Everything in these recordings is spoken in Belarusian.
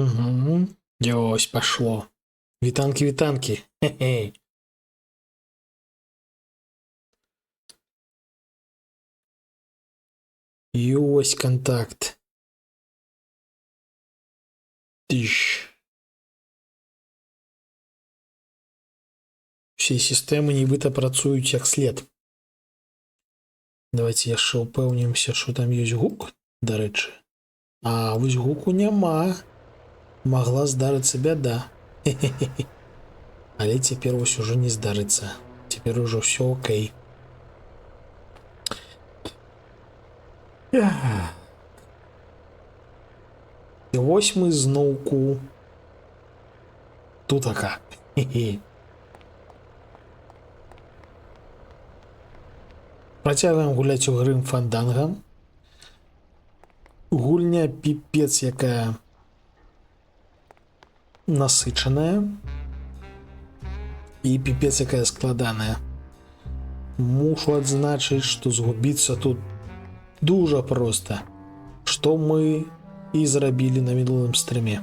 Угу. І ось пошло. Вітанки, вітанки. Хе-хе. І ось контакт. Тиш. Всі системи нібито працюють як слід. Давайте яшчэ упэўнимся, що там є гук, до речі. А ось гуку нема. Могла здариться бяда. Хе-хе-хе. Але теперь ось уже не здарится. Теперь уже все окей. І ось ми зновку тутака. Хе-хе. Працягваем гуляць у Грым Фанданга. Гульня піпец якая насычаная і піпец якая складаная. Мушу адзначыць, што згубіцца тут дуже проста, што мы і зрабілі на мінулым стрыме.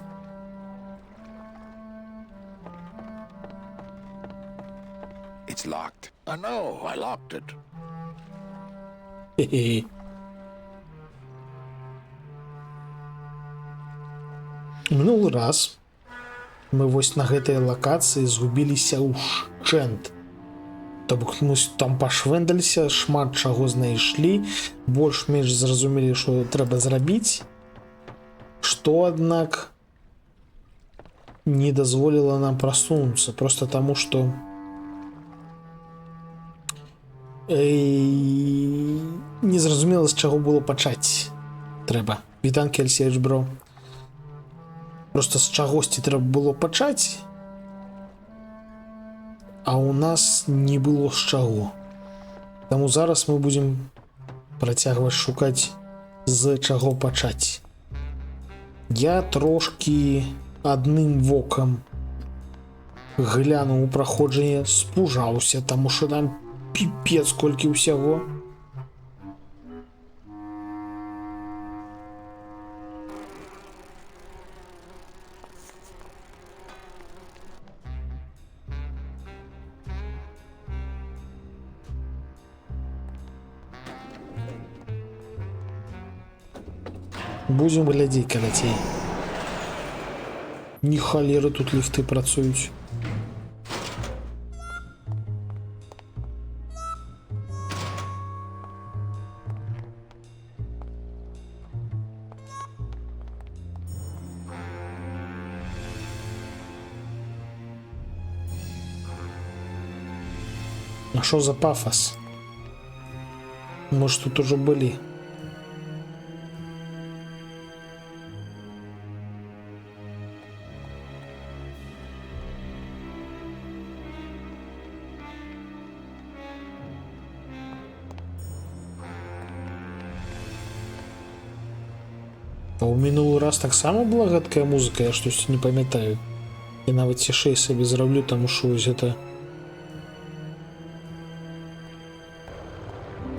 It's locked. I know, I locked it. Хе-хе. Мінулы раз мы вось на гэтай лакацыі згубіліся ўшчэнт. То бок мы там пашвэндаліся, шмат чаго знайшлі, больш-менш зразумелі, што трэба зрабіць, што, аднак, не дазволіла нам прасунуцца, проста таму, што незразумела, з чаго было пачаць трэба. Вітанкі, Алексеевич, бро. Просто з чагосьці трэба было пачаць, а у нас не было з чаго. Таму зараз мы будзем працягваць шукаць, з чаго пачаць. Я трошкі адным вокам глянуў у праходжанне, спужаўся, таму што там піпец колькі ўсяго. Будзем глядзець, карацей. Ні халеры тут ліфты працуюць. А що за пафос? Может, тут уже были? А ў мінулы раз таксама была гэткая музыка, я штось не памятаю. Я нават цішэй сабе зраблю, таму што вось гэта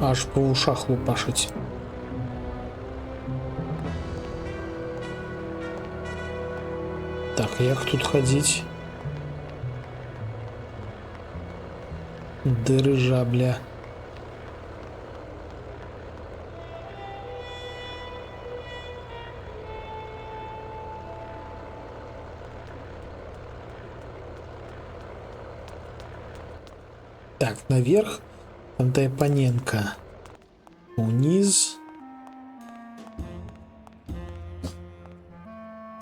аж па вушах лупашыць. Так, як тут хадзіць? Дырыжа, бля. Так, наверх. Там Тайпаненко. Униз.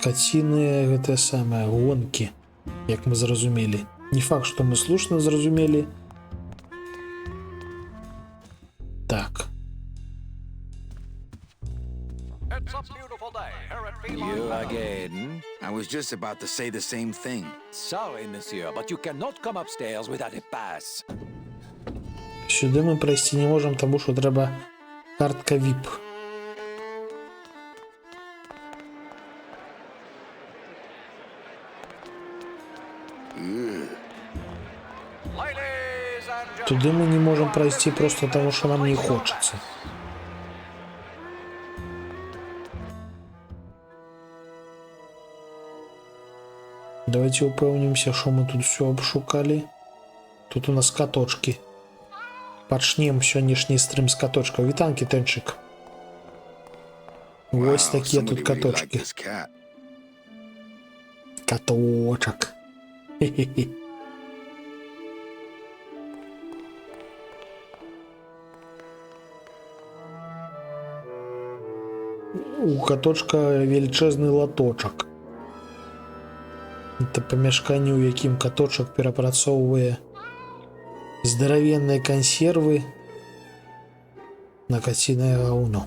Каціныя гэтыя самыя гонкі, як мы зразумелі. Не факт, што мы слушна зразумелі. Так. You again? I was just about to say the same thing. Sorry, monsieur, but you cannot come upstairs without a pass. Сюди ми пройти не можемо, тому що треба картка VIP. Туди ми не можемо пройти просто тому, що нам не хочеться. Давайте упэўнимся, что мы тут все обшукали. Тут у нас каточки. Пачнем сённяшні стрым з каточкаў. Вітанкі, Тэнчык. Вось такія somebody тут really каточки. liked this cat. Каточак. Хе-хе-хе. У каточка велічэзны латочак. Это памяшканне, у якім каточак перапрацоўвае здаравенныя кансервы на кацінае гаўно.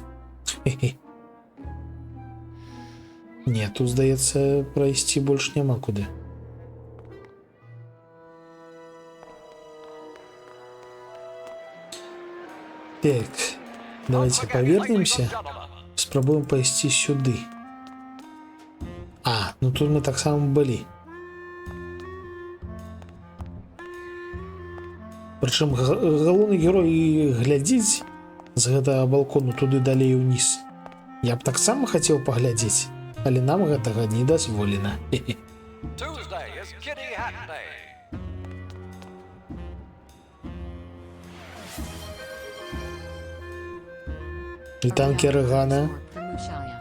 Хе-хе. Не, тут, здаецца, прайсці больш няма куды. Так, давайте повернемся. Спробуем пайсці сюды. А, ну тут мы таксама былі. Прычым галоўны герой глядзіць з гэтага балкону туды далей уніз. Я б таксама хацеў паглядзець, але нам гэтага не дазволена. Tuesday is Kitty Hat Day. Вітанкі, Рэгана.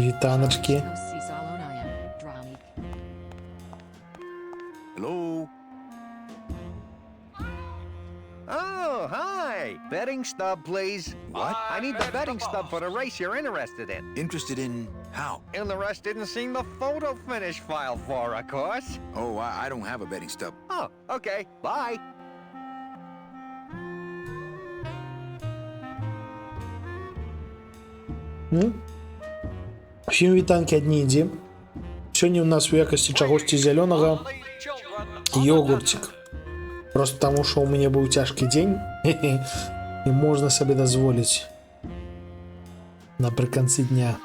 Вітаначкі. Hello? Oh, hi! Betting stub, please. What? I need the betting stub for the race you're interested in. Interested in how? And the rest didn't seem the photo finish file for, of course. Oh, I don't have a betting stub. Oh, okay. Bye. Усім вітанкі ад Нідзі. Сёння ў нас у якасці чагосьці зялёнага йогурцік. Просто таму, што ў мяне быў цяжкі дзень і можна сабе дазволіць напрыканцы дня.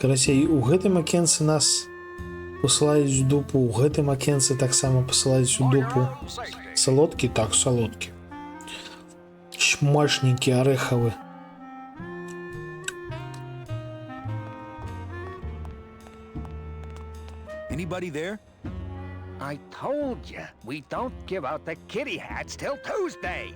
Карацей, у гэтым акенцы нас пасылаюць у дупу, у гэтым акенцы таксама пасылаюць у дупу. Салодкі? Так, салодкі. Смачненькі, арэхавы. Anybody there? I told you, we don't give out the kitty hats till Tuesday.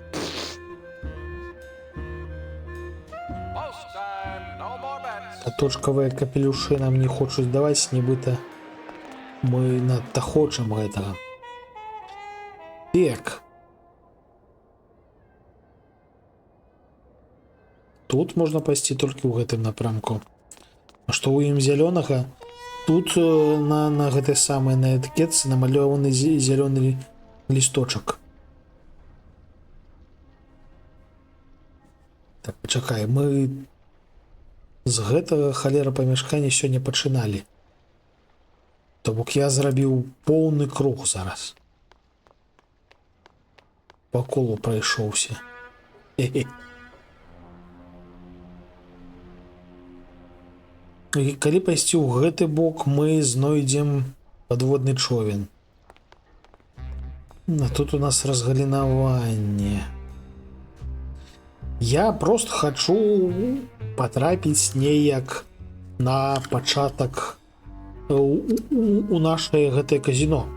Post time, no more bets. Каточкавыя капелюшы нам не хочуць даваць, нібыта мы надта хочам гэтага. Так. Тут можна пайсці толькі ў гэтым напрамку. А што ў ім зялёнага? Тут на гэтай самай на этыкетцы намалёваны зялёны лісточак. Так, пачакай, мы з гэтага халера памяшкання сёння пачыналі. То бок я зрабіў поўны круг зараз. По колу прайшоўся. Хе-хе. І калі пайсці ў гэты бок, мы знойдзем падводны човен. А тут у нас разгалінаванне. Я просто хачу патрапіць неяк на пачатак у нашае гэтае казіно.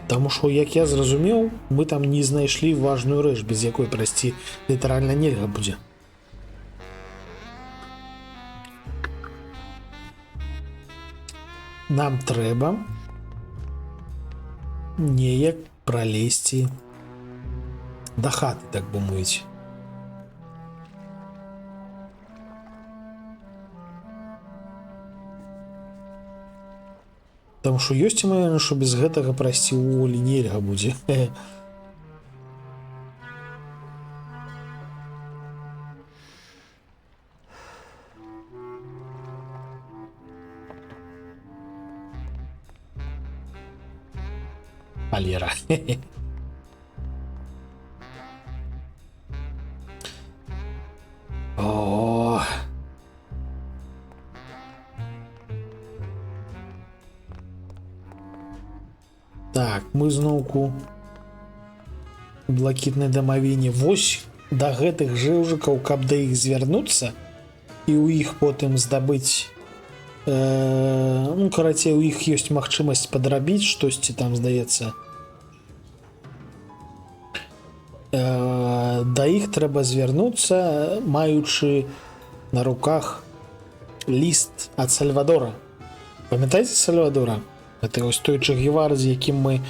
Таму што, як я зразумеў, мы там не знайшлі важную рэч, без якой прайсці літаральна нельга будзе. Нам трэба неяк пралезці да хаты, так бы мовіць. Таму што ёсць імавернасць, што без гэтага прайсці ўвогуле нельга будзе. Алера. О. Так, мы зноўку у блакітнай дамавіне. Вось да гэтых жыўжыкаў, каб да іх звярнуцца і ў іх потым здабыць, ну, карацей, у іх ёсць магчымасць падрабіць штосьці там, здаецца. Да іх трэба звярнуцца, маючы на руках ліст ад Сальвадора. Памятаеце Сальвадора? Гэта вось той Че Гевара, з якім мы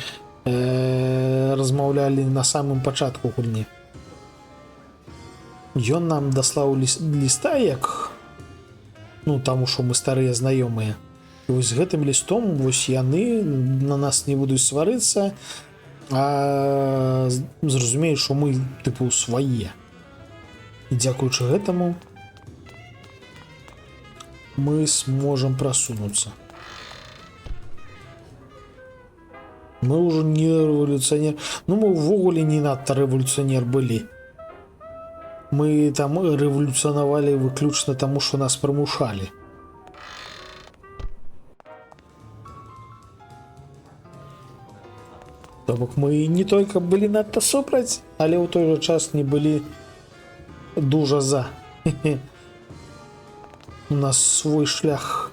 размаўлялі на самым пачатку гульні. Ён нам даслаў ліста, як, ну, таму што мы старыя знаёмыя. І вось гэтым лістом вось яны на нас не будуць сварыцца, а зразумеюць, што мы тыпу свае. І дзякуючы гэтаму мы сможам прасунуцца. Мы ўжо не рэвалюцыянер. Ну, мы ўвогуле не надта рэвалюцыянер былі. Мы там рэвалюцыянавалі выключна таму, што нас прымушалі. То бок мы не толькі былі надта супраць, але ў той жа час не былі дужа за. У нас свой шлях,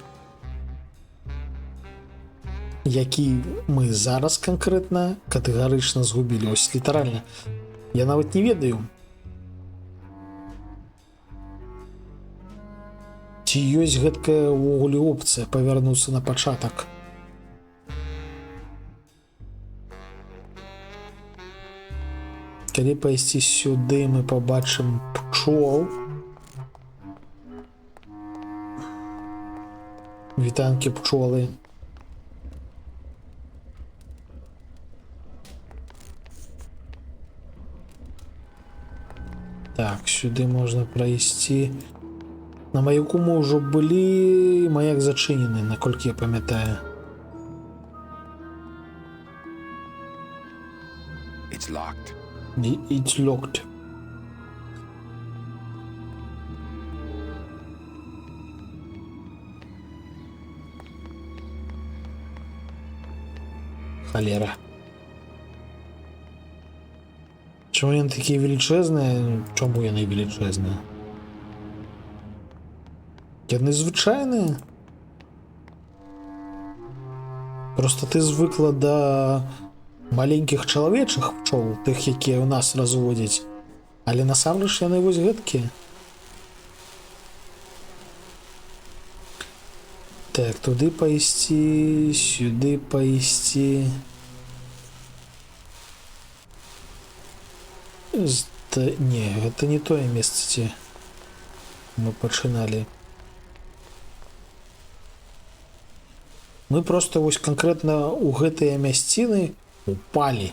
які мы зараз канкрэтна катэгарычна згубілі. Ось літаральна. Я нават не ведаю, ці ёсць гэткая ўвогуле опцыя павярнуцца на пачатак. Калі пайсці сюды, мы пабачым пчол. Вітанкі, пчолы. Так, сюды можна прайсці. На маяку мы ўжо былі, маяк зачынены, наколькі я памятаю. It's locked. It's locked. Халера. Чому яны такія велічэзныя? Чому яны велічэзныя? Яны звычайныя. Просто ты звыкла да маленькіх чалавечых пчол, тых, якія ў нас разводзяць. Але насамрэч яны вось гэткія. Так, туды пайсці, сюды пайсці. Не, гэта не тое месца, дзе мы пачыналі. Мы просто вось канкрэтна ў гэтыя мясціны упалі.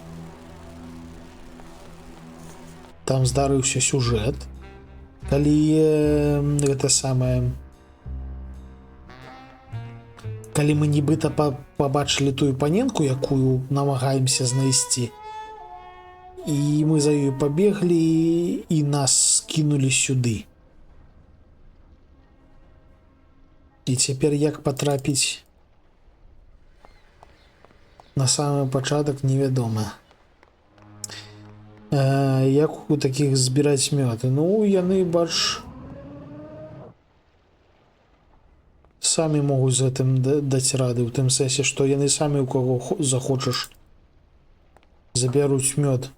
Там здарыўся сюжэт, калі гэта самае, калі мы нібыта пабачылі тую паненку, якую намагаемся знайсці, і мы за ёй пабеглі і нас скінулі сюды. І цяпер як патрапіць на самы пачатак, невядома. Як у такіх збіраць мёд? Ну, яны, бач, самі могуць з гэтым даць рады, у тым сэнсе, што яны самі, у каго захочаш, забяруць мёд.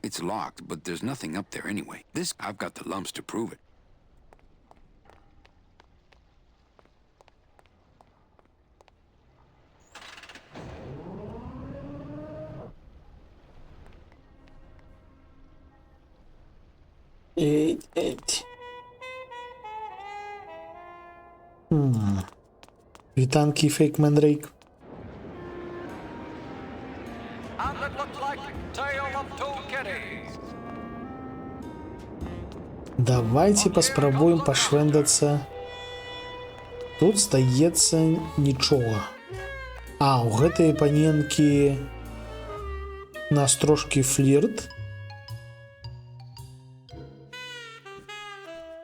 It's locked, but there's nothing up there anyway. I've got the lumps to prove it. Вітанкі, Фейк Мендрейк. And it looks like Tale of Two Kitties. Давайте паспрабуем пашвэндацца. Тут здаецца нічога. А, у гэтай паненкі нас трошкі флірт.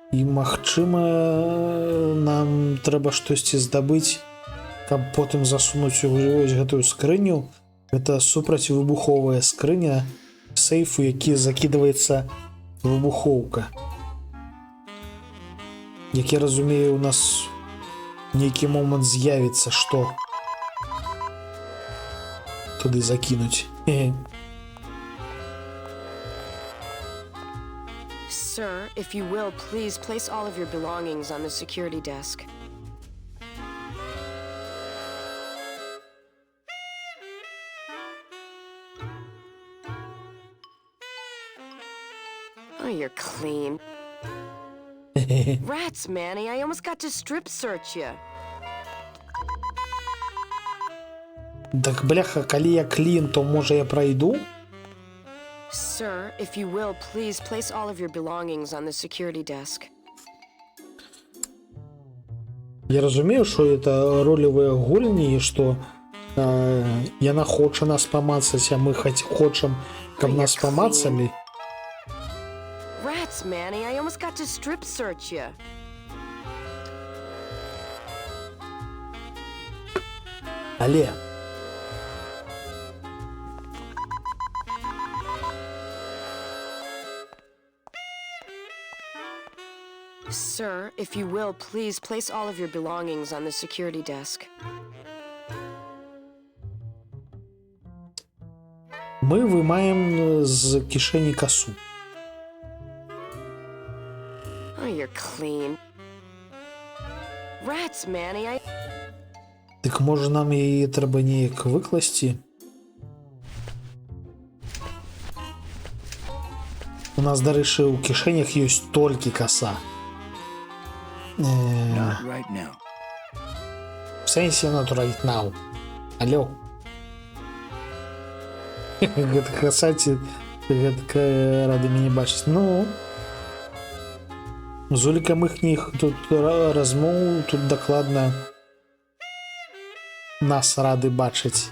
І, магчыма, нам трэба штосьці здабыць, каб потым засунуць у гэтую скрыню. Гэта супрацьвыбуховая скрыня сейфу, які закідваецца выбухоўка. Як я разумею, у нас нейкі момант з'явіцца, што туды закінуць. Sir, if you will, please place all of your belongings on the security desk. Oh, you're clean. Rats, Manny, I almost got to strip search you. Так, бляха, калі я клін, то можа я пройду? Sir, if you will, please place all of your belongings on the security desk. Я разумею, што это ролевыя гульні, і што яна хоча нас памацаць, а мы хочам, каб нас памацалі. Rats, Manny, I almost got to strip search you. Але Sir, if you will, please place all of your belongings on the security desk. мы вымаем з кішэні касу. Oh, you're clean. Rats, Manny, I... Дык можа нам яе трэба неяк выкласці? У нас, дарэчы, у кішэнях ёсць толькі каса. Not right now. В сэнсе not right now. Алло. Гэта касаці, гэтка рады мяне бачыць. Ну, з улікам іхніх тут размоў, тут дакладна нас рады бачыць.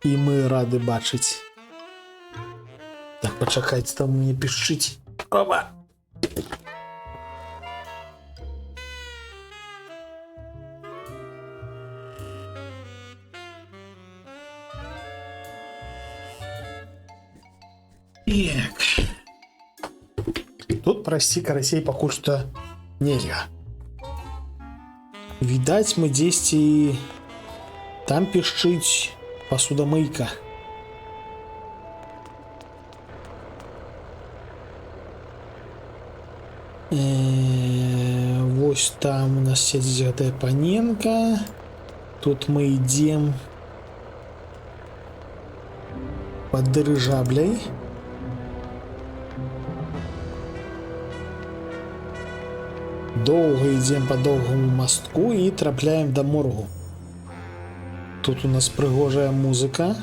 І мы рады бачыць. Так, пачакайце, там мне пішыць. Оба! Так. Тут, прасці, карасей пакуль што нельга. Відаць, мы дзесьці там пішчыць пасудамыйка. Вось там у нас сядзіць гэтая паненка. Тут мы ідзем пад дырыжабляй. Доўга ідзем па доўгаму мастку і трапляем да моргу. Тут у нас прыгожая музыка.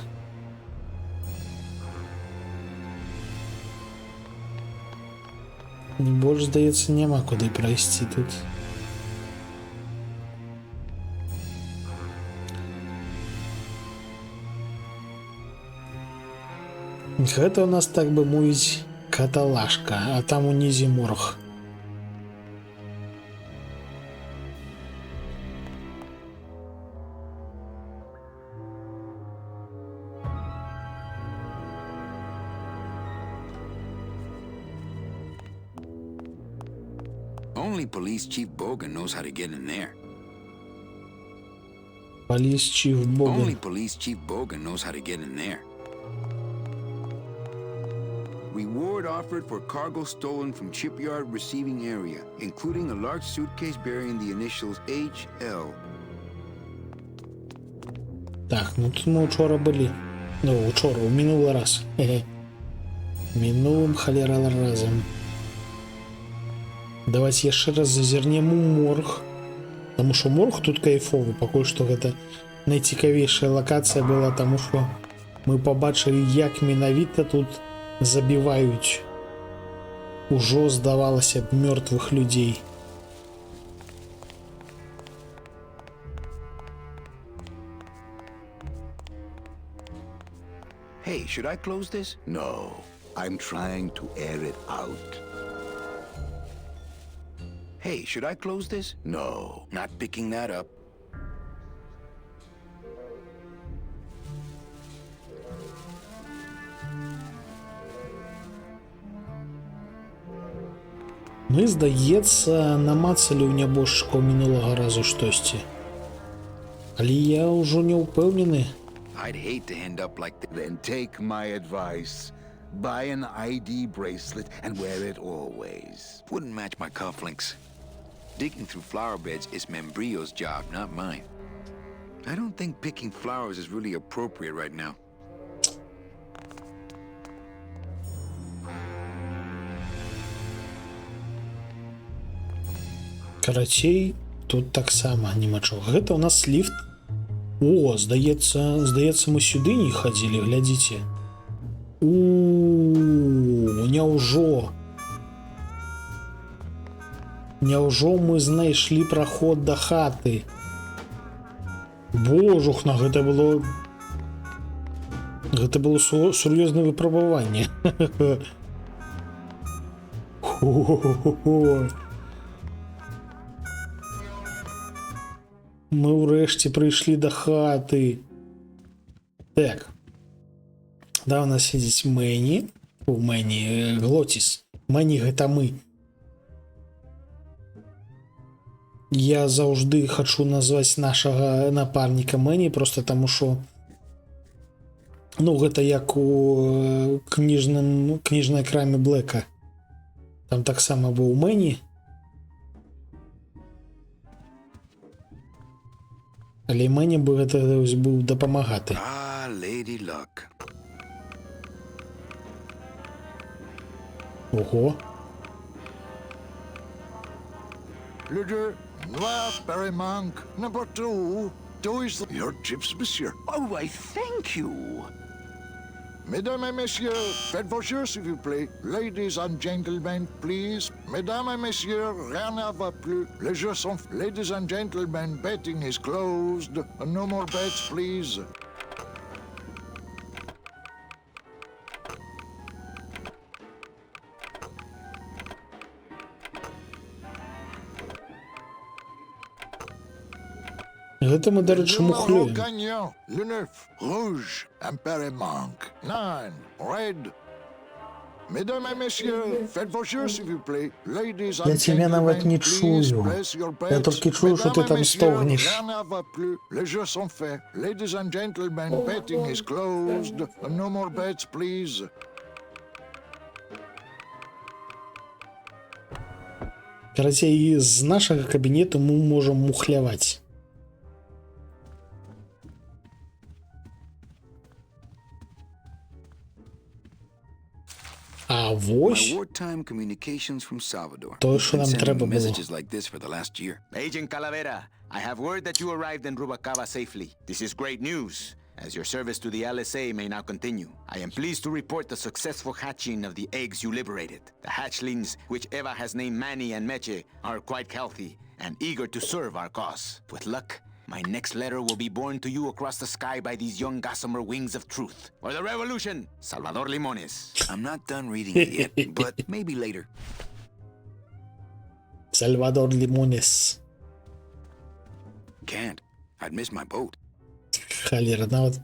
Больш, здаецца, няма куды прайсці тут. Гэта у нас, так бы мовіць, каталажка, а там унізе морг. Only Police Chief Bogan knows how to get in there. Police Chief Only Bogan. Police Chief Bogan knows how to get in there. Reward offered for cargo stolen from shipyard receiving area, including a large suitcase bearing the initials HL. Так, ну тут мы учора былі. Ну, учора, у мінулы раз. Мінулым халера разам. Давайте яшчэ раз зазірнем у морг. Таму што морг тут кайфовы, пакуль што гэта найцікавейшая лакацыя была, таму што мы пабачылі, як менавіта тут забіваюць ужо, здавалася б, мёртвых людзей. Hey, should I close this? No, I'm trying to air it out. Hey, should I close this? No. Not picking that up. Мы, здаецца, намацалі ў нябожчыкаў мінулага разу штосьці. Але я ўжо не ўпэўнены. I'd hate to end up like that. Then take my advice. Buy an ID bracelet and wear it always. Wouldn't match my cufflinks. Digging through flower beds is Membrio's job, not mine. I don't think picking flowers is really appropriate right now. Карацей, тут таксама няма чого. Гэта ў нас ліфт. О, здаецца, мы сюды не хадзілі, глядзіце. Няўжо мы знайшлі праход да хаты? Божухна, гэта было сур'ёзнае выпрабаванне. Мы ўрэшце прыйшлі да хаты. Так. Да, у нас сидзіць Мэні. Глотіс. Мэні гэта мы. Я заўжды хачу назваць нашага напарніка Мэні, просто таму што гэта як у кніжнай краме Блэка. Там таксама быў Мэні. Але Мэні бы гэта быў дапамагаты. Ah, Lady Luck. Ого. Leader, Noir Perrimanque, number 2. Your chips, monsieur. Oh, I thank you. Mesdames et messieurs, faites vos jeux, s'il vous plaît. Ladies and gentlemen, please. Mesdames et messieurs, rien ne va plus. Les jeux sont... Ladies and gentlemen, betting is closed. No more bets, please. Гэта мы, дарэчы, мухлюем. Gagnant, le 9, rouge, Perrimanque. 9, red. Mesdames et messieurs, faites vos jeux, s'il vous plaît. Ladies and Я тебя нават не чую. Я толькі чую, што ты там стогнеш. Les jeux sont faits. Ladies and gentlemen, betting is closed. No more bets, please. Карацей, з нашага кабінету мы можам мухляваць. А вось My wartime communications from Salvador. то, що нам Been sending треба було. messages like this for the last year. Agent Calavera, I have word that you arrived in Rubalcaba safely. This is great news, as your service to the LSA may now continue. I am pleased to report the successful hatching of the eggs you liberated. The hatchlings, which Eva has named Manny and Meche, are quite healthy and eager to serve our cause. With luck, my next letter will be borne to you across the sky by these young gossamer wings of truth. For the revolution, Salvador Limones. I'm not done reading it yet, but maybe later. Сальвадор Лимонес. Can't. I'd miss my boat. Халера, нават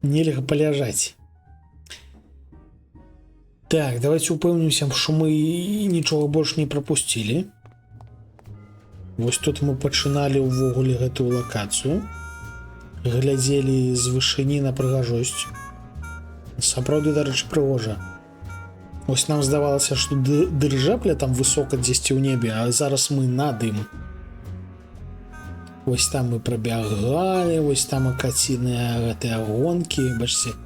нельга паляжаць. Так, давайте упэўнимся, што мы нічога больш не прапусцілі. Вось тут мы пачыналі ўвогуле гэтую лакацыю. Глядзелі з вышыні на прыгажосць. Сапраўды, дарэчы, прыгожа. Вось нам здавалася, што дыржэпля там высока дзесьці ў небе, а зараз мы над ім. Вось там мы прабягалі, вось там акаціныя гэтыя гонкі, бачце,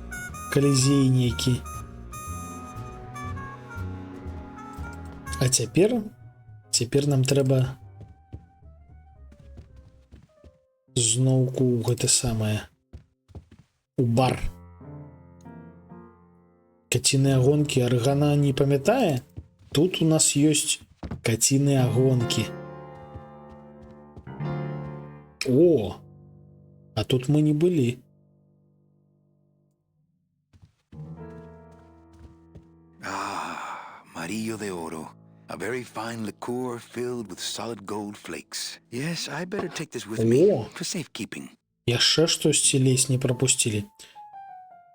калізей нейкі. А цяпер нам трэба зноўку гэта самае у бар. Каціныя гонкі, Аргана не памятае? Тут у нас ёсць каціныя гонкі. О, а тут мы не былі. Ah, Marillo de Oro. A very fine liqueur filled with solid gold flakes. Yes, I better take this with me О. for safekeeping. Яшчэ штосьці лезь не прапусцілі.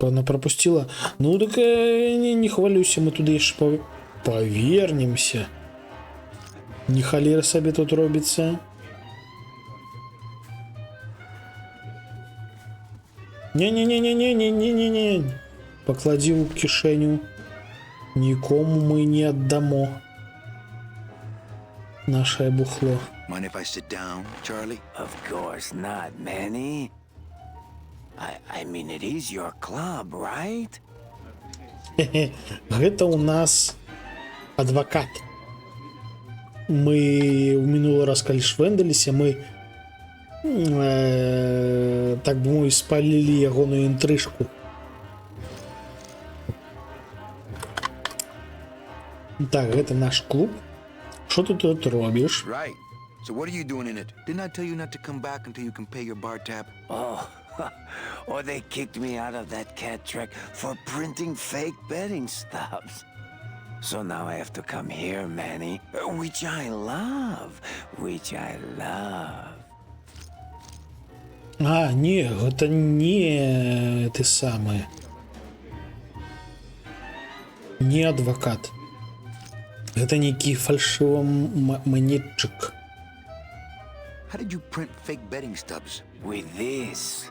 Пэўна, прапусціла. Ну, так не хвалюйся, мы туды яшчэ павернемся. Не халера сабе тут робіцца. Не-не-не-не-не-не-не-не-не. Поклади ў кішэню. Нікому мы не аддамо нашее бухло. Mind if I sit down, Charlie? Of course not, Manny. I mean, it is your club, right? Хе-хе. Гэта у нас адвакат. Мы ў мінулы раз, калі швэндаліся, мы так бы мовіць, спалілі ягоную інтрыжку. Так, гэта наш клуб. Що ти тут робиш? Right. So what are you doing in it? Didn't I tell you not to come back until you can pay your bar tab? Oh, or they kicked me out of that cat track for printing fake betting stubs. So now I have to come here, Manny, which I love. А, не, гэта не ты самае. Не адвакат. Гэта нейкі фальшываманетчык. How did you print fake betting stubs? With this.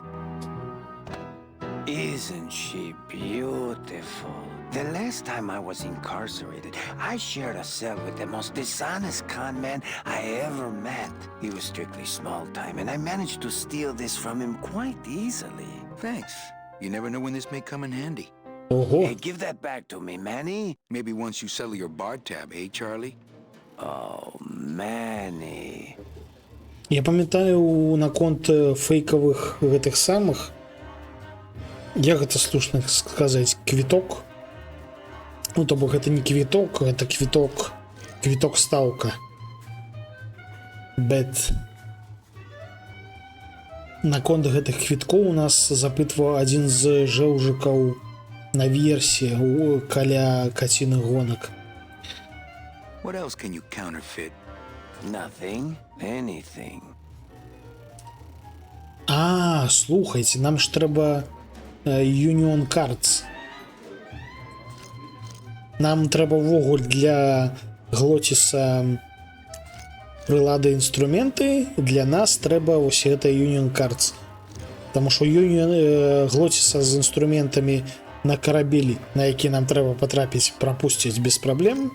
Isn't she beautiful? The last time I was incarcerated, I shared a cell with the most dishonest con man I ever met. He was strictly small time, and I managed to steal this from him quite easily. Thanks. You never know when this may come in handy. Ого. Hey, give that back to me, Manny. Maybe once you settle your bar tab, hey, Charlie? Oh, Manny. Я памятаю наконт фейкавых гэтых самых, як гэта слушна сказаць, квіток. Ну, то бок гэта не квіток, гэта квіток, квіток стаўка. Bet. Наконт гэтых квіткоў у нас запытваў адзін з жэўжыкаў на версе каля каціных гонак. What else can you counterfeit? Nothing. Anything. А, слухайте, нам ж трэба Union Cards. Нам трэба ўвогуле для Глотіса прылады інструменты, для нас трэба вось гэта Union Cards. Таму што Глотіса з інструментамі на карабелі, на які нам трэба патрапіць, прапусціць без праблем.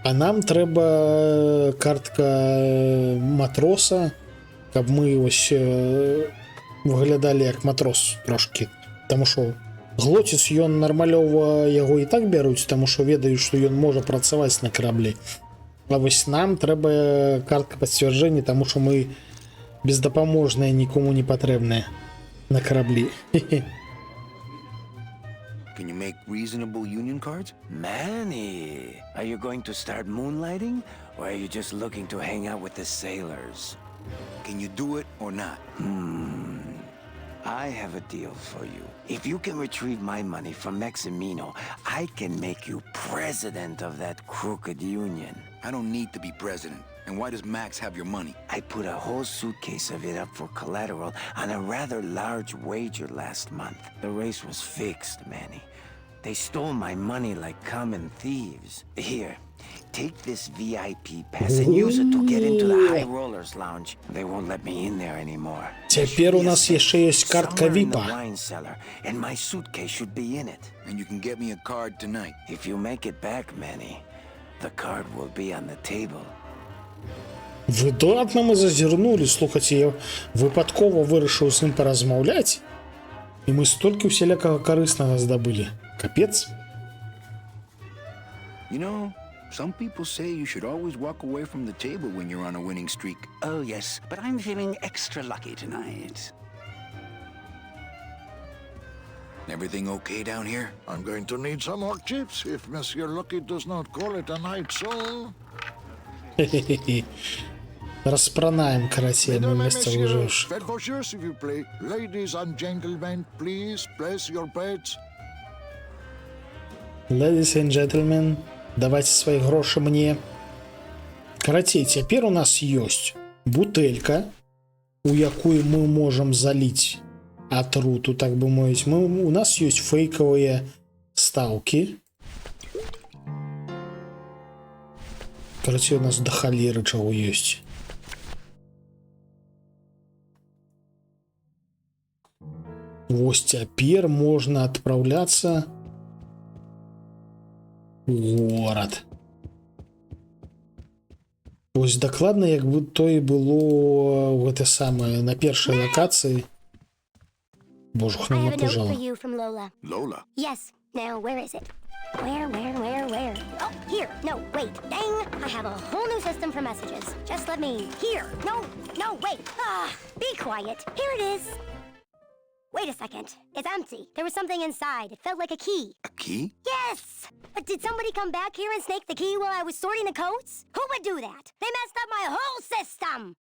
А нам трэба картка матроса, каб мы ось выглядалі як матрос трошки. Таму што Глотіс, ён нармалёва яго і так бяруць, таму што ведаюць, што ён можа працаваць на караблі. А вось нам трэба картка пацвярджэння, таму што мы бездапаможныя, нікому не патрэбныя на караблі. Can you make reasonable union cards? Manny, are you going to start moonlighting? Or are you just looking to hang out with the sailors? Can you do it or not? I have a deal for you. If you can retrieve my money from Maximino, I can make you president of that crooked union. I don't need to be president. And why does Max have your money? I put a whole suitcase of it up for collateral on a rather large wager last month. The race was fixed, Manny. They stole my money like common thieves. Here, take this VIP pass and use it to get into the High Rollers Lounge. They won't let me in there anymore. Цяпер у нас яшчэ ёсць картка Somewhere in the VIP. wine cellar, and my suitcase should be in it. And you can get me a card tonight. If you make it back, Manny, the card will be on the table. Выдатна мы зазірнулі, слухайце, я выпадкова вырашыў з ім паразмаўляць, і мы столькі усялякага карыснага здабылі. Капец. You know, some people say you should always walk away from the table when you're on a winning streak. Oh, yes, but I'm feeling extra lucky tonight. Everything okay down here? I'm going to need some more chips if Monsieur Lucky does not call it a night soon. Хе-хе-хе. Распранаем, карацей, мы Mesdames et месца messieurs, выживш. faites vos jeux, s'il vous plaît. Ladies and gentlemen, please place your bets. Ladies and gentlemen, давайте свои грошы мне. Карацей, цяпер у нас ёсць бутэлька, у якую мы можам заліць атруту, так бы мовіць. У нас ёсць фейкавыя стаўкі. Короче, у нас до халеры чего есть. Вось цяпер можно отправляться в город. Вось дакладна, як бы то і было гэта самае на першай лакацыі. Божух, I не have a note for напужала. you from Lola. Lola? Yes. Now, where is it? Where? Oh, here. No, wait. Dang. I have a whole new system for messages. Just let me... Here. No, wait. Be quiet. Here it is. Wait a second. It's empty. There was something inside. It felt like a key. A key? Yes! But did somebody come back here and snake the key while I was sorting the codes? Who would do that? They messed up my whole system!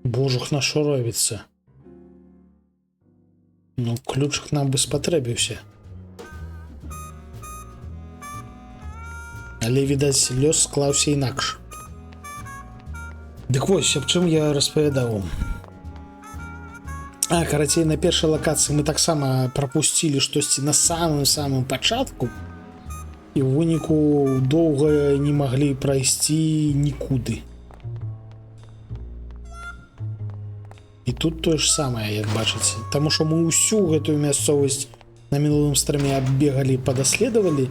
Божух, на що робиться? Ну, ключик нам би спотребився. Але, відаць, лёс склаўся інакш. Дык вось, аб чым я распавядаў вам. Карацей, на першай лакацыі мы таксама прапусцілі штосьці на самым пачатку і ў выніку доўга не маглі прайсці нікуды. І тут тое ж самае, як бачыце. Таму што мы ўсю гэтую мясцовасць на мінулым стриме аббегалі, падаследавалі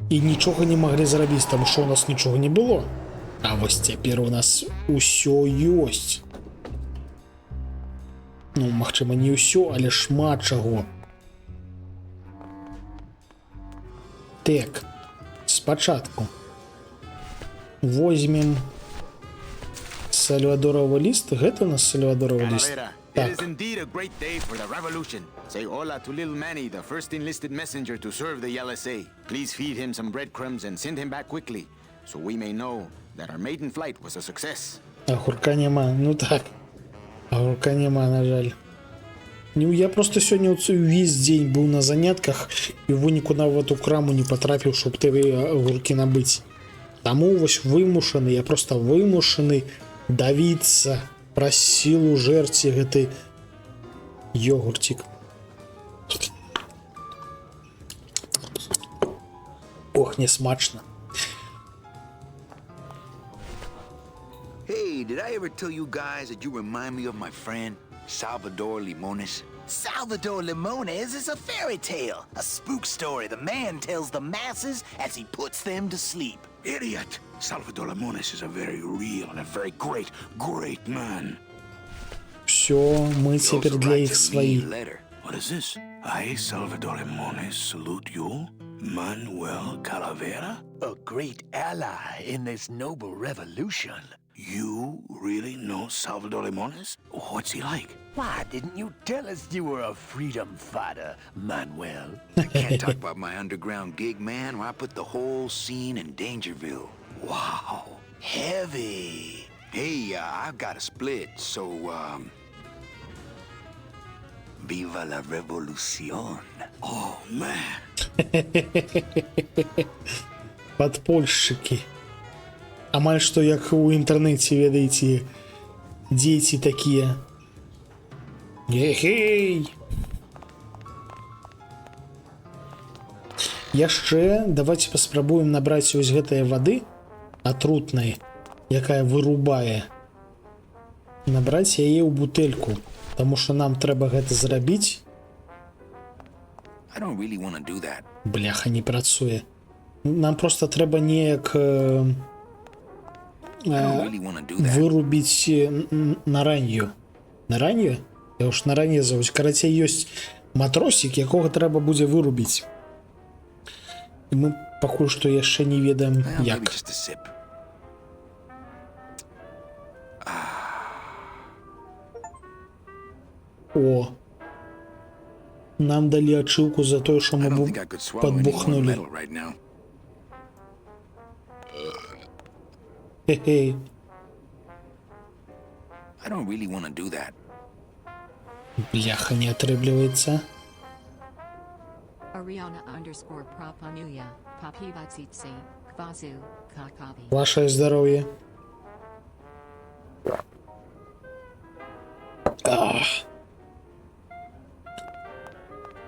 і нічога не маглі зрабіць, таму што ў нас нічога не было. А вось цяпер у нас усё ёсць. Ну, магчыма, не ўсё, але шмат чаго. Так, спачатку возьмем Сальвадоровы ліст. Гэта у нас Сальвадоровы ліст. Calavera, it Так, is indeed a great day for the revolution. Say hola to little Manny, the first enlisted messenger to serve the LSA. Please feed him some breadcrumbs and send him back quickly, so we may know that our maiden flight was a success. агурка няма. Ну так, агурка няма, на жаль. Ну, я просто сёння увесь дзень быў на занятках і ў выніку нават у краму не патрапіў, щоб ты агуркі набыць. Таму вось вымушаны, я просто вымушаны давіцца праз сілу жэрці гэты йогуртик. Ох, не смачна. Hey, did I ever tell you guys that you remind me of my friend, Salvador Limones? Salvador Limones is a fairy tale, a spook story the man tells the masses as he puts them to sleep. Idiot! Salvador Limones is a very real and a very great man. Все, мы He теперь also для writes их a свои. mean letter. What is this? I, Salvador Limones, salute you, Manuel Calavera. A great ally in this noble revolution. You really know Salvador Limones? What's he like? Why didn't you tell us you were a freedom fighter, Manuel? I can't talk about my underground gig, man, where I put the whole scene in Dangerville. Wow. Heavy. Hey, I've got a split, so, Viva la revolución. Oh, man. Подпольшчыкі. Амаль што як у інтэрнэце, ведаеце, дзеці такія. Ехей! Яшчэ давайте паспрабуем набраць вось гэтае вады атрутнай, якая вырубае. Набраць яе ў бутэльку, таму што нам трэба гэта зрабіць. I don't really want to do that. Бляха, не працуе. Нам просто трэба неяк I don't really want to do that. вырубіць на ранню. На ранню? Я уж на ранню завуць. Карацей, ёсць матросік, якога трэба будзе вырубіць. І мы пакуль што яшчэ не ведаем, Well, maybe як. just a sip. О! Нам далі ачыўку за тое, што I мы don't think I could swallow any more падбухнулі. metal right now. Хе-хей. I don't really want to do that. Бляха, не атрымліваецца. Ariana_Propanuya, Papivatsitsi, Kvazu, Kakavi. Ваше здароўе.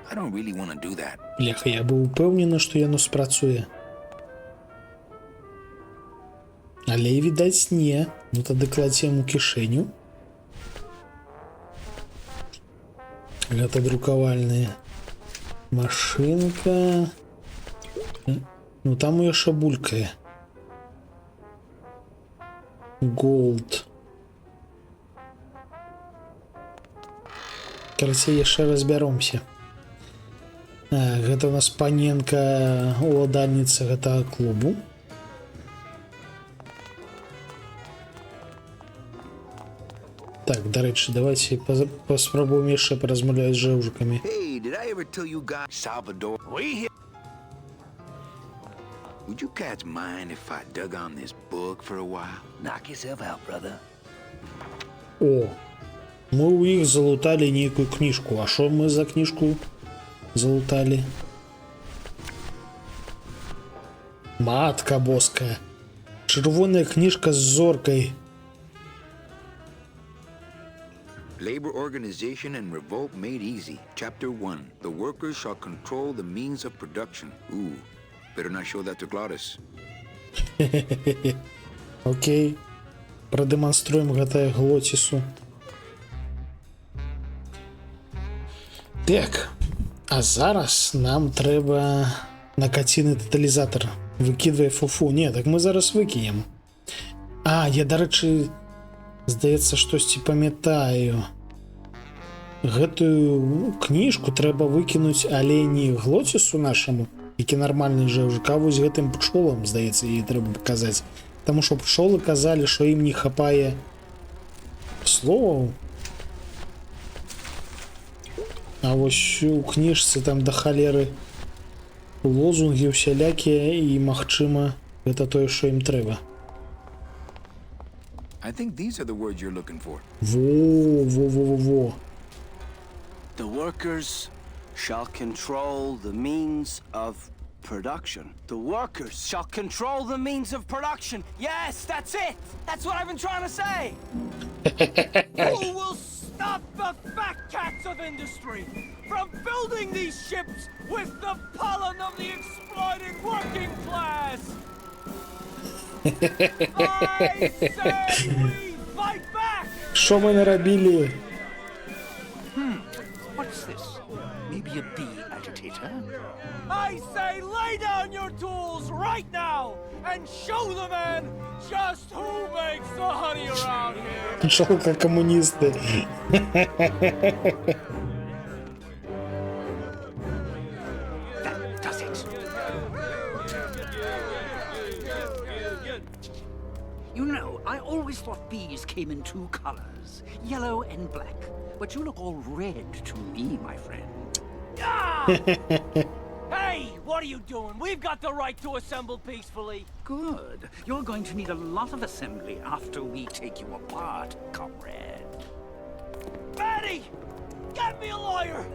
I don't really want to do that. Бляха, я быў упэўнены, што яно спрацуе. Але, відаць, не. Ну, тады кладзем у кішэню. Гэта друкавальная машынка. Ну, там яшчэ булькае. Голд. Карацей, яшчэ разбяромся. Гэта у нас паненка, уладальніца гэтага клубу. Так, дарэчы, давайте паспрабуем яшчэ паразмаўляць з жэўжыкамі. Hey, did I ever tell you guys Salvador? We here. Would you cats mind if I dug on this book for a while? Knock yourself out, brother. О, мы у іх залуталі нейкую кніжку. А што мы за кніжку залуталі? Матка боская. Чырвоная кніжка з зоркай. Labor Organization and Revolt Made Easy. Chapter 1. The workers shall control the means of production. Ooh, better not show that to Glottis. Окей. Прадэманструем гэтае Глотісу. Так. А зараз нам трэба накаціны тоталізатор. Выкидвай фуфу. Не, так мы зараз выкінем. А, я, дарэчы, здаецца, штосьці памятаю. Гэтую кніжку трэба выкінуць, але не Глотісу нашаму, які нармальны жэўжык, а вось гэтым пчолам, здаецца, і трэба паказаць. Таму што пчолы казалі, што ім не хапае словаў. А вось у кніжцы там да халеры лозунгі усялякія, і, магчыма, гэта тое, што ім трэба. I think these are the words you're looking for. Во. The workers shall control the means of production. The workers shall control the means of production. Yes, that's it. That's what I've been trying to say. Who will stop the fat cats of industry from building these ships with the pollen of the exploited working class? I say we fight back! Що ми наробили? What's this? Maybe a bee agitator? I say lay down your tools right now and show the men just who makes the honey around here. Пчелка коммунисты. That does it. You know, I always thought bees came in two colors, yellow and black. But you look all red to me, my friend. Ah! Hey, what are you doing? We've got the right to assemble peacefully. Good. You're going to need a lot of assembly after we take you apart, comrade. Betty! Get me a lawyer!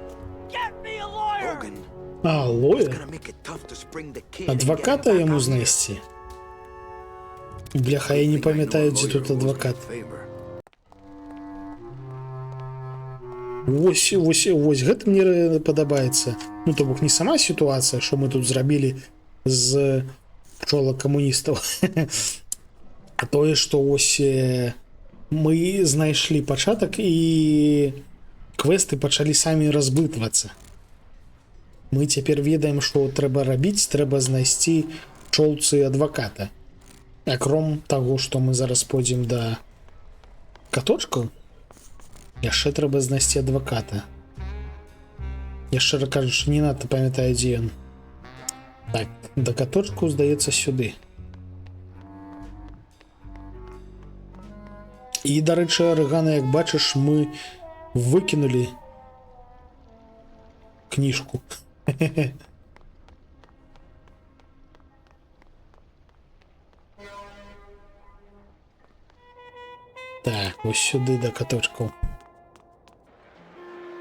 Get me a lawyer! Logan, А, it's лоєр? gonna make it tough to spring the kid. and get Адвоката him back йому out here. знайти. Бляха, я не Think I know a пам'ятаю, де lawyer тут who owes me a адвокат. favor. Вось, гэта мне падабаецца. Ну, то бок не сама сітуацыя, што мы тут зрабілі з пчола-камуністаў. А тое, што ось мы знайшлі пачатак і квесты пачалі самі разбытвацца. Мы цяпер ведаем, што трэба рабіць, трэба знайсці пчолцы адваката. Акром таго, што мы зараз пойдзем да каточкаў, яшчэ трэба знайсці адваката. Я шчыра кажучы, не надта памятаю, дзе ён. Так, да каточку, здаецца, сюды. І, дарэчы, арыгана, як бачыш, мы выкінулі кніжку. Так, ось сюди до каточкаў.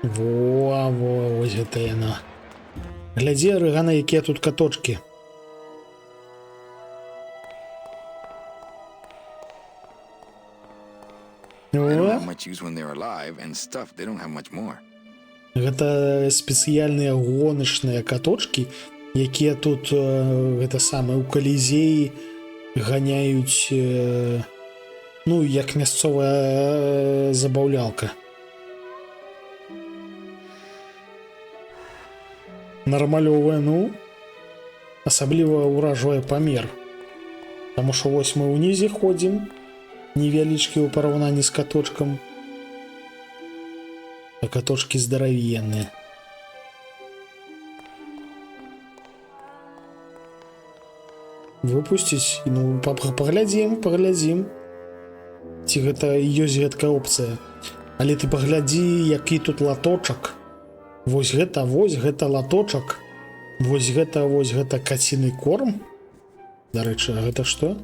Во, ось гэта яна. Глядзі, арыгана, якія тут каточкі. They don't have much use when they're alive, and stuff, they don't have much more. Гэта спецыяльныя гоначныя каточкі, якія тут гэта самае у калізеі ганяюць ну як мясцовая забаўлялка. Нармалёвая, ну асабліва ўражвае памер, таму што вось мы ўнізе ходзім невялічкі ў параўнанні з каточкам, а каточкі здаравенныя. Выпусціць, ну паглядзім, ці гэта ёсць гэткая опцыя. Але ты паглядзі, які тут латочак. Вось гэта латочак. Вось гэта каціны корм. Дарэчы, а гэта што?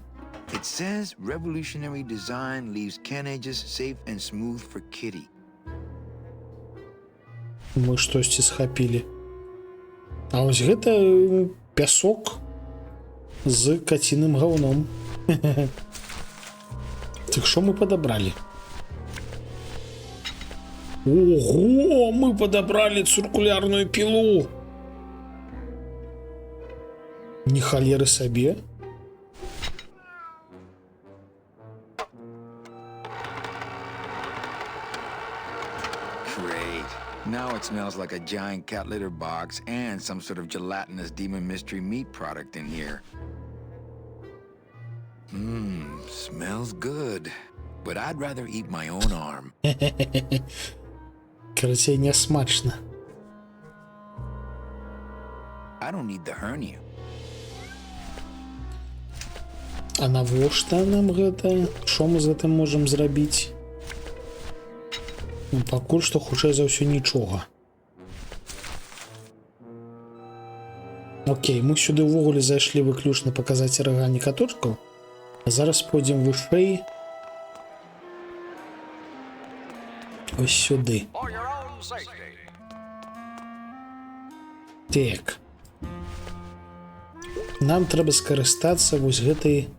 It says revolutionary design leaves carnages safe and smooth for kitty. Мы штосьці схапілі. А вось гэта пясок з каціным гаўном. Так што мы падабралі? Ого, мы падабралі цыркулярную пілу. Не халеры сабе. Great. Now it smells like a giant cat litter box and some sort of gelatinous demon mystery meat product in here. Smells good. But I'd rather eat my own arm. Карацей, не смачна. I don't need the hernia. А навошта нам гэта? Што мы з гэтым можам зрабіць? Ну, пакуль што хутчэй за ўсё нічога. Окей, мы сюды ўвогуле зайшлі выключна паказаць арыгані каточкаў. А зараз пойдзем вышэй. Ось сюды. Так. Нам трэба скарыстацца вось гэтай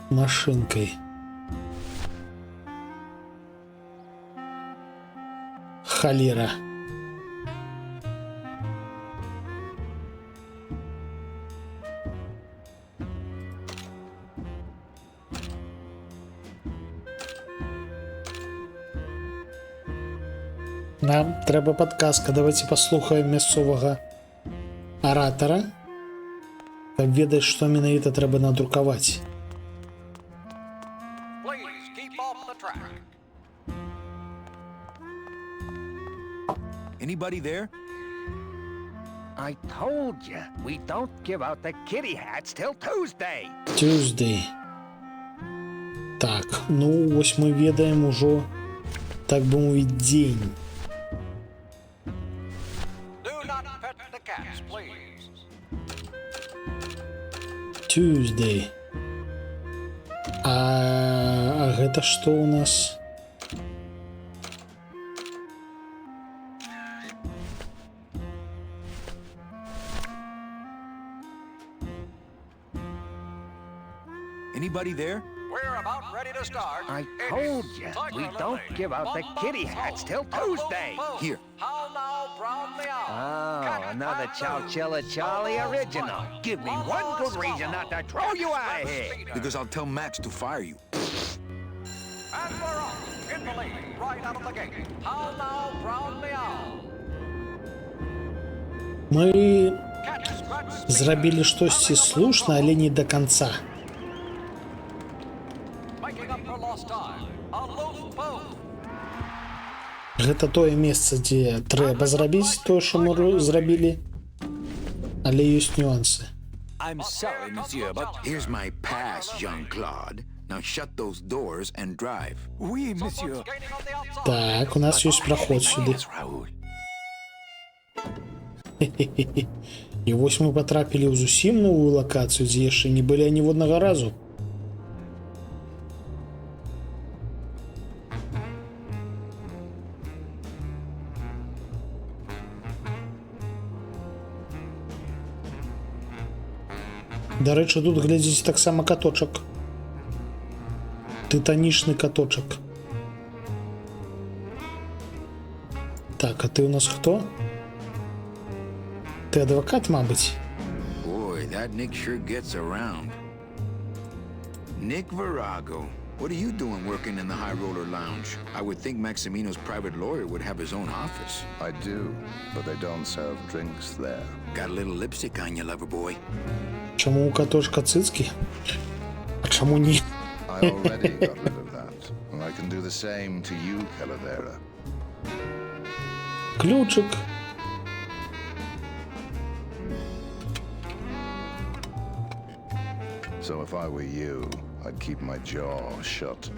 машынкай. Халера. Нам трэба падказка. Давайте паслухаем мясцовага аратара, каб ведаць, што менавіта трэба надрукаваць. Anybody there? I told you, we don't give out the kitty hats till Tuesday. Tuesday. Так, ну вось мы ведаем ужо, так бы мовіць, дзень. Tuesday. А гэта што ў нас? Anybody there? We're about ready to start. I told you, we don't give out the kitty hats till Tuesday. Here. How now, Brown the Owl? Oh, another Chowchilla Charlie original. Give me one good reason not to throw you out of here. Because I'll tell Max to fire you. And we're off in the lead, right out of the gate. How now, Brown the Owl? Мы зрабілі штосьці слушна, але не до конца. Гэта тое месца, дзе трэба зрабіць тое, што мы зрабілі, але ёсць нюансы. I'm sorry, monsieur, but here's my pass, Jean-Claude. Now shut those doors and drive. Oui, monsieur. Так, у нас ёсць праход сюды. І вось мы патрапілі ў зусім новую лакацыю, дзе яшчэ не былі аніводнага разу. Дарэчы, тут глядзіць таксама каточак. Тытанічны каточак. Так, а ты у нас хто? Ты адвокат, мабыць? Boy, that Nick sure gets around. Nick Virago. What are you doing working in the High Roller Lounge? I would think Maximino's private lawyer would have his own office. I do, but they don't serve drinks there. Got a little lipstick on you, lover boy. Чому у катошка цицки? А чому ні? I already got rid of that, and I can do the same to you, Calavera. Ключик. So if I were you, I'd keep my jaw shut.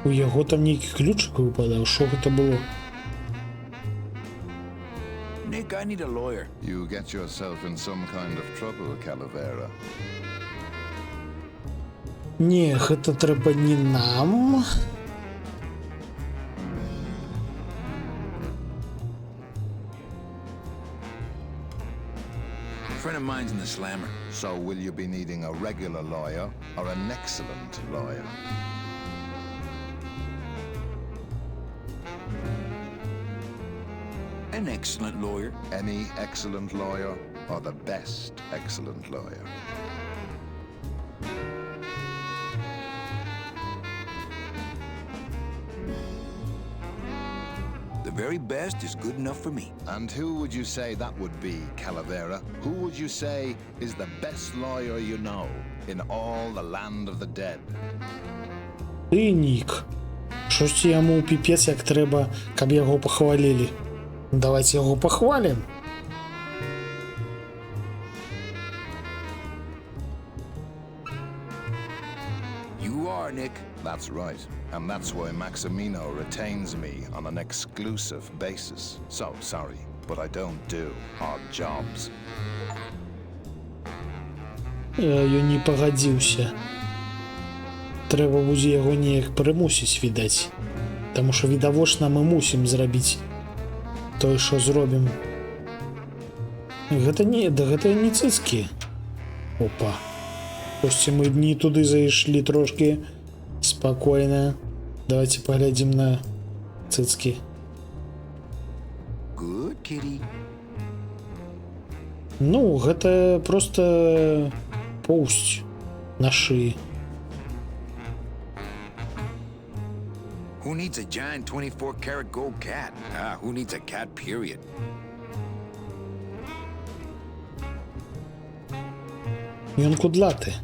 У яго там нейкі ключик випадав. Що це було? Nick, I need a lawyer. You get yourself in some kind of trouble, Calavera. Ні, гэта трэба не нам. A friend of mine's in the slammer. So will you be needing a regular lawyer or an excellent lawyer? An excellent lawyer. Any excellent lawyer or the best excellent lawyer? The very best is good enough for me. And who would you say that would be, Calavera? Who would you say is the best lawyer you know in all the land of the dead? Ти, Нік. Що ж йому піпець, як треба, каб його похвалили? Давайте його похвалим. You are, Nick. That's right. And that's why Maximino retains me on an exclusive basis. So, sorry, but I don't do odd jobs. Я не пагадзіўся. Трэба будзе яго неяк прымусіць, відаць. Таму што відавочна мы мусім зрабіць тое, што зробім. Гэта не цыцкі. Опа. Косці мы не туды зайшлі трошки. Спокойно. Давайте поглядим на цыцки. Good kitty. Ну, гэта просто поўсць на шыі. Who needs a giant 24-karat gold cat? Ah, who needs a cat, period? Ён кудлаты.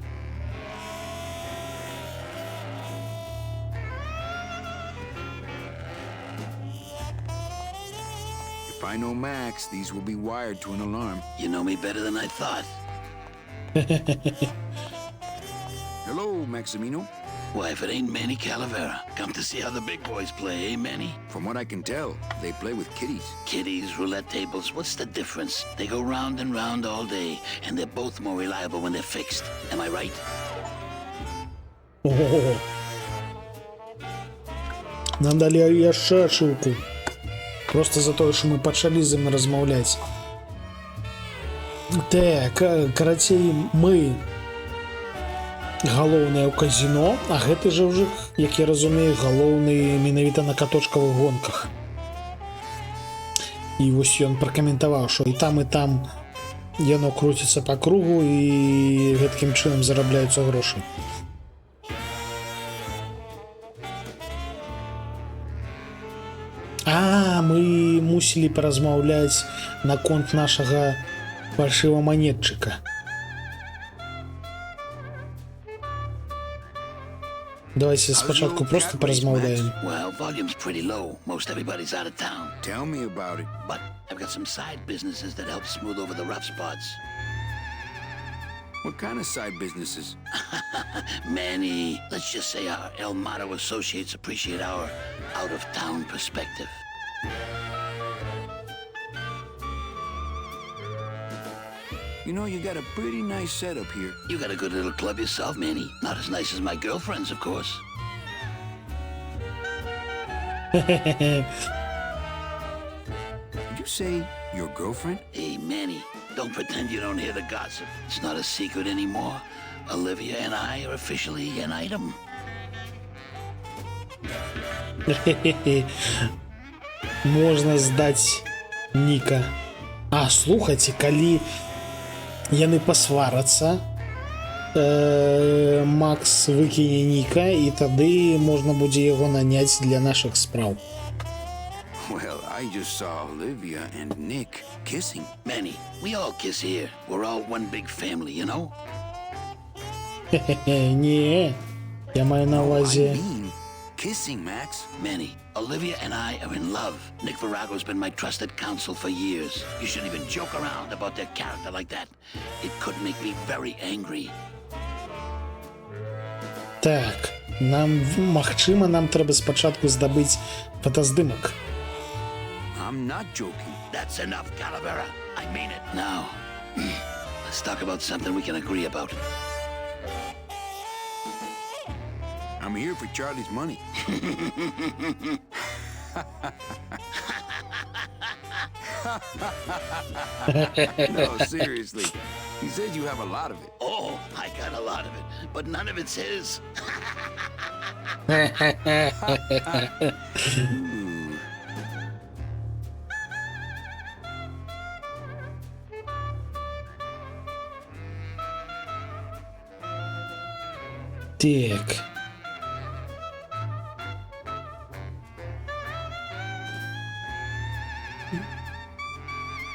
If I know Max, these will be wired to an alarm. You know me better than I thought. Hello, Maximino. Why, if it ain't Manny Calavera, come to see how the big boys play, eh, Manny? From what I can tell, they play with kitties. Kitties, roulette tables, what's the difference? They go round and round all day, and they're both more reliable when they're fixed. Am I right? Ого. Нам далі яшчэ ачыўку. Просто за тое, што мы пачалі з ім размаўляць. Так, карацей, мы галоўныя ў казіно, а гэты жа ўжо, як я разумею, галоўны менавіта на каточкавых гонках. І вось ён пракаментаваў, што і там яно круціцца па кругу і гэткім чынам зарабляюцца грошы. А, мы мусілі паразмаўляць наконт нашага фальшываманетчыка. Давайте спочатку просто поразмовляем. Well, volume's pretty low. Most everybody's out of town. Tell me about it. But I've got some side businesses that help smooth over the rough spots. What kind of side businesses? Manny, let's just say our El Mato associates appreciate our out-of-town perspective. You know, you got a pretty nice setup here. You got a good little club yourself, Manny. Not as nice as my girlfriend's, of course. Did you say your girlfriend? Hey, Manny, don't pretend you don't hear the gossip. It's not a secret anymore. Olivia and I are officially an item. Можна здаць Ніка. А, слухайце, калі яны пасварацца, Макс выкіне Ніка, і тады можна будзе яго наняць для нашых спраў. Well, I just saw Olivia and Nick kissing. Manny, we all kiss here. We're all one big family, you know? Не, я маю на увазі... Kissing, Max. Manny, Olivia and I are in love. Nick Virago's been my trusted counsel for years. You shouldn't even joke around about their character like that. It could make me very angry. Так, магчыма, нам трэба спачатку здабыць фотаздымак. I'm not joking. That's enough, Calavera. I mean it. Now, let's talk about something we can agree about. I'm here for Charlie's money. No, seriously. He said you have a lot of it. Oh, I got a lot of it, but none of it's his. Так.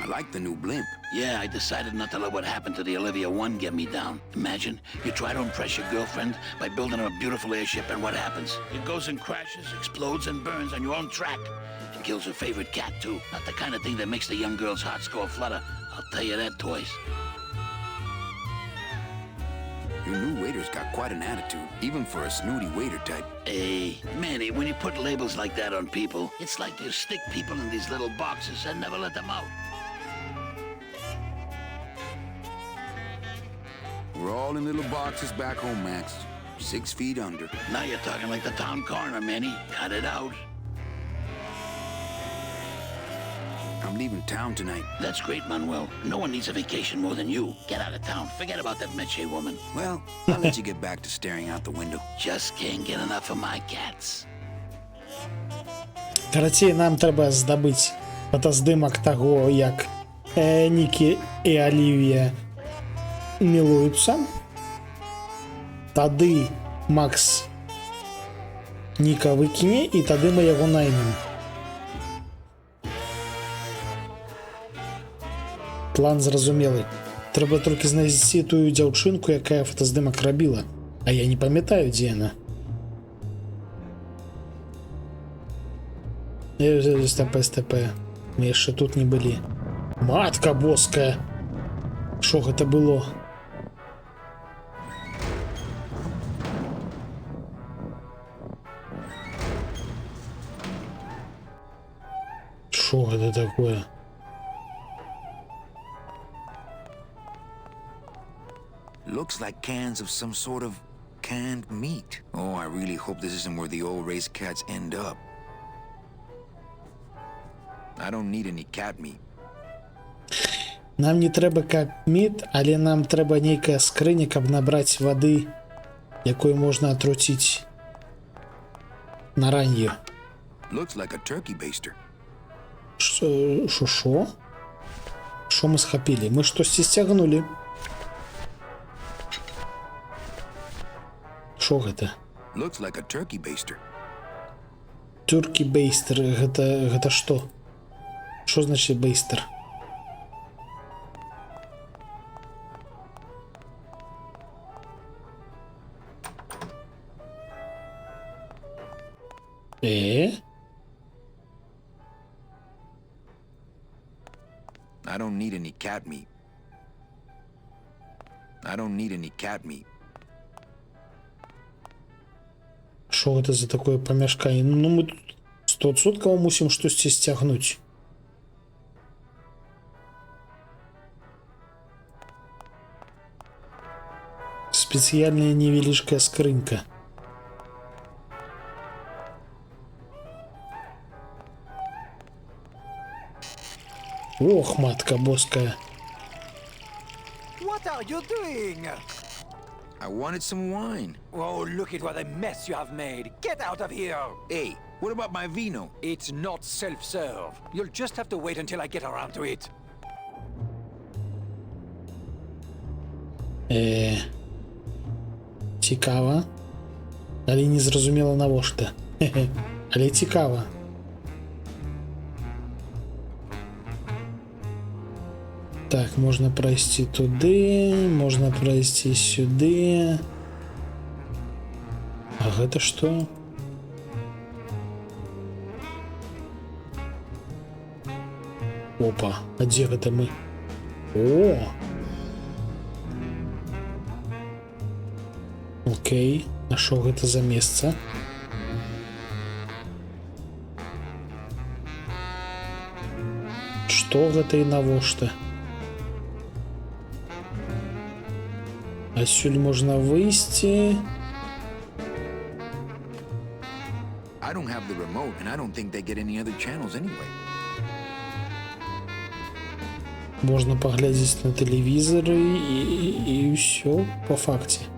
I like the new blimp. Yeah, I decided not to let what happened to the Olivia 1 get me down. Imagine, you try to impress your girlfriend by building her a beautiful airship, and what happens? It goes and crashes, explodes and burns on your own track. And kills her favorite cat, too. Not the kind of thing that makes the young girl's hearts go a-flutter. I'll tell you that, Toys. Your new waiter's got quite an attitude, even for a snooty waiter type. Hey, Manny, when you put labels like that on people, it's like you stick people in these little boxes and never let them out. We're all in little boxes back home, Max. 6 feet under. Now you're talking like the town coroner, Manny. Cut it out. I'm leaving town tonight. That's great, Manuel. No one needs a vacation more than you. Get out of town. Forget about that Meche woman. Well, I'll let you get back to staring out the window. Just can't get enough of my cats. Карацей, нам трэба здабыць фотаздымак таго, як Нікі і Олівія мілуюцца. Тады Макс Ніка выкіне, і тады мы яго наймем. План зразумелы. Трэба толькі знайсці тую дзяўчынку, якая фотаздымак рабіла. А я не памятаю, дзе яна. СТП. Мы яшчэ тут не былі. Матка боская! Што гэта было? Што гэта такое? Looks like cans of some sort of canned meat. Oh, I really hope this isn't where the old race cats end up. I don't need any cat meat. Нам не трэба кат-міт, але нам трэба нейкая скрыня, каб набраць вады, якой можна атруціць на ранню. Looks like a turkey baster. Шо? Шо мы схапілі? Мы штосьці сцягнулі. Шо гэта? Looks like a turkey baster. Turkey baster, гэта што? Што значит бейстер? I don't need any cat meat. I don't need any cat meat. Що гэта за такое памяшканне? Ну мы тут 100% мусім штосьці сцягнуць. Спецыяльная невялічкая скрынька. Ох, матка боская. What are you doing? I wanted some wine. Oh, look at what a mess you have made. Get out of here. Hey, what about my vino? It's not self-serve. You'll just have to wait until I get around to it. Цікава. Але не зразумела навошта. Але цікава. Так, можна пройсці туды, можна пройсці сюды. А гэта што? Опа, а дзе гэта мы? О! Окей, а што гэта за месца? Што гэта і навошта? Асюль можна выйсці. I don't have the remote, and I don't think they get any other channels anyway. Можна паглядзець на тэлевізары і ўсё па факце.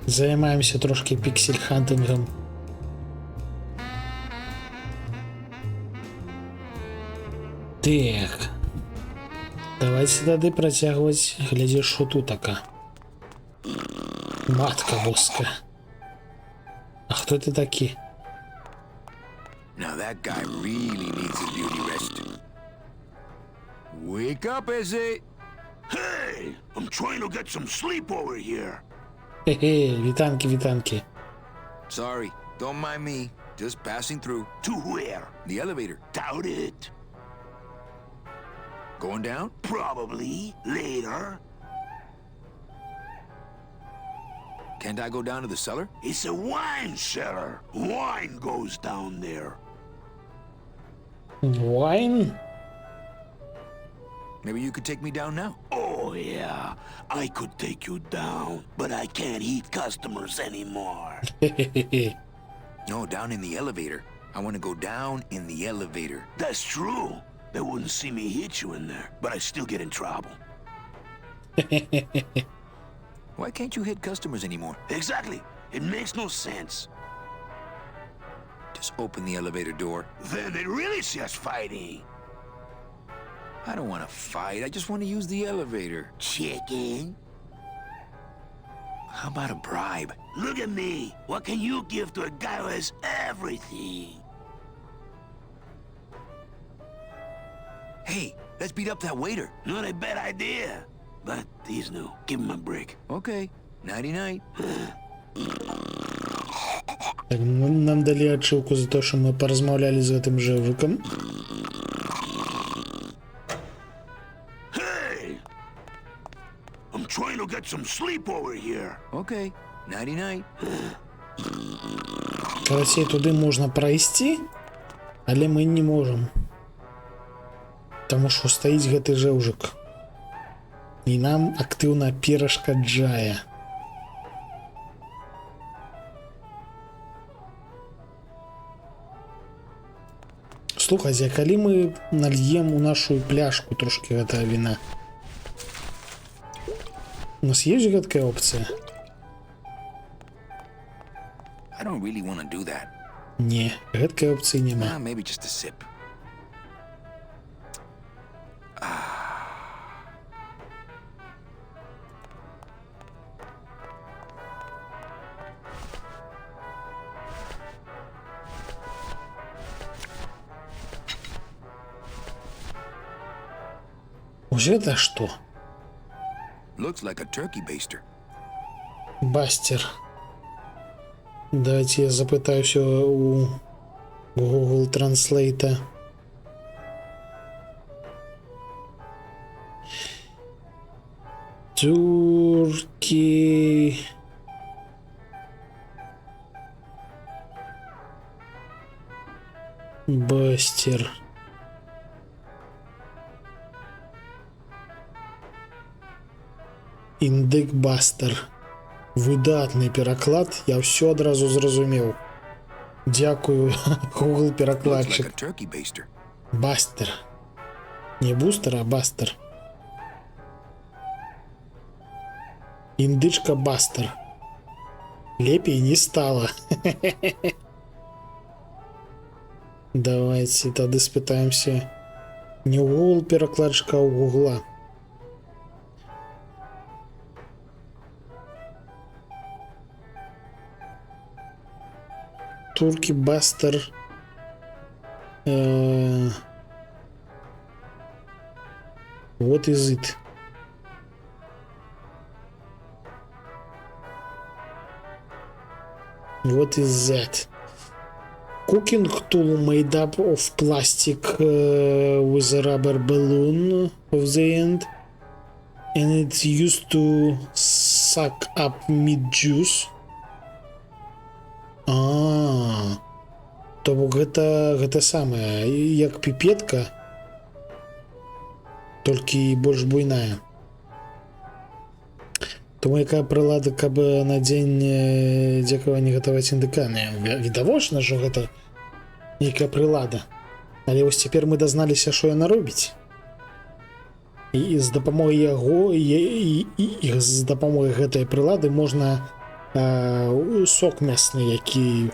Займаемся трошки піксель-хантингом. Так. Давайте тады працягваць глядзець, што тут така. Матка боска. А хто ты такі? Now that guy really needs a beauty rest. Wake up, Izzy! Hey, I'm trying to get some sleep over here. Хе-хе, вітанки. Sorry, don't mind me. Just passing through. To where? The elevator. Doubt it. Going down? Probably. Later. Can't I go down to the cellar? It's a wine cellar. Wine goes down there. Wine? Maybe you could take me down now. Oh, yeah. I could take you down, but I can't eat customers anymore. No, down in the elevator. I want to go down in the elevator. That's true. They wouldn't see me hit you in there, but I still get in trouble. Why can't you hit customers anymore? Exactly. It makes no sense. Just open the elevator door. Then they really see us fighting. I don't want to fight. I just want to use the elevator. Chicken. How about a bribe? Look at me. What can you give to a guy who has everything? Hey, let's beat up that waiter. Not a bad idea. But he's new. Give him a break. Okay. Nighty-night. Так, нам далі ачыўку за то, што мы паразмаўлялі з гэтым жэвыкам. Hey! I'm trying to get some sleep over here. Okay. Nighty-night. Карацей, туды можна прайсці, але мы не можам. Таму што стаіць гэты жэўжык. І нам актыўна перашкаджае. Слухайце, а калі мы нальем у нашу пляшку трошки гэтага віна? У нас ёсць гэткая опцыя? I don't really want to do that. Не, гэткай опцыі няма. Maybe just a sip. Ось гэта што? Looks like a turkey baster. Бастер. Давайте я запытаюся у Google Translate. Turkey Бастер. Індекбастер. Выдатны пераклад, я ўсё адразу зразумеў. Дзякую, Google перакладчык. Бастер. Не бустер, а бастер. Індычка бастер. Лепей не стала. Давайте тады спытаемся не ў Google перакладчика, а ў Гугла. Турки Бастер. What is it? What is that? Cooking tool made up of plastic with a rubber balloon of the end, and it's used to suck up meat juice. То бок гэта самае, як піпетка, толькі больш буйная. Тому якая прылада, каб на дзень дзякавання гатаваць індыка? Відавочна, што гэта нейкая прылада. Але вось цяпер мы дазналіся, што яна робіць. І з дапамогай яго і з дапамогай гэтай прылады можна сок мясны, які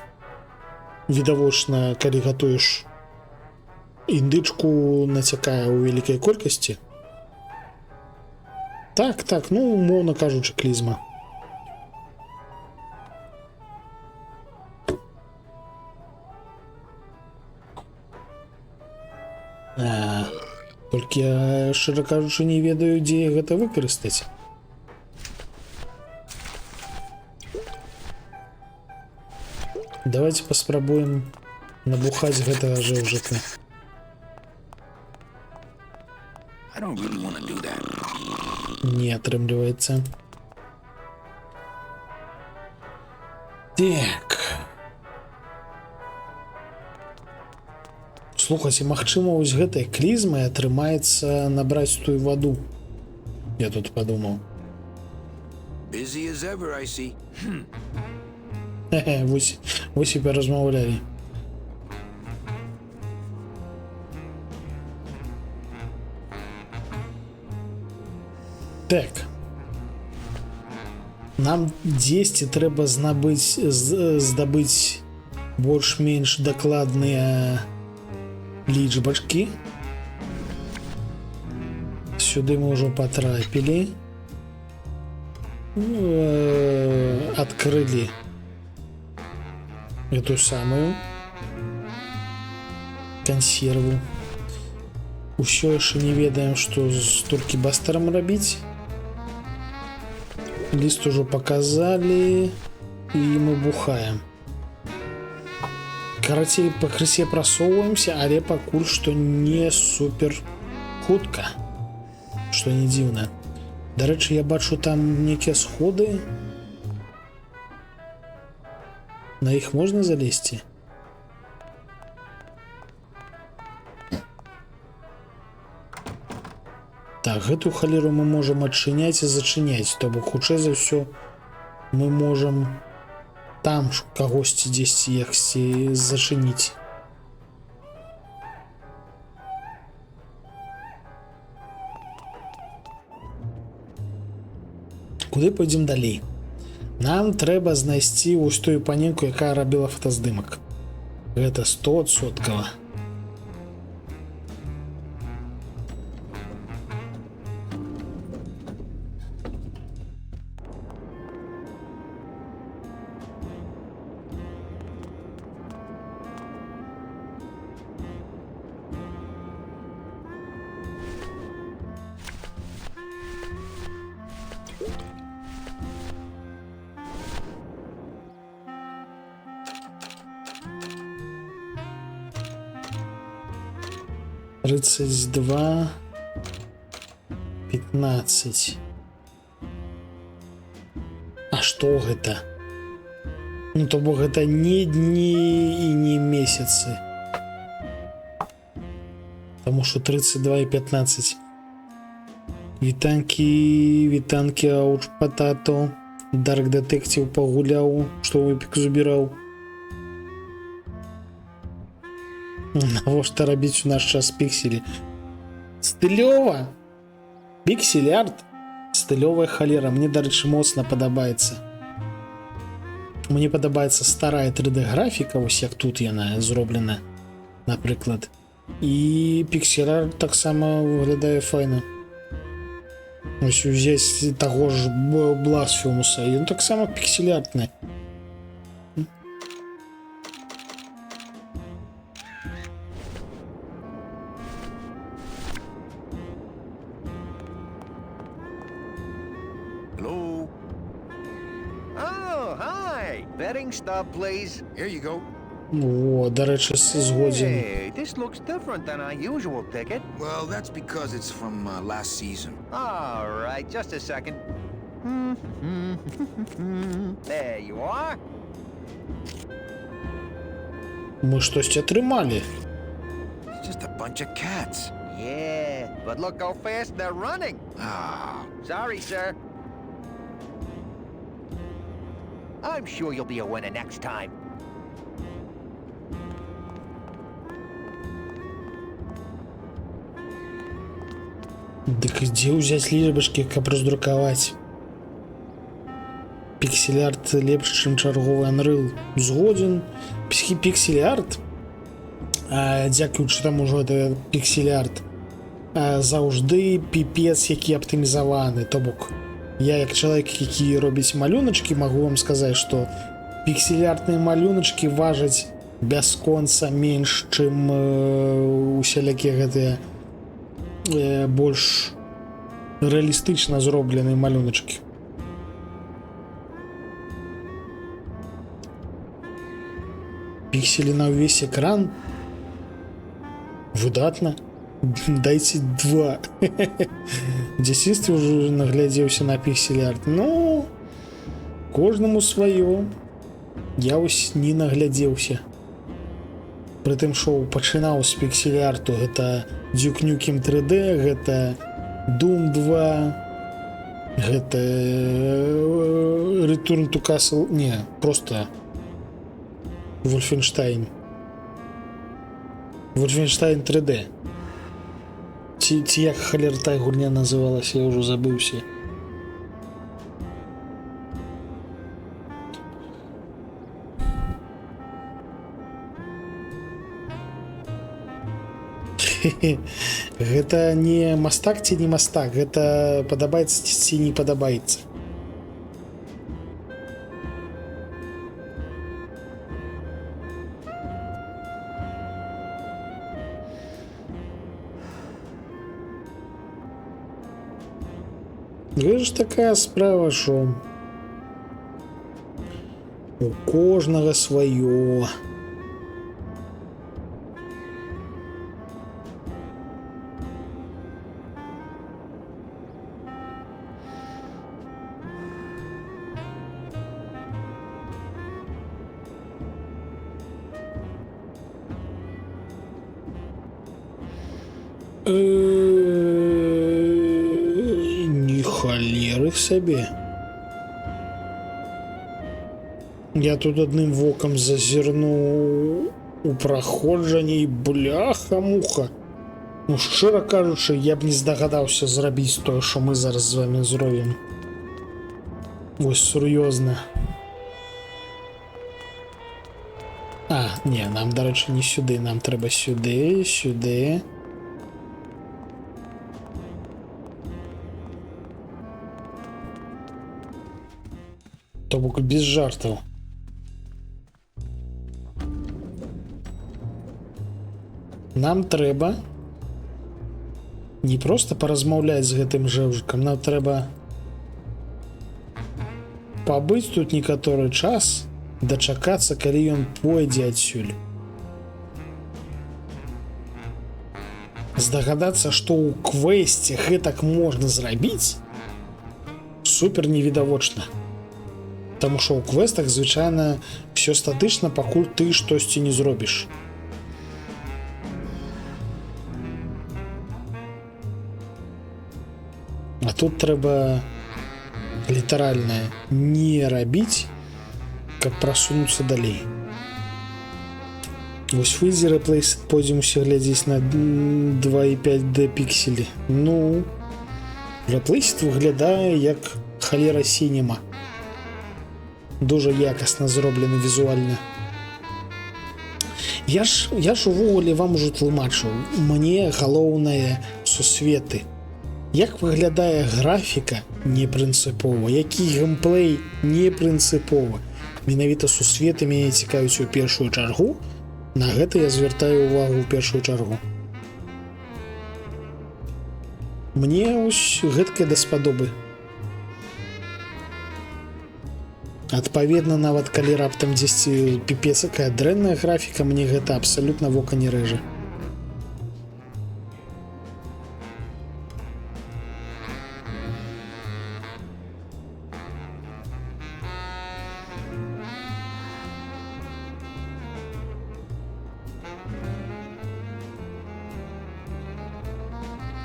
відавочна, калі гатуеш індычку, нацякае ў вялікай колькасці. Так, ну, умоўна кажучы, клізма. Толькі я, шчыра кажучы, не ведаю, дзе гэта выкарыстаць. Давайте паспрабуем набухаць гэтага жэўжыка. Не атрымліваецца. Так. Слухайце, магчыма, вось гэтай клізмай атрымаецца набраць тую ваду. Я тут падумаў. Busy as ever, I see. Вось і перазмаўлялі. Так. Нам дзесьці трэба здабыць больш-менш дакладныя лічбачкі. Сюды мы ўжо патрапілі. Адкрылі эту самую кансерву. Усё яшчэ не ведаем, што з Туркі Бастерам рабіць. Ліст ужо паказалі, і мы бухаем. Карацей, пакрысе прасоўваемся, але пакуль што не супер хутка, што не дзіўна. Дарэчы, я бачу там нейкія сходы. На іх можна залезці? Так, гэтую халеру мы можам адчыняць і зачыняць. То бок, хутчэй за ўсё, мы можам там кагосьці дзесьці яксьці зачыніць. Куды пойдзем далей? Нам трэба знайсці вось тую паненку, якая рабіла фотаздымак. Гэта 100%. Тридцать 15. А што гэта? Ну, то бок гэта не дні і не месяцы. Таму што 32 і 15. Вітанкі, ауч патато. Дарк Детектив пагуляў, што выпік забіраў. Навошта рабіць у наш час пікселі? Стылёва! Піксель-арт? Стылёвая халера. Мне, дарэчы, моцна падабаецца. Мне падабаецца старая 3D графіка, вось як тут яна зроблена. напрыклад. І піксель-арт таксама выглядае файна. Ось узяць таго ж Blasphemous, ён таксама піксель-артны. Hello? Oh, hi! Betting stop, please. Here you go. О, до речі, згоден. Hey, this looks different than our usual ticket. Well, that's because it's from last season. All right, just a second. There you are. Ми щось атрымалі. It's just a bunch of cats. Yeah, but look how fast they're running. Ah, Sorry, sir. I'm sure you'll be a winner next time. Дык дзе ўзяць лічбачкі, каб раздрукаваць? Піксель-арт лепш, чым чарговы Unreal. Згоден. Піксель-арт, дзякуючы таму ж гэта піксель-арт, заўжды піпец, які аптымізаваны. То бок, я як чалавек, які робіць малюначкі, магу вам сказаць, што піксель-артныя малюначкі важаць бясконца менш, чым усялякія гэтыя больш рэалістычна зробленыя малюначкі. Пікселі на ўвесь экран? Выдатна. Дайце 2. В дзяцінстве ўжо наглядзеўся на піксель-арт. Ну, кожнаму сваё. Я вось не наглядзеўся. Прытым, што пачынаў з піксель-арту. Гэта Duke Nukem 3D, гэта Doom 2, гэта Return to Castle... Не, просто Wolfenstein 3D. Ці як халер та гульня называлася, я ўжо забыўся. Гэта не мастак ці не мастак, гэта падабаецца ці не падабаецца. Гэта ж такая справа, што у кожнага сваё. Ні халеры сабе. Я тут адным вокам зазірнуў у праходжанне і бляха-муха. Ну, шчыра кажучы, я б не здагадаўся зрабіць тое, што мы зараз з вами зробім. Вось сур'ёзна. Не, нам, дарэчы, не сюды, нам трэба сюды, сюды. То бок без жартаў. Нам трэба не проста паразмаўляць з гэтым жэўжыкам, нам трэба пабыць тут некаторы час, дачакацца, калі ён пойдзе адсюль. Здагадацца, што ў квесце гэтак можна зрабіць, супер невідавочна. Таму што ў квестах звычайна ўсё статычна, пакуль ты штосьці не зробіш. А тут трэба літаральна не рабіць, каб прасунуцца далей. Вось выйдзе Replaced, пойдзем усе глядзець на 2,5D пікселі. Ну, Replaced выглядае як халера сінема. Дуже якасна зроблены візуальна. Я ж увогуле вам ужо тлумачыў. Мне галоўнае сусветы. Як выглядае графіка не прынцыпова, які геймплей не прынцыпова. Менавіта сусветы мяне цікавяць у першую чаргу. На гэта я звяртаю увагу ў першую чаргу. Мне ось гэткае даспадобы. Адпаведна, нават калі раптам дзесьці піпец якая дрэнная графіка, мне гэта абсалютна вока не рэжа.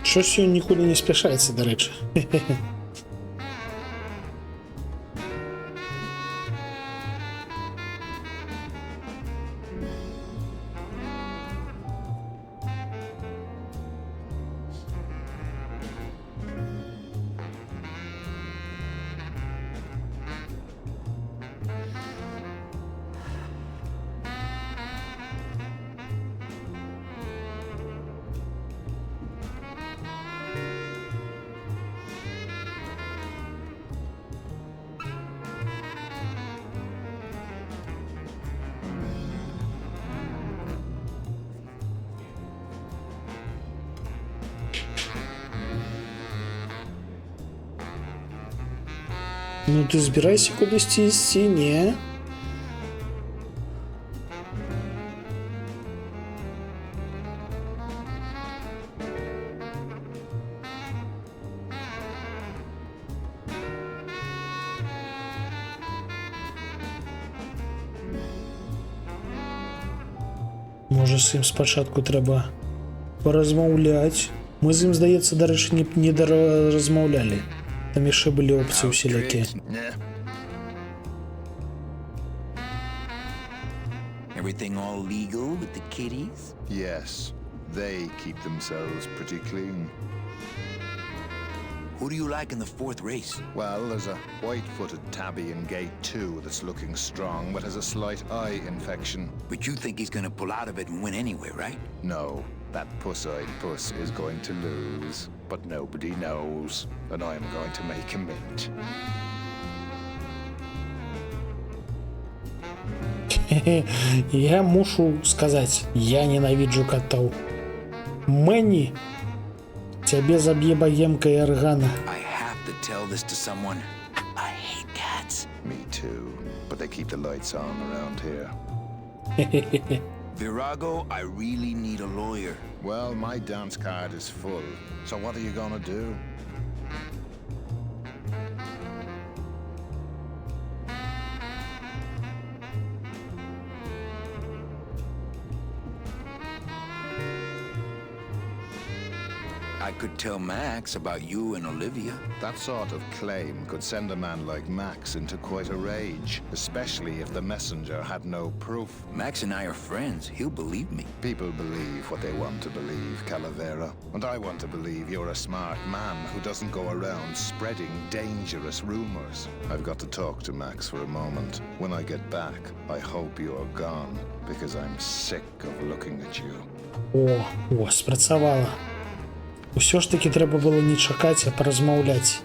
Щось ён нікуди не спяшаецца, дарэчы. Ну ты збірайся кудысьці ісці, не? Можа, з ім спачатку трэба паразмаўляць. Мы з ім, здаецца, дарэчы, не размаўлялі. Там яшчэ былі опцыі ўсялякія. Everything all legal with the kitties? Yes, they keep themselves pretty clean. Who do you like in the fourth race? Well, there's a white-footed tabby in gate 2 that's looking strong, but has a slight eye infection. But you think he's gonna pull out of it and win anyway, right? No, that puss-eyed puss is going to lose. But nobody knows, and I'm going to make him mint. Я мушу сказаць, я ненавіджу катоў. Мэнни, цябе заб'е богемка і аргана. I have to tell this to someone. I hate cats. Me too, but they keep the lights on around here. Virago, I really need a lawyer. Well, my dance card is full, so what are you gonna do? I could tell Max about you and Olivia. That sort of claim could send a man like Max into quite a rage, especially if the messenger had no proof. Max and I are friends. He'll believe me. People believe what they want to believe, Calavera. And I want to believe you're a smart man who doesn't go around spreading dangerous rumors. I've got to talk to Max for a moment. When I get back, I hope you're gone, because I'm sick of looking at you. О, спрацавала. Усё ж таки трэба было не чакаць, а паразмаўляць.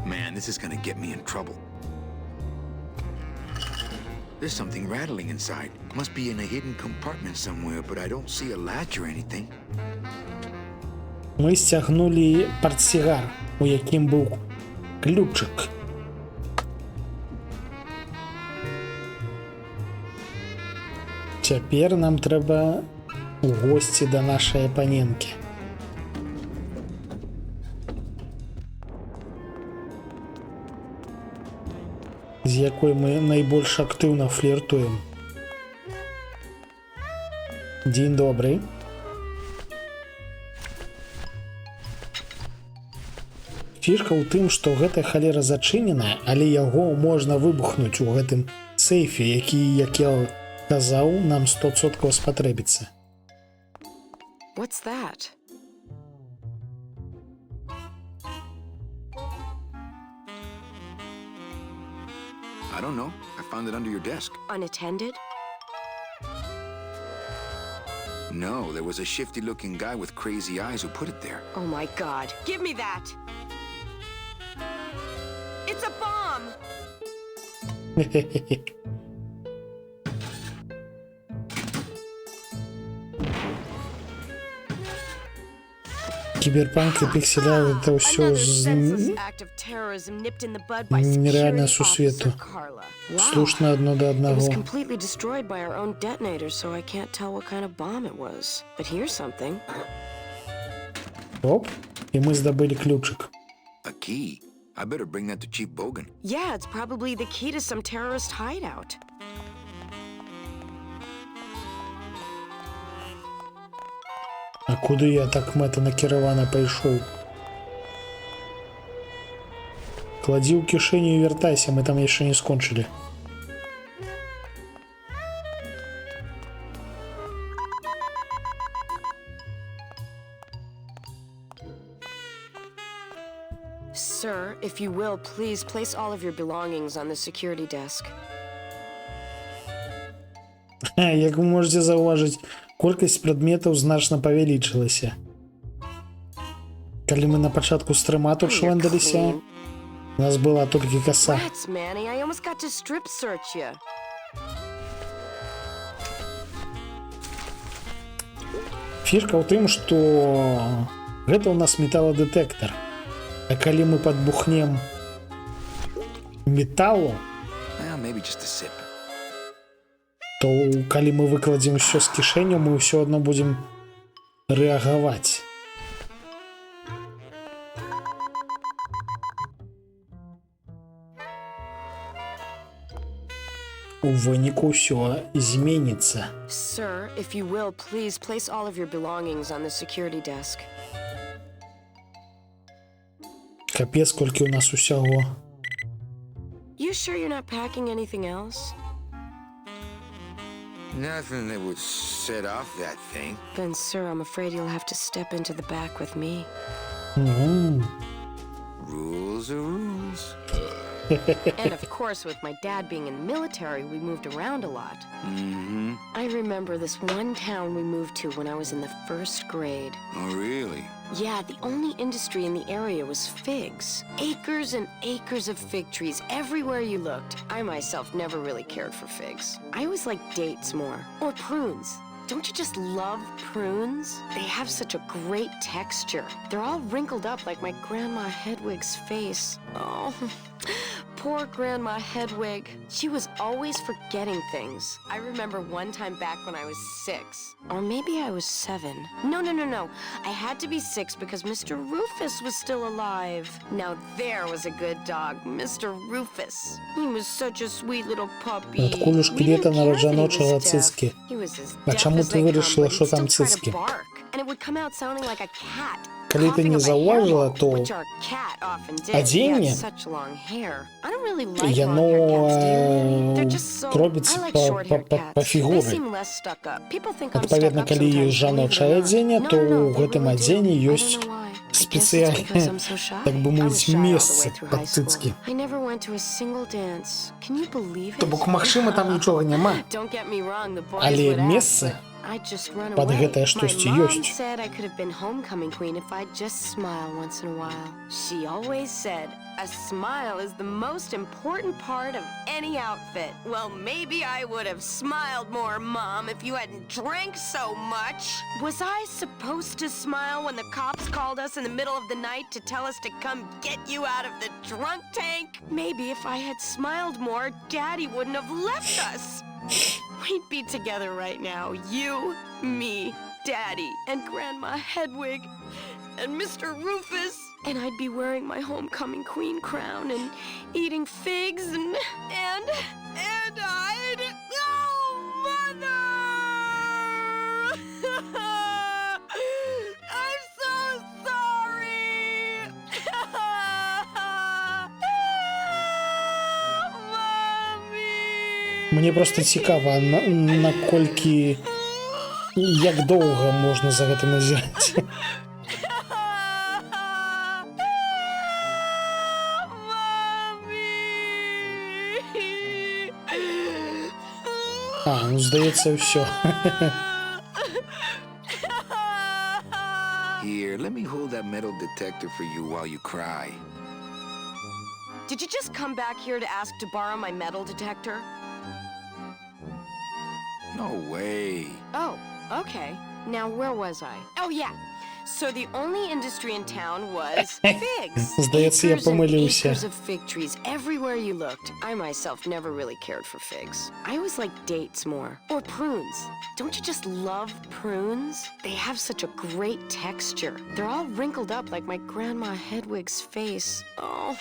Man, this is gonna get me in trouble. There's something rattling inside. Must be in a hidden compartment somewhere, but I don't see a latch or anything. Мы сцягнулі партсігар, у якім быў ключик. Цяпер нам трэба у госці да нашай апаненткі. З якой мы найбольш актыўна фліртуем. Дзень добрый. Фішка ў тым, што гэтая халера зачыненая, але яго можна выбухнуць у гэтым сейфе, які, як я казаў, нам 100% спатрэбіцца. What's that? I don't know. I found it under your desk. Unattended? No, there was a shifty-looking guy with crazy eyes who put it there. Oh my god. Give me that! It's a bomb! Киберпанк и пикселя — это все нереально сусвету. Слушно одно до одного. Оп, и мы здобыли ключик. A key? I better bring that to Chief Bogan. Yeah, it's probably the key to some terrorist hideout. А куди я так метанакіровано пайшоў? Кладзі ў кішэню і вяртайся, мы там яшчэ не скончылі. Sir, if you will, please place all of your belongings on the security desk. Як вы можете заўважыць, колькасць прадметаў значна павялічылася. Калі мы на пачатку стрыма тут швэндаліся, у нас была толькі каса. Rats, Manny, I almost got to strip search you. Фішка ў тым, што гэта ў нас металладэтэктар. А калі мы падбухнем металу, то калі мы выкладзем усё з кішэню, мы ўсё адно будзем рэагаваць. У выніку ўсё зменіцца. Sir, if you will, please place all of your belongings on the security desk. Капец, колькі у нас усяго. You sure you're not packing anything else? Nothing that would set off that thing. Then, sir, I'm afraid you'll have to step into the back with me. Rules are rules. And of course, with my dad being in the military, we moved around a lot. Mm-hmm. I remember this one town we moved to when I was in the 1st grade. Oh, really? Yeah, the only industry in the area was figs. Acres and acres of fig trees everywhere you looked. I myself never really cared for figs. I always liked dates more. Or prunes. Don't you just love prunes? They have such a great texture. They're all wrinkled up like my Grandma Hedwig's face. Oh, poor Grandma Hedwig. She was always forgetting things. I remember one time back when I was 6. Or maybe I was 7. No. I had to be 6 because Mr. Rufus was still alive. Now there was a good dog, Mr. Rufus. He was such a sweet little puppy. Откуда ж клета народжаночого цицки? А чому ти вирішила, що там цицки? Калі ти не заўважила, то адзенне, яно робіцца па фігуры. Адпаведна, калі ёсць жаночае адзенне, то ў гэтым адзенні ёсць спецыяльнае, так бы мовіць, месца пад цыцкі. То бок, магчыма, там нічога няма, але месца под гэтае штосьці ёсць. A smile is the most important part of any outfit. Well, maybe I would have smiled more, Mom, if you hadn't drank so much. Was I supposed to smile when the cops called us in the middle of the night to tell us to come get you out of the drunk tank? Maybe if I had smiled more, Daddy wouldn't have left us. We'd be together right now. You, me, Daddy, and Grandma Hedwig, and Mr. Rufus. And I'd be wearing my homecoming queen crown and eating figs and I'd... Oh, Mother! I'm so sorry! Мне просто цікава, наколькі, як доўга можна за гэта назіраць. А, ну здається, все. Here, let me hold that metal detector for you while you cry. Did you just come back here to ask to borrow my metal detector? No way. Oh, okay. Now, where was I? Oh, yeah. So the only industry in town was figs. Здається, я Acres and помилився. acres of fig trees everywhere you looked. I myself never really cared for figs. I always liked dates more. Or prunes. Don't you just love prunes? They have such a great texture. They're all wrinkled up like my Grandma Hedwig's face. Oh,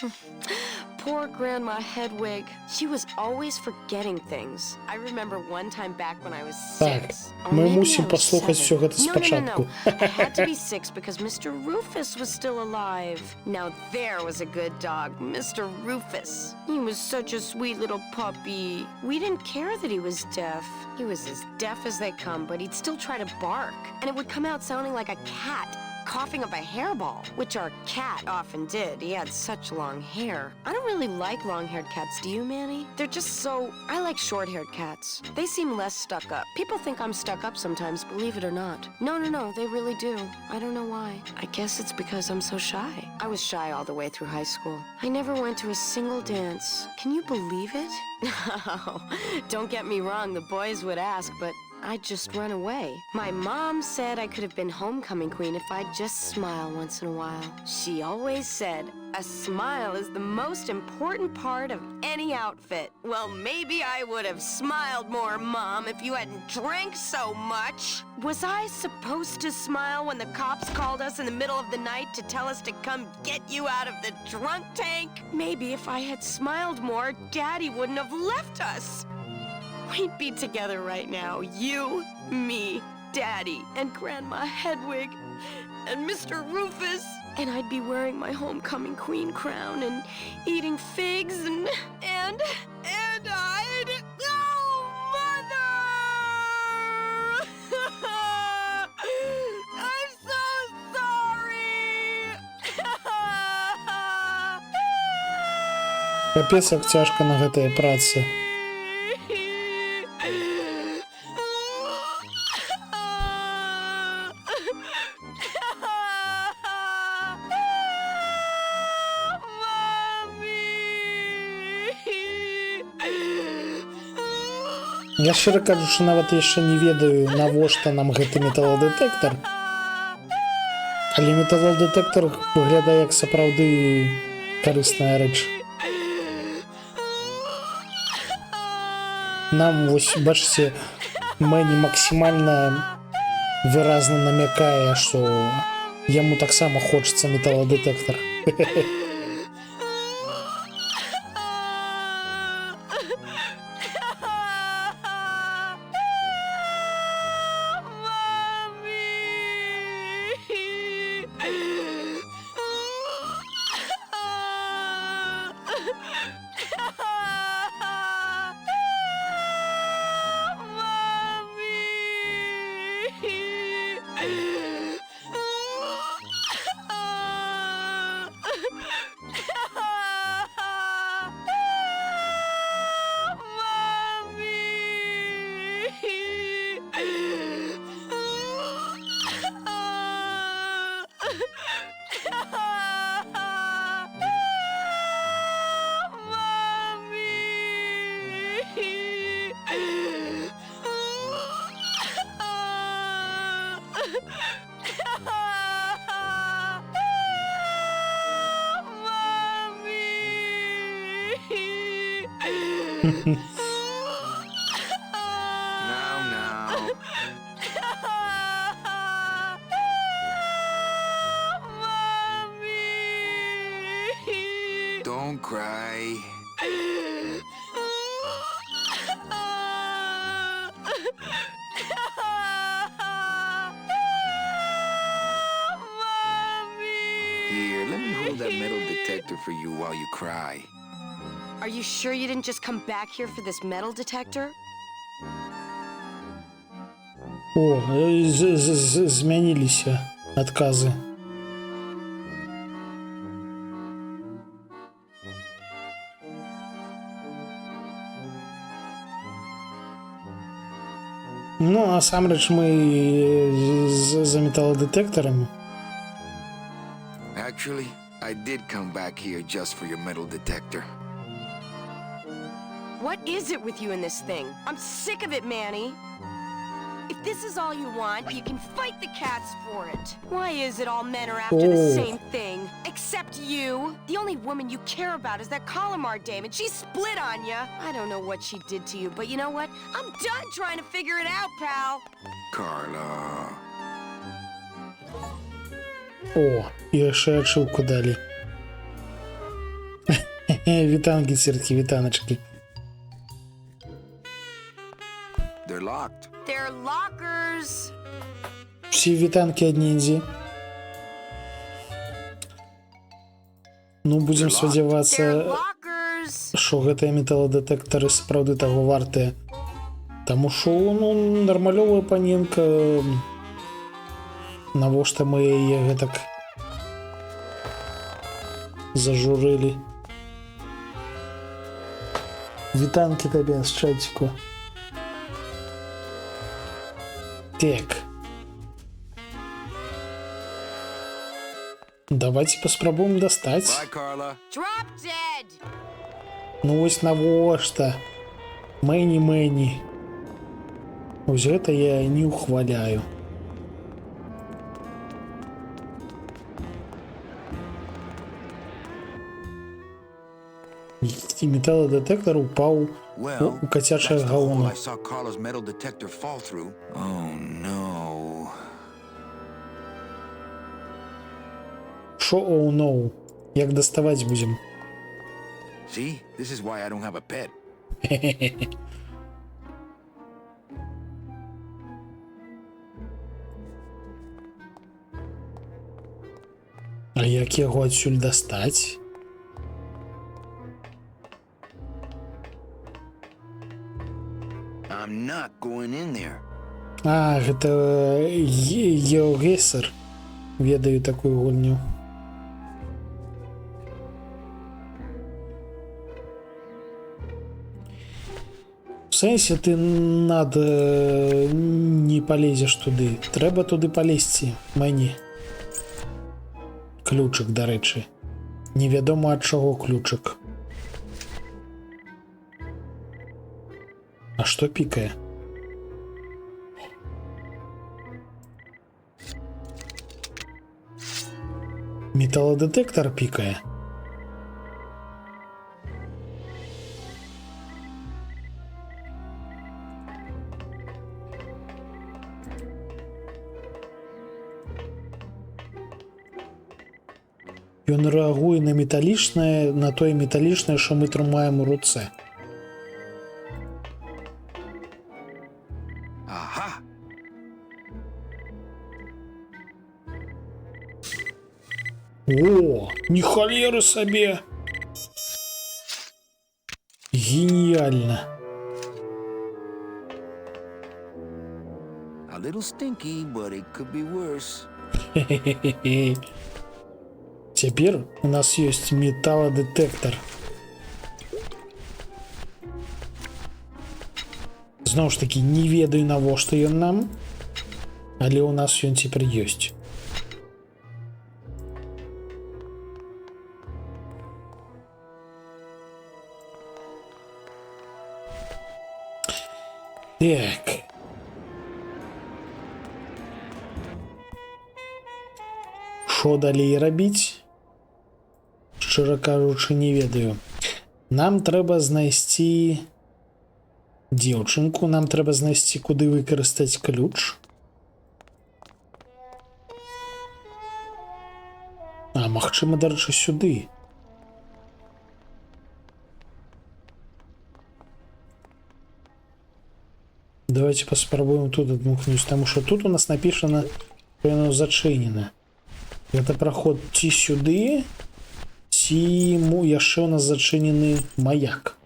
poor Grandma Hedwig. She was always forgetting things. I remember one time back when I was 6. Так, Or ми maybe I мусимо was послухати 7. все гэта No, no, no, спочатку. no. I had to be 6 because Mr. Rufus was still alive. Now there was a good dog, Mr. Rufus. He was such a sweet little puppy. We didn't care that he was deaf. He was as deaf as they come, but he'd still try to bark. And it would come out sounding like a cat coughing up a hairball, which our cat often did. He had such long hair. I don't really like long-haired cats, do you, Manny? They're just so... I like short-haired cats. They seem less stuck up. People think I'm stuck up sometimes, believe it or not. No, no, no, they really do. I don't know why. I guess it's because I'm so shy. I was shy all the way through high school. I never went to a single dance. Can you believe it? Don't get me wrong, the boys would ask, but I'd just run away. My mom said I could have been homecoming queen if I'd just smile once in a while. She always said, a smile is the most important part of any outfit. Well, maybe I would have smiled more, Mom, if you hadn't drank so much. Was I supposed to smile when the cops called us in the middle of the night to tell us to come get you out of the drunk tank? Maybe if I had smiled more, Daddy wouldn't have left us. We'd be together right now, you, me, Daddy, and Grandma Hedwig, and Mr. Rufus. And I'd be wearing my homecoming queen crown and eating figs and I'd... Oh, Mother! I'm so sorry! Капец, як цяжка на гэтай працы. Я шчыра кажучы, нават яшчэ не ведаю, навошта нам гэты металадэтэктар. Але металадэтэктар выглядае як сапраўды карысная рэч. Нам, вось, бачыце, Мэні максімальна выразна намякае, што яму таксама хочацца металадэтэктар. Now. Don't cry. Here, let me hold that metal detector for you while you cry. Are you sure you didn't just come back here for this metal detector? О, змяніліся адказы. Ну, насамрэч мы за металлодетекторами. Actually, I did come back here just for your metal detector. What is it with you in this thing? I'm sick of it, Manny. If this is all you want, you can fight the cats for it. Why is it all men are after the same thing? Except you. The only woman you care about is that Calamar dame, and she split on ya. I don't know what she did to you, but you know what? I'm done trying to figure it out, pal. Carla. О, яшчэ ачыўку далі. Вітанкі, ціркі, вітаначкі. They're locked. They're lockers. Всі вітанкі ад ніндзі. Ну, будзем спадзявацца, што гэтыя металладэтэктары сапраўды таго вартыя. Таму што, ну, нармалёвая паненка... Навошта мы яе гэтак зажурылі. Вітанкі табе з чаціку. Так. Давайте паспрабуем дастаць. Ну вось навошта. Мэні. Вось гэта я не ухваляю. І металлодетектор упаў у кацячае гаўно. Шо оу ноу? Як даставаць будзем? See, this is why I don't have a pet. А як яго адсюль дастаць? I'm not going in there. А, гэта GeoGuessr. Ведаю такую гульню. В сэнсе ты не палезеш туды. Трэба туды палезці, Мэні. Ключык, дарэчы. Невядома ад чаго ключык. А што пікае? Металлодетектор пікае. Ён рэагуе на металічнае, на тое металічнае, што мы трымаем у руцэ. Ага. О, ні халеры сабе. Геніальна. A little stinky, but it could be worse. Цяпер у нас ёсць металлодетектор. Зноў ж такі, не ведаю, навошта ён нам, але ў нас ён цяпер ёсць. Так. Што далей рабіць? Шчыра кажучы, не ведаю. Нам трэба знайсці дзеўчынку, нам трэба знайсці, куды выкарыстаць ключ. А, магчыма, дарэчы, сюды. Давайте паспрабуем тут адмухнуць, таму што тут у нас напішана, што яно зачынена. Гэта праход ці сюды, ці яшчэ у нас зачынены маяк.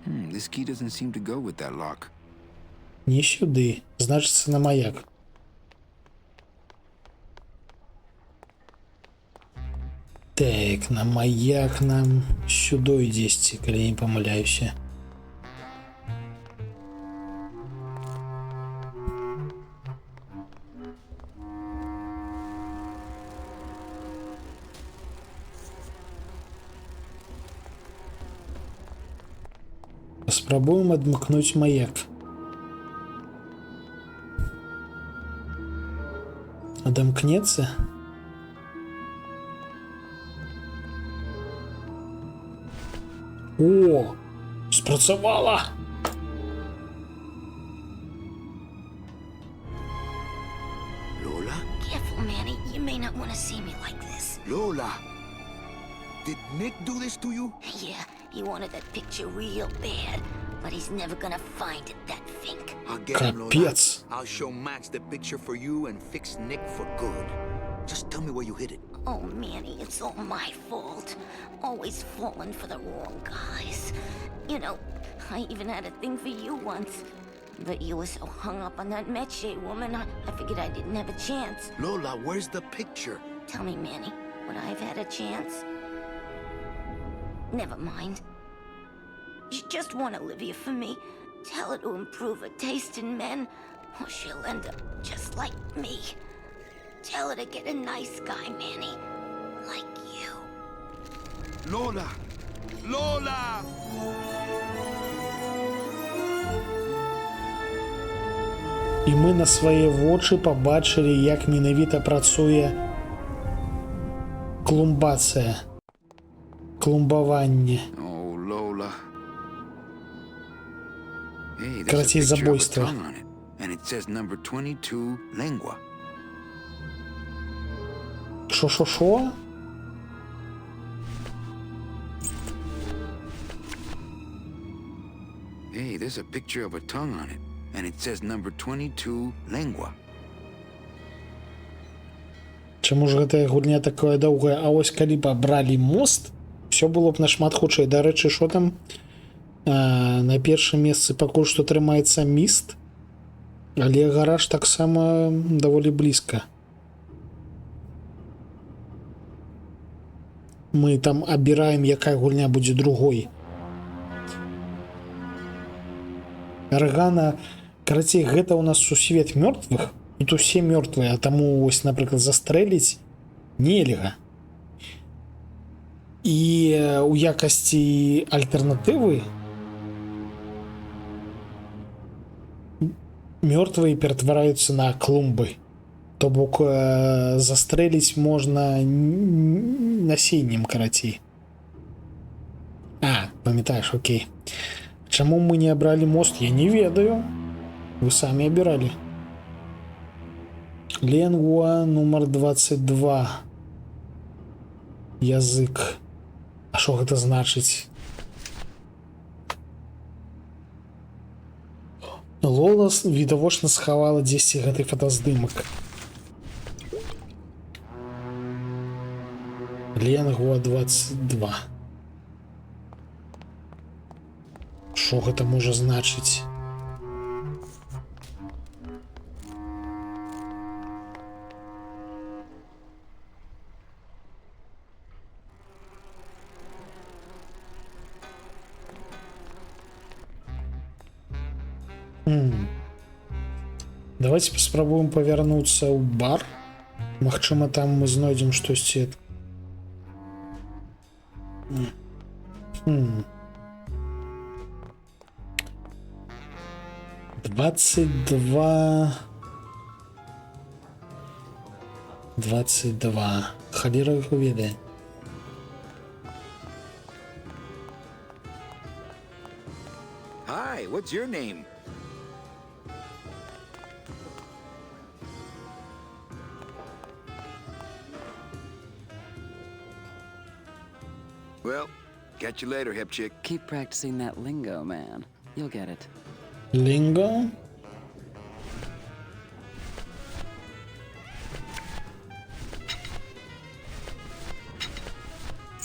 This key doesn't seem to go with that lock. Не сюды, значыцца на маяк. Так, на маяк нам сюды дзесьці, калі не памыляюся. Паспрабуем адмыкнуць маяк. Адамкнецца? О, спрацавала! Lola? Careful, Manny. You may not want to see me like this. Lola! Did Nick do this to you? Yeah, he wanted that picture real bad, but he's never gonna find it, that fink. I'll get him, Lola. Капец. I'll show Max the picture for you and fix Nick for good. Just tell me where you hid it. Oh, Manny, it's all my fault. Always falling for the wrong guys. You know, I even had a thing for you once. But you were so hung up on that Meche woman, I figured I didn't have a chance. Lola, where's the picture? Tell me, Manny, would I have had a chance? Never mind. You just want Olivia for me. Tell her to improve her taste in men, or she'll end up just like me. Tell her to get a nice guy, Manny. Like you. Lola! Lola! І мы на свае вочы пабачылі, як менавіта працуе клумбацыя. Клумбаванне. Oh, Lola. Hey, Карацей, there's a picture of a забойства. tongue on it, and it says number 22, lengua. Шо-шо-шо? Hey, there's a picture of a tongue on it, and it says number 22, lengua. Чаму ж гэтая гульня такая доўгая? А вось калі б абралі мост, все было б нашмат хутчэй. Дарэчы, що там? На першым месцы пакуль што трымаецца міст, але гараж таксама даволі блізка. Мы там абіраем, якая гульня будзе другой. Аргана, карацей, гэта ў нас сусвет мёртвых. Тут усе мёртвыя, а таму, вось, напрыклад, застрэліць нельга. І у якасці альтэрнатывы мёртвыя ператвараюцца на клумбы. То бок застрэліць можна насеннем, карацей. Памятаеш, окей. Чаму мы не абралі мост, я не ведаю. Вы самі абіралі. Ленгуа нумар 22. Язык. А што гэта значыць? Лола відавочна схавала дзесьці гэты фотаздымак. Ленгуа 22. Што гэта можа значыць? Давайте паспрабуем павярнуцца ў бар. Магчыма, там мы знойдзем штосьці. 22. Халера його веде. Hi, what's your name? Well, catch you later, hip chick. Keep practicing that lingo, man. You'll get it. Lingo?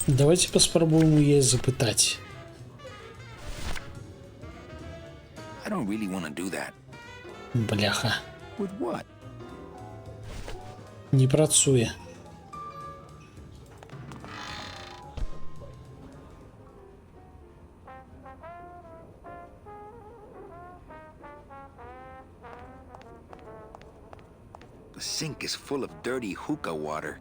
Давайте паспрабуем яе запытаць. I don't really want to do that. Бляха. With what? Не працуе. The sink is full of dirty hookah water.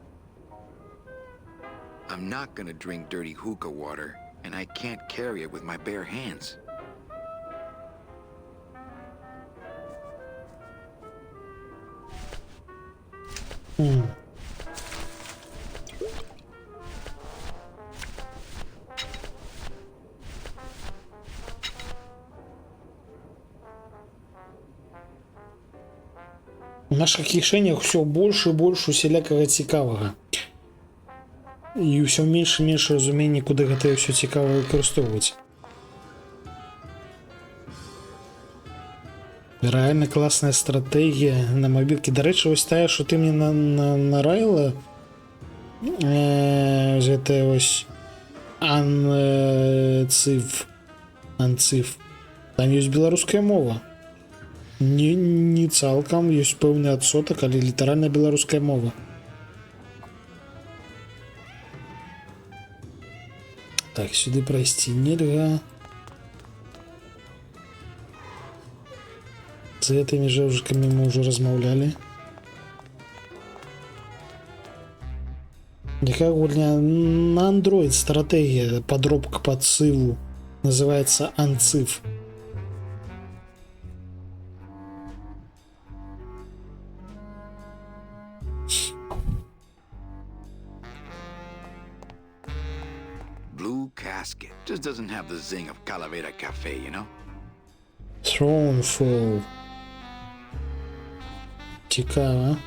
I'm not gonna drink dirty hookah water, and I can't carry it with my bare hands. У наших кішэнях все больш і больш усялякага цікавага. І ўсё менш і менш разумення, куды гэта ўсё цікава выкарыстоўваць. Реально классная стратегія на мобілкі. Да рэчы, вось тая, што ты мне нараіла, гэта вось анциф. Там ёсць беларуская мова. Не цалкам, ёсць пэўны адсотак, але літаральна беларуская мова. Так, сюды прайсці нельга. З гэтымі жэўжыкамі мы ўжо размаўлялі. Якая гульня на Android стратегія, подробка под сыву, называется анциф. Blue Casket just doesn't have the zing of Calavera Cafe, you know? Thronefall. Цікаво.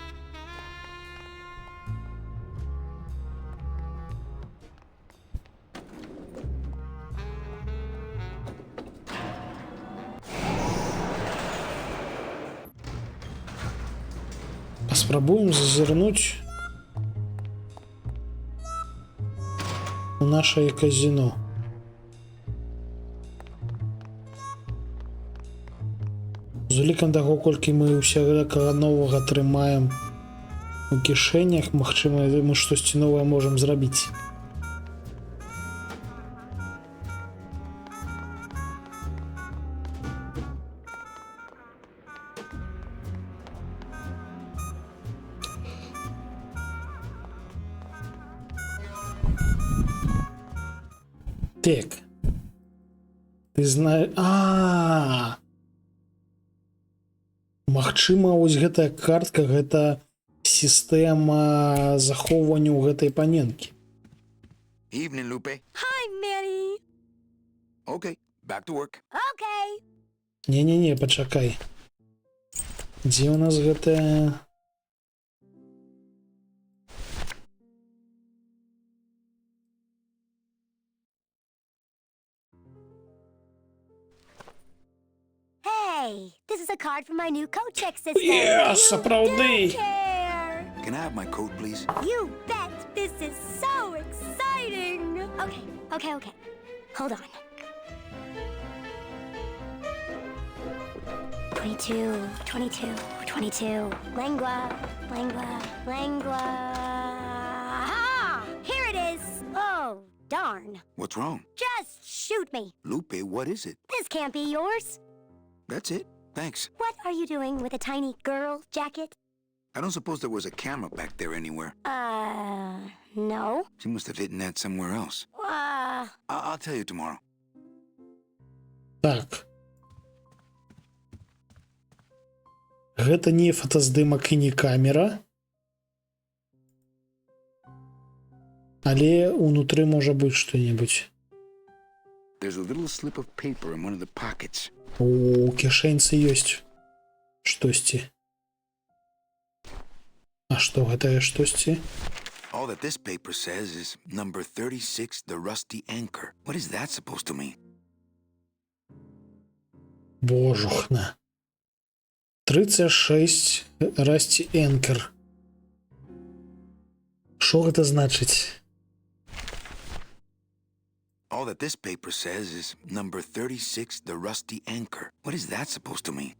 Спробуем зазирнуть у наше казино. З улікам таго, колькі мы ўсякага новага трымаем у кішэнях, магчыма, мы штосьці новае можам зрабіць. Так. Ты знаешь... Магчыма, вось гэтая картка, гэта сістэма захоўвання ў гэтай паненкі. Evening, Lupe. Hi, Manny. Okay, back to work. Okay. Не-не-не, пачакай. Дзе ў нас гэтая... Hey, this is a card from my new coat check system. Yeah, сапраўды. Can I have my coat, please? You bet. This is so exciting. Okay. Hold on. 22. Lengua. Aha! Here it is. Oh, darn. What's wrong? Just shoot me. Lupe, what is it? This can't be yours. That's it. Thanks. What are you doing with a tiny girl jacket? I don't suppose there was a camera back there anywhere. No. She must have hidden that somewhere else. I'll tell you tomorrow. Так. Гэта не фотаздымак і не камера. Але унутры можа быць што-небудзь. There's a little slip of paper in one of the pockets. У кішэнцы ёсць штосьці. А што гэтае штосьці? All that this paper says is number 36, the Rusty Anchor. What is that supposed to mean? Божухна. 36, Rusty Anchor. Што гэта значыць? All that this paper says is number 36, the Rusty Anchor. What is that supposed to mean?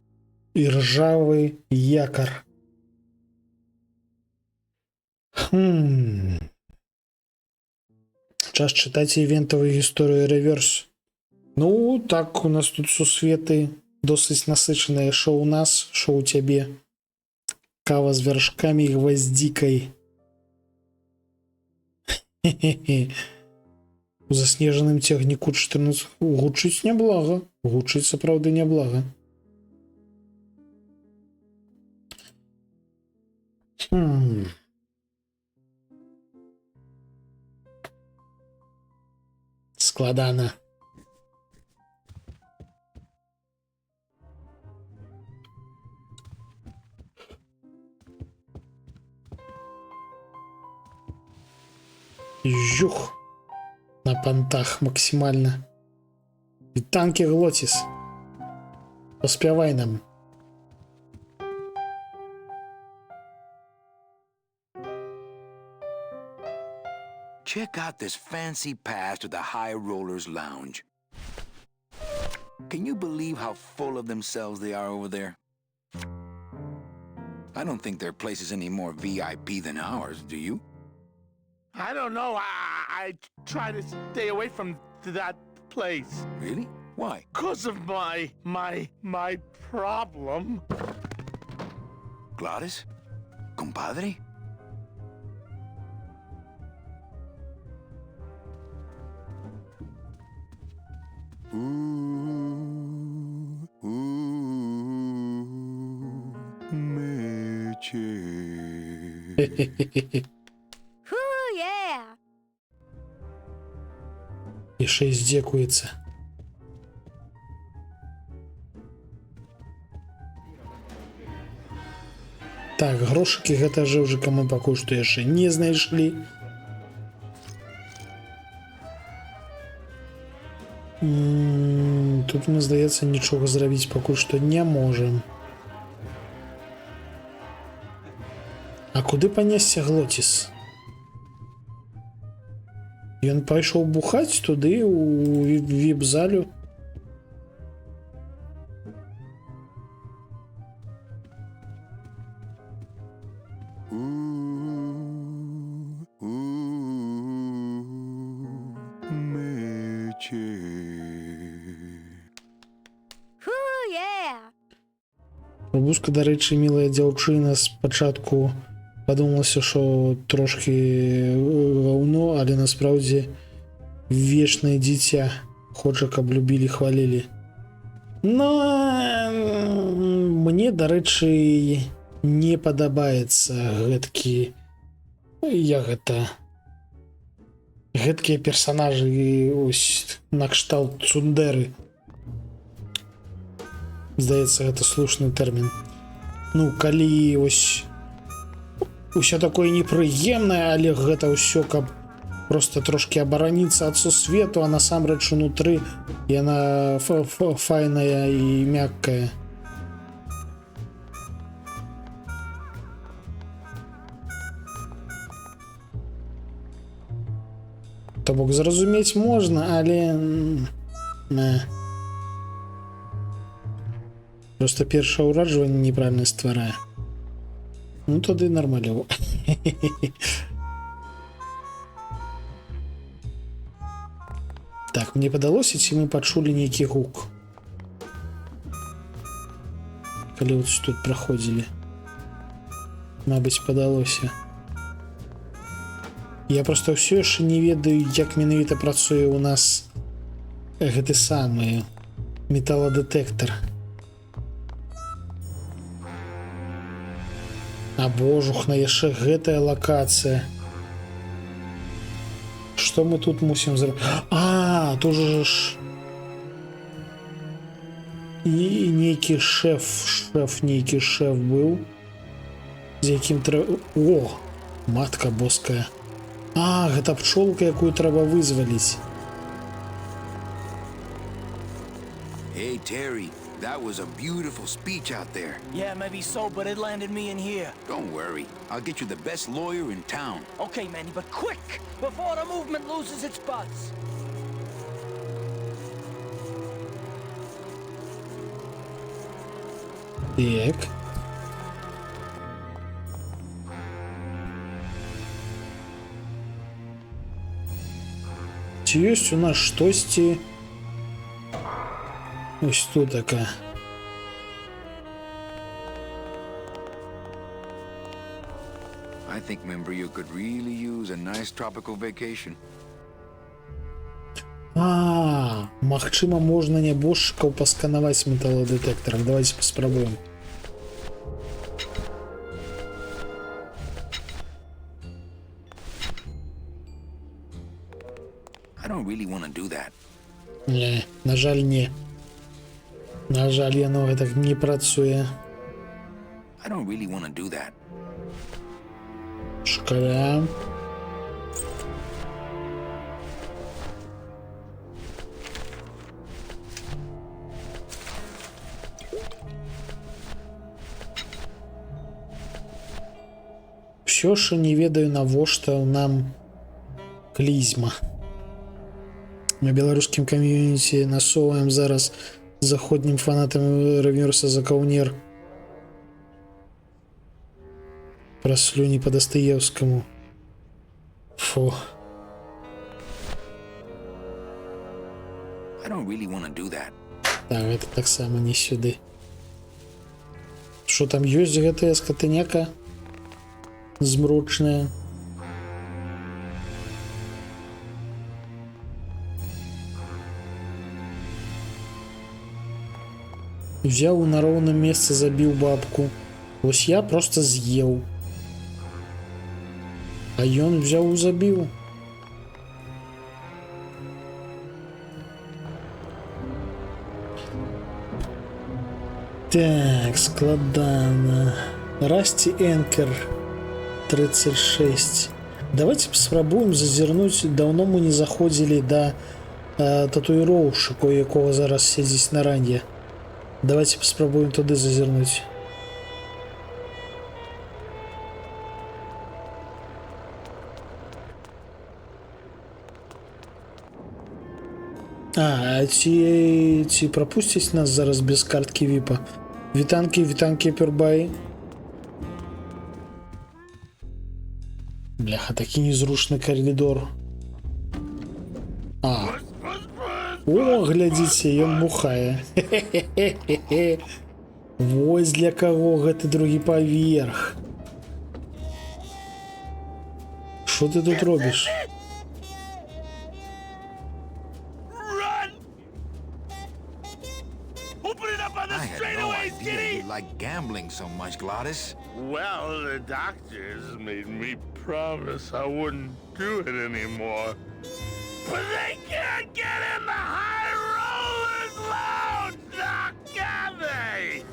Іржавы якар. Час чытаць івентавую гісторыю рэверс. Ну, так, у нас тут сусветы досыць насычаныя. Шо у нас, шо у цябе? Кава з вяршкамі і гваздзікай. Хе-хе-хе. У заснежаным цягніку 14 гучыць няблага. Гучыць сапраўды няблага. складана. Жух. На понтах максимально. И танки Глотис. Поспевай нам. Check out this fancy pass to the High Rollers Lounge. Can you believe how full of themselves they are over there? I don't think their place is any more VIP than ours, do you? I don't know. I try to stay away from that place. Really? Why? 'Cause of my problem. Gladys? Compadre? Whew, yeah. И 6 декуется. Так, грошики гэта жыўжыка мы пакуль што яшчэ не знайшлі. Тут, мне здаецца, нічога зрабіць пакуль што не можам. А куды панесся Глотис? Ён пайшоў бухаць туды у віп-залю. Бабуска, дарэчы, мілая дзяўчына, спачатку падумалася, што трошки гаўно, але насправдзе вечнае дзіця, хоча, каб любілі, хвалілі. Но мне, дарэчы, не падабаецца гэткі, гэткія персонажы ось накшталт цундеры. Здаецца, гэта слушны тэрмін. Ну, калі ось усё такое непрыемнае, але гэта ўсё, каб просто трошки абараніцца ад сусвету, а насамрэч унутры яна файная і мяккая. То бок зразумець можна, але просто першае ўраджванне неправільна стварае. Ну тады нармалёва. Так, мне падалося, ці мы пачулі нейкі гук, калі вот тут праходзілі. Мабыць, падалося. Я просто ўсё яшчэ не ведаю, як менавіта працуе ў нас гэты самы металадэтэктар. А божухна, яшчэ гэтая лакацыя. Што мы тут мусім зрабіць? А, тут ж і нейкі нейкі шэф быў, з якім трэба... О, матка боская. А, гэта пчолка, якую трэба вызваліць. Hey, Terry. That was a beautiful speech out there. Yeah, maybe so, but it landed me in here. Don't worry. I'll get you the best lawyer in town. Okay, Manny, but quick! Before the movement loses its buzz. Так. Ці ёсць у нас штосьці... Ось тут такая. I think, member, you could really use a nice tropical vacation. А, магчыма, можна нябожчыкаў пасканаваць металадэтэктарам. Давайте паспрабуем. I don't don't really want to do that. Не, на жаль, не. На жаль, яно гэтак не працуе. I don't really want to do that. Шкаля. Все ж не ведаю, навошта нам клізма. Мы беларускім камьюніці насоўваем зараз заходнім фанатам рэверса за каўнер пра слюні па Дастаеўскаму. Фу. I don't really want to do that. Так, гэта таксама не сюды. Што там ёсць гэтая скатыняка змрочная? Взяў на роўным месцы, забіў бабку. Вось я просто з'еў. А ён взяў і забіў. Так, складана. Расти Энкер 36. Давайте спробуем зазирнуть. Давно мы не заходили до татуировщика, у якого зараз сидзіць на ранге. Давайте попробуем туда зазирнуть. Ці пропустить нас зараз без картки випа? Вітанки, пербай. Бляха, такий незручный коридор. О, глядзіце, ён бухае. Вось для каго гэты другі паверх. Што ты тут робіш? I had no idea you like gambling so much, Glottis. Well, the doctors made me promise I wouldn't do it anymore. But they can't get in the high rollers lounge, Doc, can they?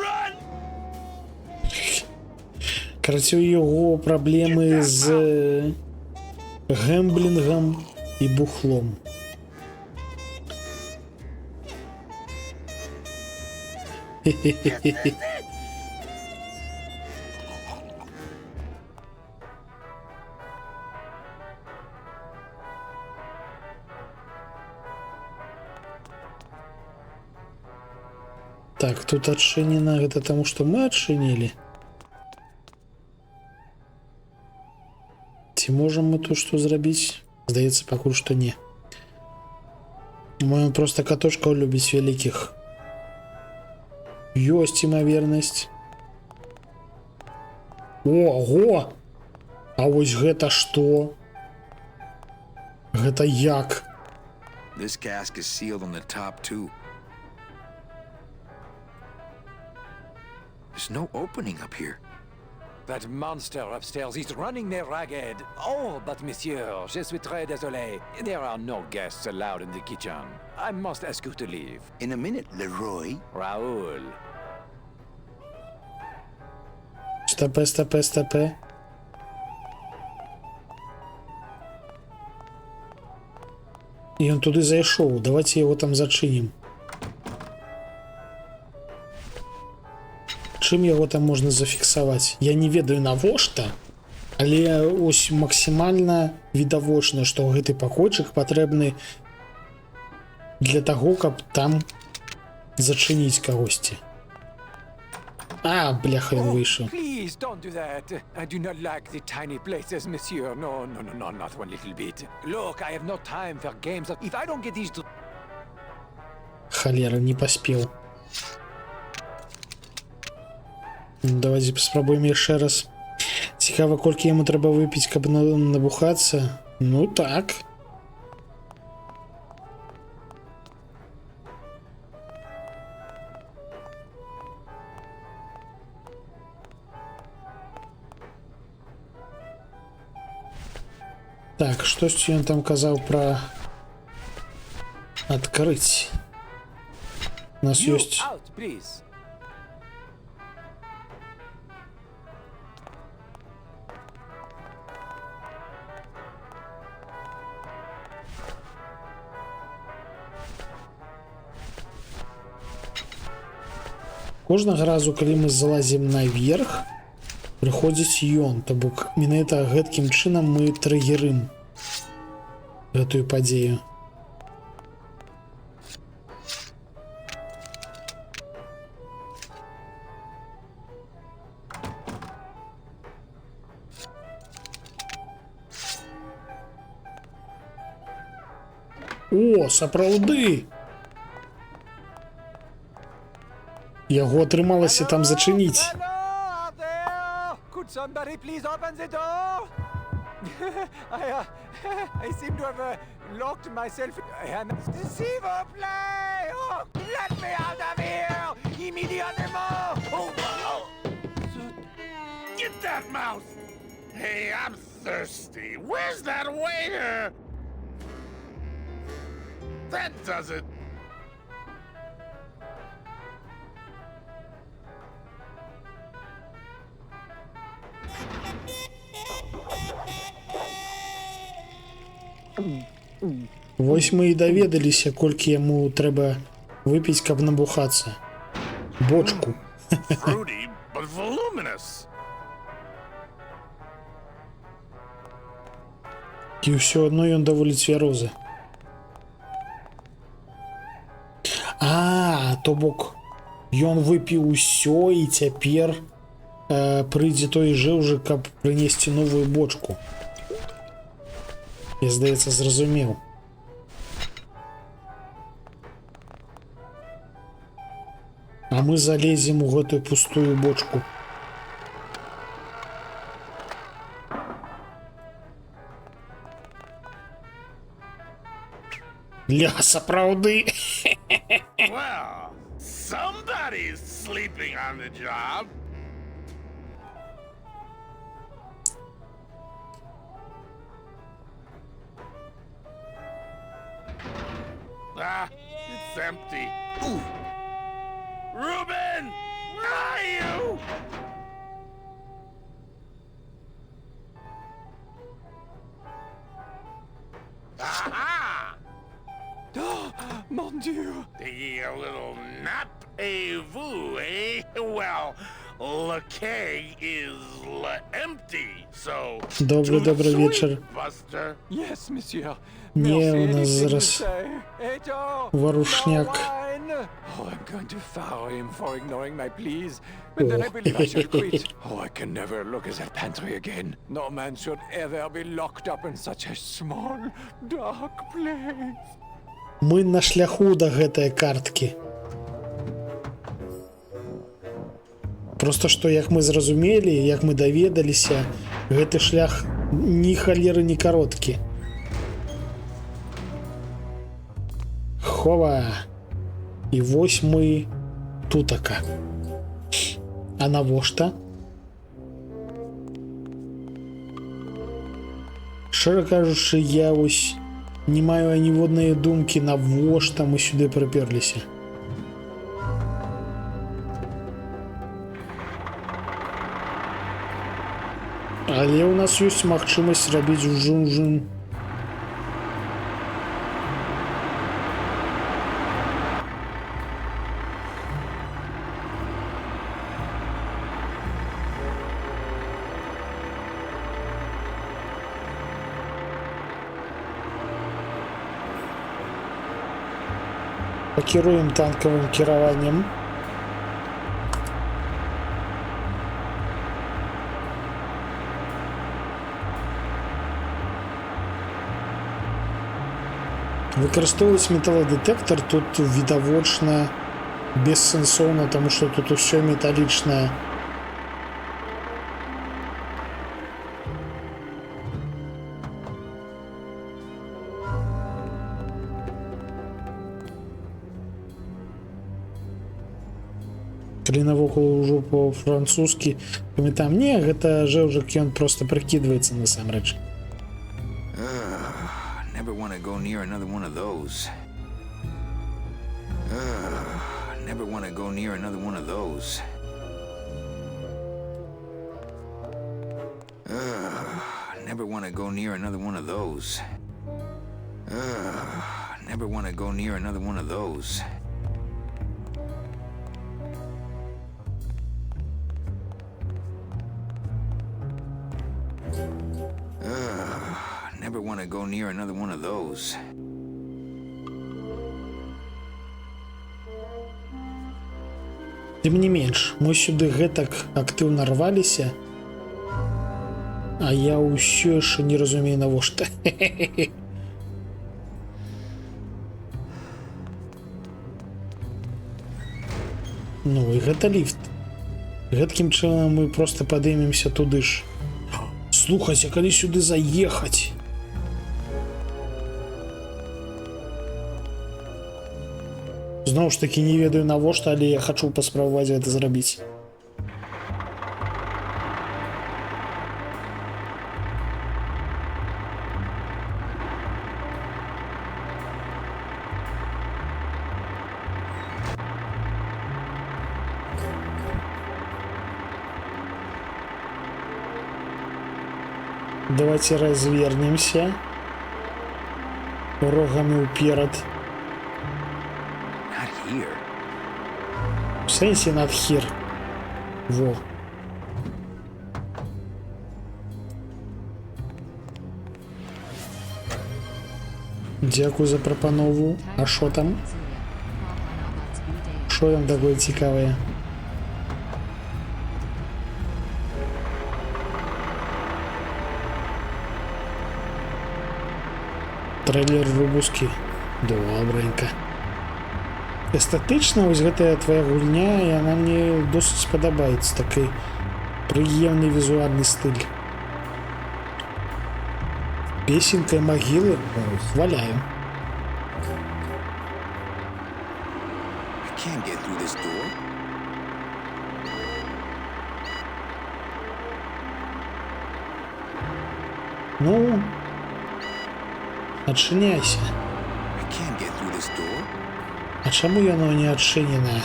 Run! Короче, у його проблеми з гемблінгом і бухлом. Хе-хе-хе-хе. Так, тут отчинено, это потому что мы отчинили. Ці можем мы тут что зрабіць? Здаецца, пакуль што не. Можем просто катошкаў любіць вялікіх. Ёсць імавернасць. Ого! А вось гэта што? Гэта як? This cask is sealed on the top too. There's no opening up here. That monster upstairs is running me ragged. Oh, but monsieur, je suis très désolé. There are no guests allowed in the kitchen. I must ask you to leave. In a minute, Leroy. Raoul. Стопе. І ён туды зайшоў. Давайте его там зачынім. Чым яго там можна зафіксаваць? Я не ведаю навошта, але ось максімальна відавочна, што гэты пакойчык патрэбны для таго, каб там зачыніць кагосьці. Бляха, ён выйшаў. Please don't do that. I do not like the tiny places, monsieur. No, not one little bit. Look, I have no time for games. If I don't get these... Холера, не поспел. Давайте спробуем яшчэ раз. Цікава, колькі яму трэба выпіць, каб набухацца. Ну так. Так, штосьці ён там казаў пра адкрыць. У нас You ёсць out, please. кожнага разу, калі мы залазім наверх, прыходзіць ён, то бок менавіта гэткім чынам мы трыгерым гэтую падзею. О, сапраўды! Яго атрымалася там зачыніць. Could somebody please open the door? I seem to have locked myself. S'il vous plaît! Oh, let me out of here! Immediately! Oh, Get that mouse! Hey, I'm thirsty. Where's that waiter? That does it. Вось мы і даведаліся, колькі яму трэба выпіць, каб набухацца. Бочку. Fruity, but voluminous. І ўсё адно ён даволі цвярозы. То бок ён выпіў усё і цяпер прыйдзе той жыў жа, каб прынесці новую бочку. Я, здаецца, зразумеў. А мы залезем у гэтую пустую бочку. Ля, сапраўды. Well, somebody's sleeping on the job. Ah, it's empty. Ooh. Ruben, where are you? Aha! Mon Dieu! Taking a little nap, vous, eh? Well, the keg is empty, so... Добрый вечер. Buster. Yes, monsieur. Не, у нас зараз ворушняк. Oh, I'm going to fire him for ignoring my pleas. But then I believe I should quit. Oh, I can never look at that pantry again. No man should ever be locked up in such a small, dark place. Мы на шляху да гэтай карткі. Просто што, як мы зразумелі, як мы даведаліся, гэты шлях ні халеры не кароткі. Хова. І вось мы тутака. А навошта? Шчыра кажучы, я вось не маю аніводнай думкі, навошта мы сюды прыперліся. Але ў нас ёсць магчымасць рабіць жун-жун. Пакіруем танкавым кіраваннем. Выкарыстоўваць металадэтэктар тут відавочна бессэнсоўна, таму што тут усё металічнае. Калі навокал ужо па-французскі, памятаем, не, гэта жэўжык, ён проста прыкідваецца насамрэч. near another one of those. Never want to go near another one of those. Never want to go near another one of those. Never want to go near another one of those. Never want to go near another one of those. Тым не менш, мы сюды гэтак актыўна рваліся, а я ўсё яшчэ не разумею навошта. Ну і гэта ліфт. Гэткім чынам мы проста падымемся туды ж. Слухайся, калі сюды заехаць. Зноў ж такі не ведаю навошта, але я хачу паспрабаваць гэта зрабіць. Давайте развернемся рогами уперед. В сенсе над хер. Во. Дякую за прапанову. А що там? Що там такое цікаве? Трейлер выпускі. Добренько. Эстэтычна вось гэтая твоя гульня, і яна мне досыць спадабаецца. Такі прыемны візуальны стыль. Песенка магілы хваляю. Ну, адчыняйся. А чаму яно не адчыненае?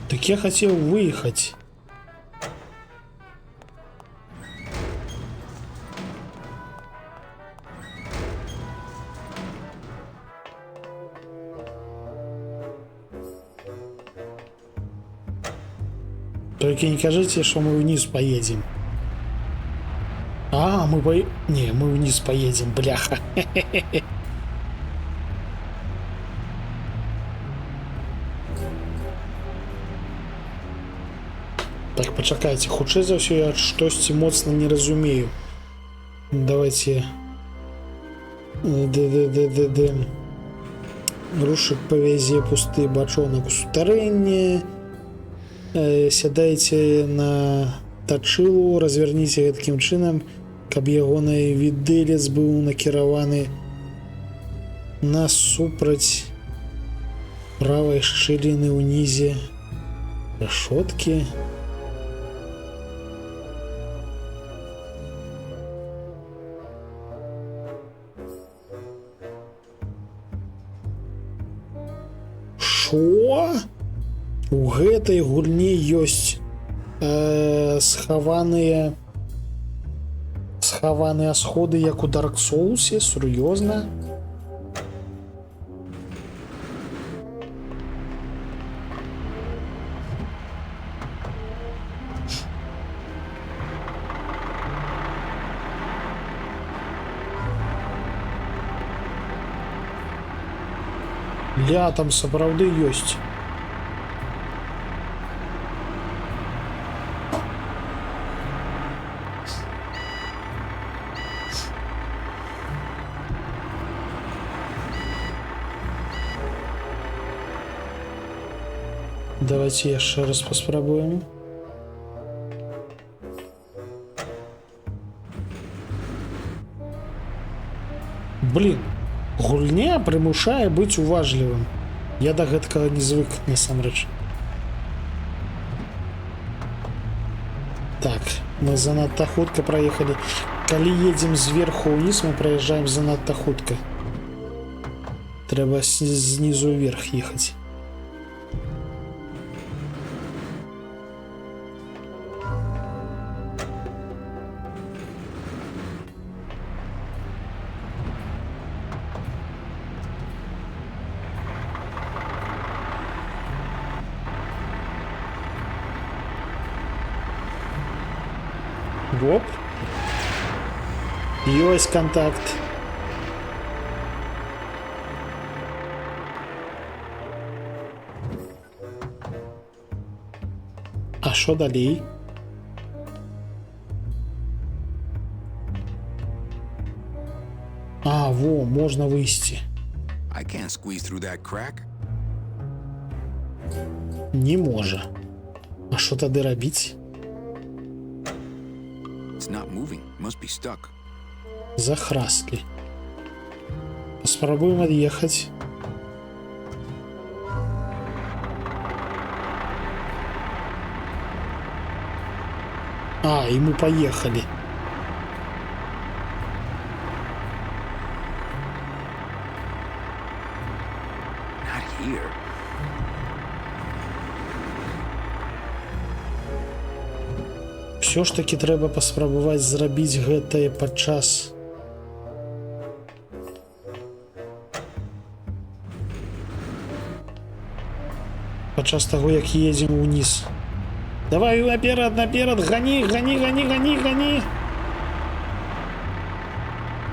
Так я хотел выехать. Только не кажите, что мы вниз поедем. А, мы Не, мы вниз поедем, бляха. Так, почакайте, хутчэй за ўсё я штосьці моцна не разумею. Давайте. Рушык павязе пусты бачонак у сутарэнне. Сядайце на тачылу, разверніце гэткім чынам, каб ягоны відэлец быў накіраваны насупраць правай шчыліны ўнізе рашоткі. Шо? У гэтай гульні ёсць схаваныя сходы, як у Dark Souls, сур'ёзна? Ля, там сапраўды ёсць. Давайте еще раз попробуем. Блин, гульня прымушае быць уважлівым. Я да гэткага не звык, насамрэч. Так, мы занадта хутка праехалі. Калі едзем зверху ўніз, мы праязджаем занадта хутка. Трэба знізу вверх ехаць. Оп. Ёсць контакт. А що далей? А, во, можна вийти. I can't squeeze through that crack. Не може. А що тоді робити? It's not moving. Must be stuck. Захрасли. Попробуем отъехать. А, и мы поехали. Not here. Все ж таки трэба паспрабаваць зрабіць гэтае падчас таго, як едзем уніз. Давай наперад, наперад, гони, гони, гони, гони, гони.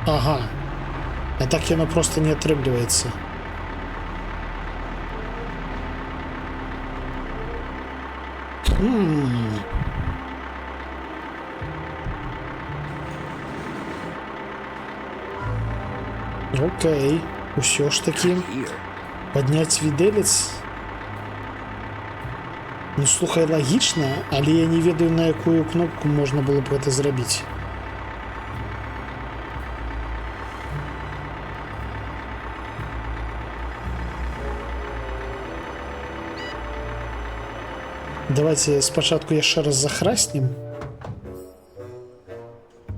Ага. А так яно просто не атрымліваецца. Окей, усё ж таки поднять відэлец. Ну слухай, лагічна, але я не ведаю, на якую кнопку можна было б гэта зрабіць. Давайте спачатку яшчэ раз захраснем.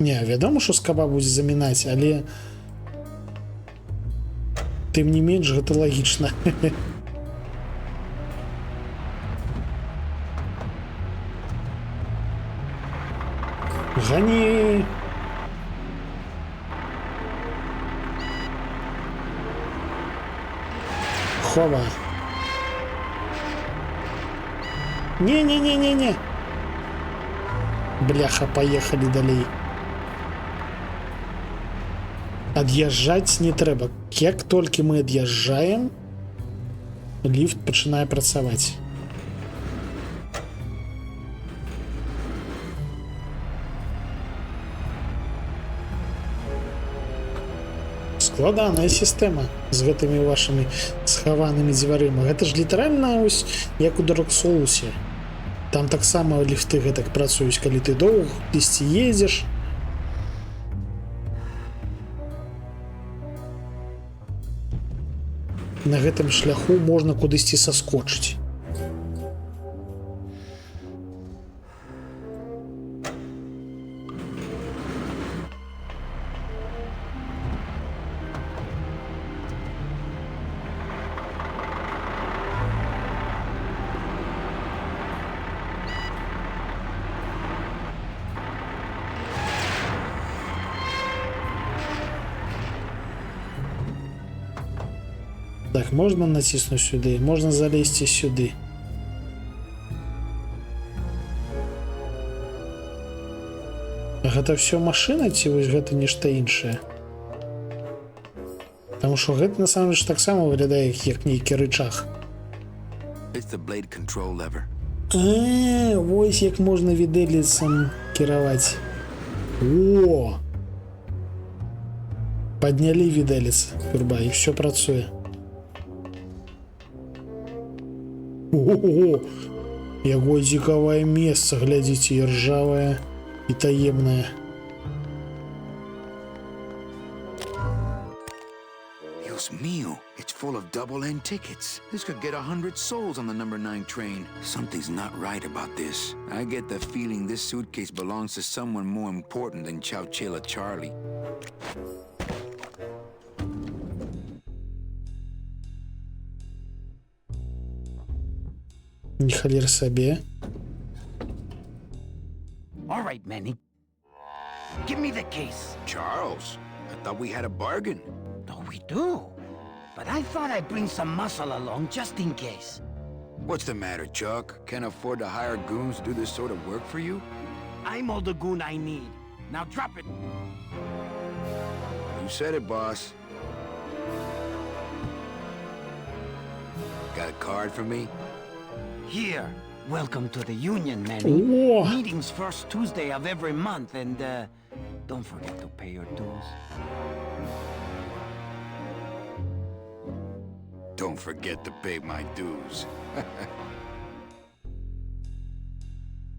Не, вядома, што скаба будзе замінаць, але тым не менш гэта лагічна. Гони! Хова! Не-не-не-не-не! Бляха, поехали далей. Ад'язджаць не трэба. Як толькі мы ад'язджаем, ліфт пачынае працаваць. Складаная сістэма з гэтымі вашымі схаванымі дзвярыма. Гэта ж літаральна ось як у Dark Souls. Там таксама ліфты гэтак працуюць, калі ты доўга кудысьці едзеш. На гэтым шляху можна кудысьці саскочыць. Так, можна націснуць сюды, можна залезці сюды. Гэта ўсё машына ці вось гэта нешта іншае? Таму што гэта насамрэч таксама выглядае як нейкі рычаг. Вось як можна відэліцам кіраваць. О! Паднялі відэліц, пюрба, і ўсё працуе. Ого, якое цікавае месца, глядзіце, і ржавае, і таемнае. double-end tickets. This could get 100 souls on the number 9 train. Something's not right about this. I get the feeling this suitcase belongs to someone more important than Chowchilla Charlie. Ніхалір собі. All right, Manny. Give me the case. Charles, I thought we had a bargain. Oh, we do. But I thought I'd bring some muscle along just in case. What's the matter, Chuck? Can't afford to hire goons to do this sort of work for you? I'm all the goon I need. Now drop it. You said it, boss. Got a card for me? Here. Welcome to the Union, Manny. Whoa. Meetings first Tuesday of every month, and don't forget to pay your dues. Don't forget to pay my dues.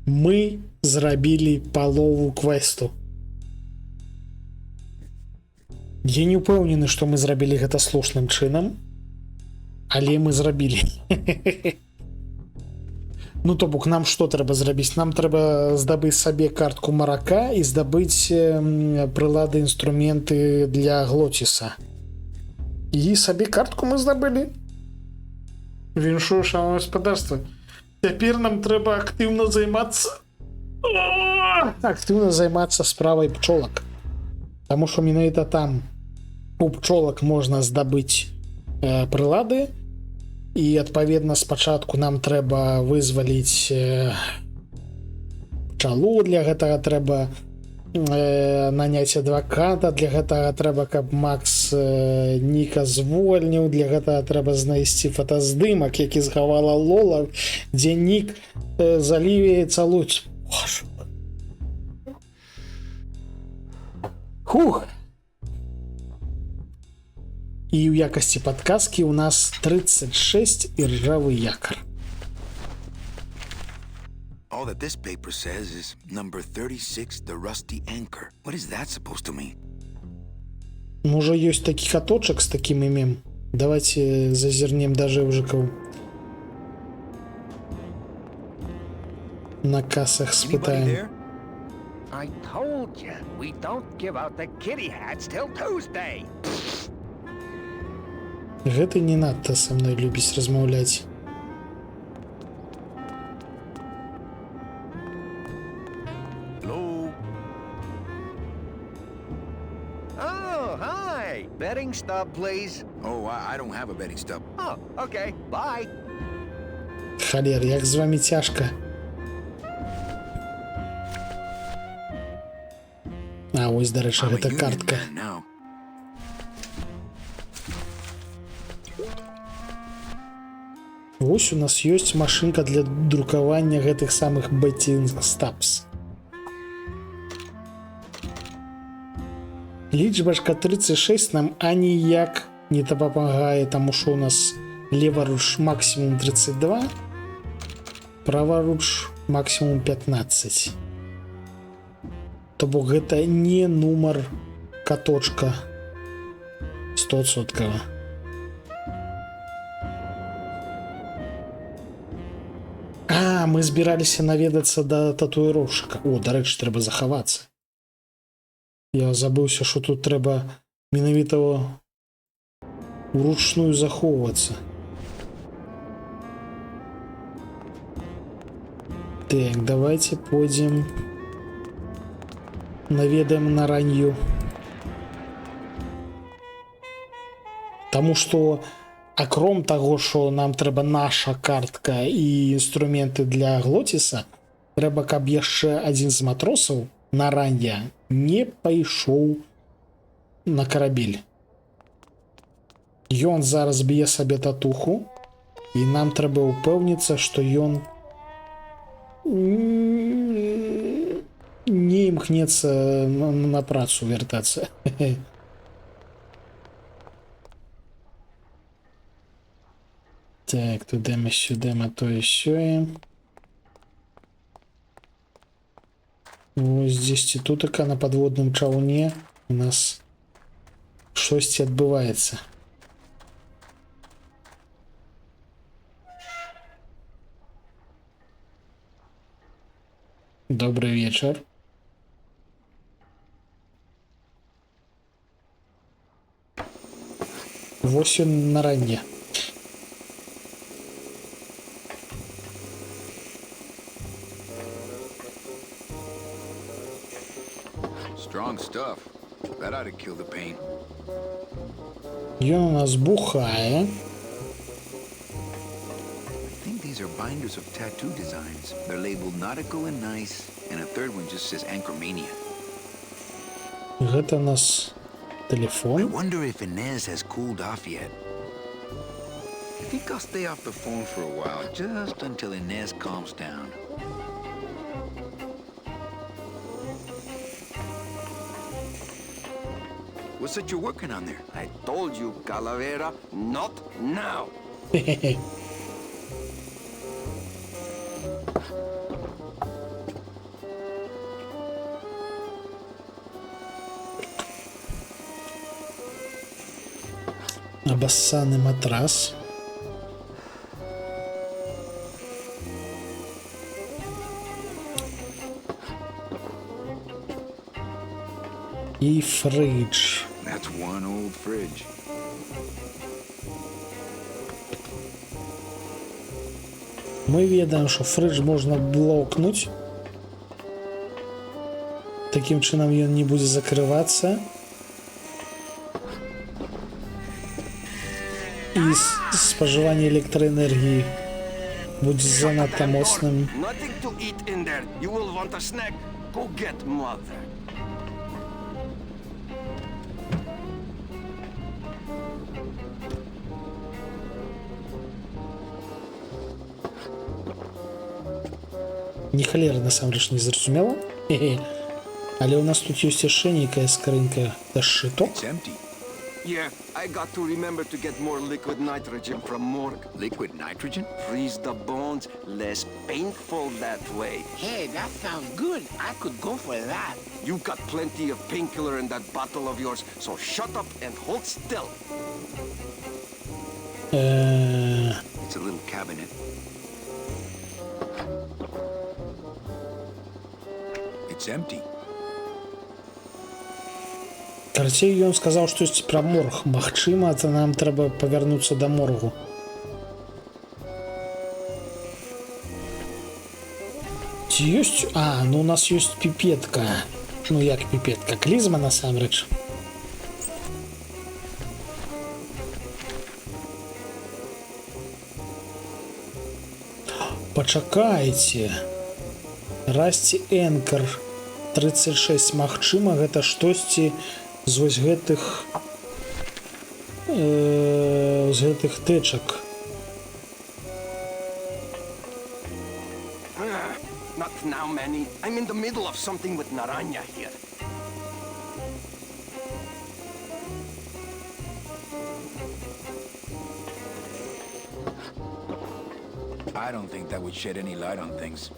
Мы зрабілі палову квесту. Я не ўпэўнены, што мы зрабілі гэта слушным чынам, але мы зрабілі. Ну, то бок, нам што трэба зрабіць? Нам трэба здабыць сабе картку марака і здабыць прылады, інструменты для Глоціса. І сабе картку мы здабылі. Віншую, шановне гаспадарства. Цяпер нам трэба актыўна займацца справай пчолак. Таму што менавіта там у пчолак можна здабыць прылады. І, адпаведна, спачатку нам трэба вызваліць пчалу, для гэтага трэба наняць адваката, для гэтага трэба, каб Макс Ніка звольніў, для гэтага трэба знайсці фотаздымак, які згавала Лола, дзе Нік з Алівіяй цалуюць. Хух! І ў якасці падказкі ў нас 36 і ржавы якар. All that this paper says is number 36, the rusty anchor. What is that supposed to mean? Можа, ёсць такі каточак з такім імем. Давайте зазірнем да жэўжыкаў. На касах спытаем. I told you, we don't give out the kitty hats till Tuesday. Гэты не надта са мной любіць размаўляць. Hello? Oh, hi. Betting stub, please. Oh, I don't have a betting stub. Oh, okay. Bye. Халер, як з вамі цяжка. А, ось, дарэчы, гэта картка. Вось у нас ёсць машынка для друкавання гэтых самых betting stubs. Лічбачка 36 нам аніяк не дапамагае, таму што у нас леваруч максімум 32, праваруч максімум 15. То бок гэта не нумар каточка 100%. А, мы збіраліся наведацца да татуіроўшчыка. О, дарэчы, трэба захавацца. Я забыўся, што тут трэба менавіта уручную захоўвацца. Так, давайте пойдзем наведаем на ранню. Таму што акром таго, што нам трэба наша картка і інструменты для Глоціса, трэба, каб яшчэ адзін з матросаў на рання не пайшоў на карабель. Ён зараз б'е сабе татуху, і нам трэба ўпэўніцца, што ён не імкнецца на працу вяртацца. Так, тудема, сюдема, тое сёе. Вось дзесьці тутака на падводным чаўне у нас штосьці адбываецца. Добрый вечер. Восемь на ранее. Strong stuff. That ought to kill the pain. Ён у нас бухае. I think these are binders of tattoo designs. They're labeled nautical and nice, and a third one just says Anchormania. Гэта у нас I телефон. wonder if Inez has cooled off yet. I think I'll stay off the phone for a while, just until Inez calms down. What's that you're working on there? I told you, Calavera, not now. Обоссанный матрас. И фридж. That's one old fridge. Мы ведаем, что фридж можно блокнуть. Таким чынам ён не будзе закрывацца. І спажыванне электраэнергіі будзе занадта моцным. Nothing to eat in there. You will want a snack. Go get mother. Ні халеры насамрэч не зразумела. Але у нас тут ёсць яшчэ нейкая скрынка да шыток. It's empty. Yeah, I got to remember to get more liquid nitrogen from morgue. Liquid nitrogen? Freeze the bones, less painful that way. Hey, that sounds good. I could go for that. You got plenty of painkiller in that bottle of yours, so shut up and hold still. It's a little cabinet. It's empty. Карацей, ён сказаў штосьці пра морг. Магчыма, то нам трэба павярнуцца да моргу. Ці ёсць? А, ну у нас ёсць піпетка. Ну як піпетка? Клізма насамрэч. Пачакайце. Расці Энкар 36. Магчыма, гэта штосьці з вось гэтых тэчак. Not now, Manny. I'm in the middle of something with Naranja here. I don't think that would shed any light on things.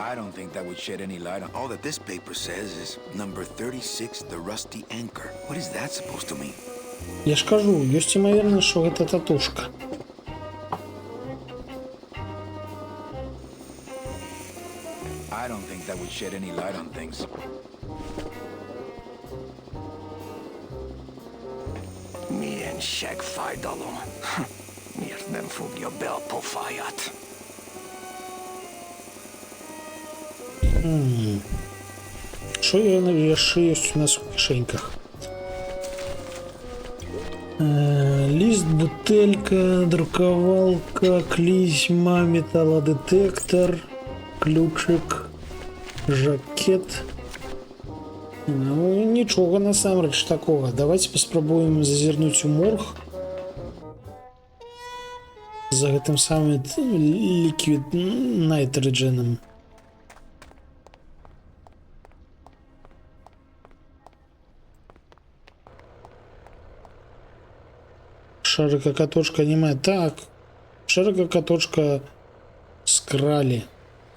I don't think that would shed any light on... All that this paper says is number 36, the Rusty Anchor. What is that supposed to mean? Я ж кажу, ёсць імавернасць, што гэта татушка. I don't think that would shed any light on things. Me and Shag Fajdalo. Mir nem fogja be a pofáját. Що яшчэ ёсць у нас у кішэньках? Ліст, бутэлька, друкавалка, клізьма, металадэтэктар, ключык, жакет. Ну, нічога насамрэч такога. Давайте паспрабуем зазірнуць у морг. За гэтым самым ліквід найтродженам. Шарика каточка немає. Так, шарика каточка скралі.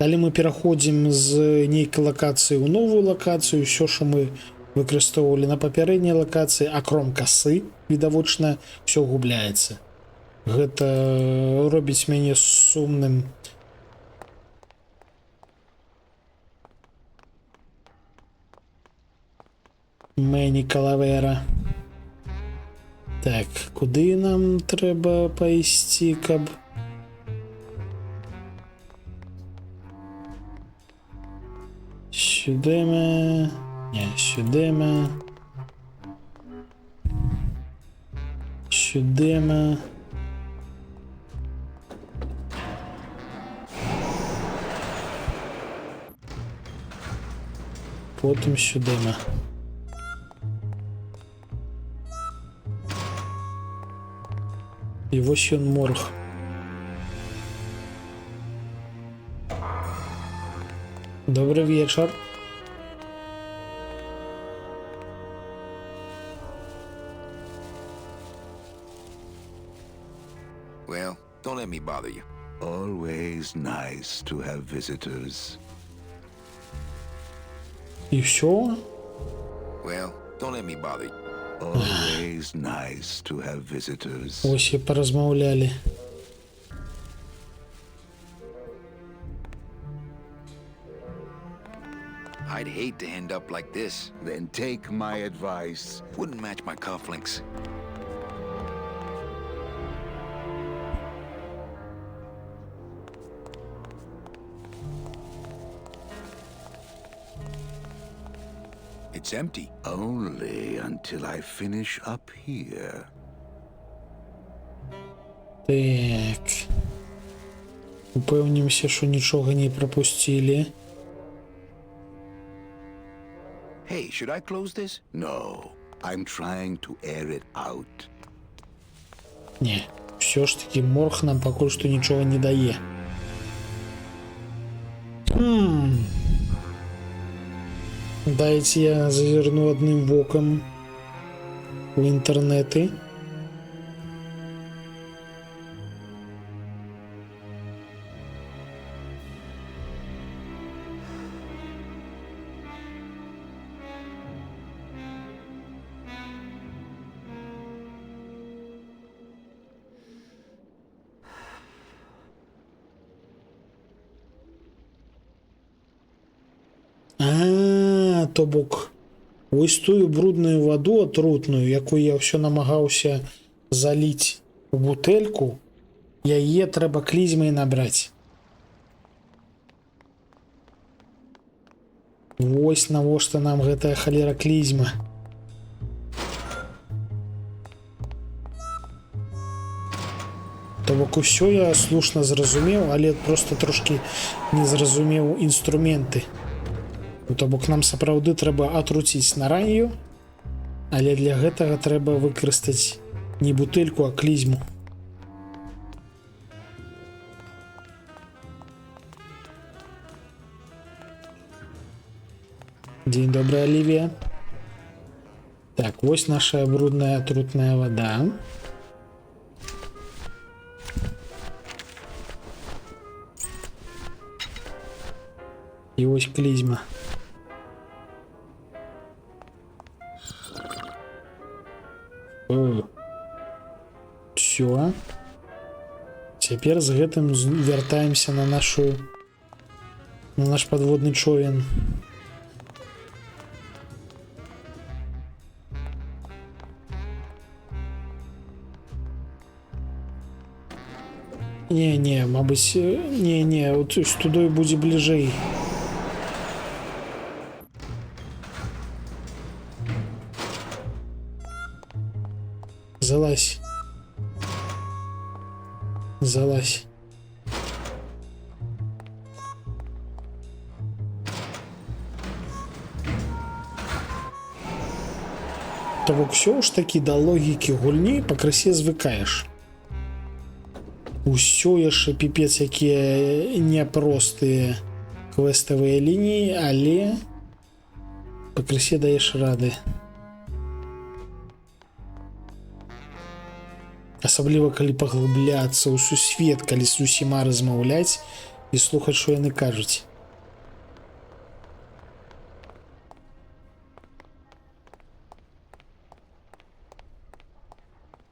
Далі мы пераходзім з нейкай лакацыі ў новую лакацыю. Усё, што мы выкарыстоўвалі на папярэдняй лакацыі, акром касы, відавочна, ўсё губляецца. Гэта робіць мяне сумным. Мэні Калавера. Так, куды нам трэба пайсці, каб... Сюды мы... Не, сюды мы... Сюды мы... Потым сюды мы... І вось ён морг. Добрый вечер. Well, don't let me bother you. Always nice to have visitors. І всё? Well, don't let me bother you. Always nice to have visitors. Ось і паразмаўлялі. I'd hate to end up like this. Then take my advice. Wouldn't match my cufflinks. It's empty. Only until I finish up here. Так. Упевнимося, що нічого не пропустили. Hey, should I close this? No, I'm trying to air it out. Не, все ж таки морг нам поки що нічого не дає. Дайте я зазирну одним воком в інтернети. То бок ось тую брудную ваду атрутную, якую я ўсё намагаўся заліць у бутэльку, яе трэба клізмай набраць. Вось навошта нам гэтая халера клізма. То бок усё я слушна зразумеў, але просто трошки не зразумеў інструменты. То бок нам сапраўды трэба атруціць на ранню, але для гэтага трэба выкарыстаць не бутэльку, а клізму. Дзень добрый, Оливия. Так, вось наша брудная атрутная вода. І ось клізма. Все. Цяпер з гэтым вяртаемся на наш подводны човен. Не, мабыць, не, от туди будзе бліжэй. Залазь. Залазь. То бок все ж таки да логікі гульні пакрысе звыкаеш. Усё яшчэ піпец якія няпростыя квеставыя лініі, але пакрысе даеш рады. Асабліва калі паглыбляцца ў сусвет, калі з усіма размаўляць і слухаць, што яны кажуць.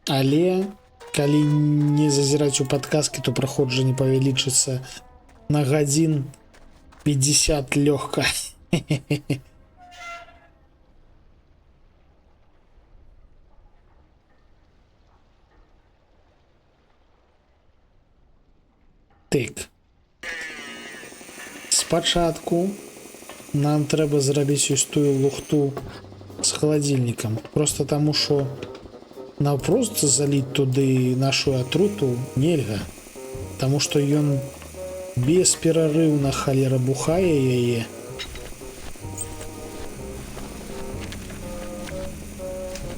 Але калі не зазіраць у падказкі, то праходжанне павялічыцца на гадзін 50 лёгка. Так. Спачатку нам трэба зрабіць ось тую лухту з халадзільнікам. Просто таму, што наўпрост заліць туды нашу атруту нельга. Таму што ён бесперарыўна халера бухае яе.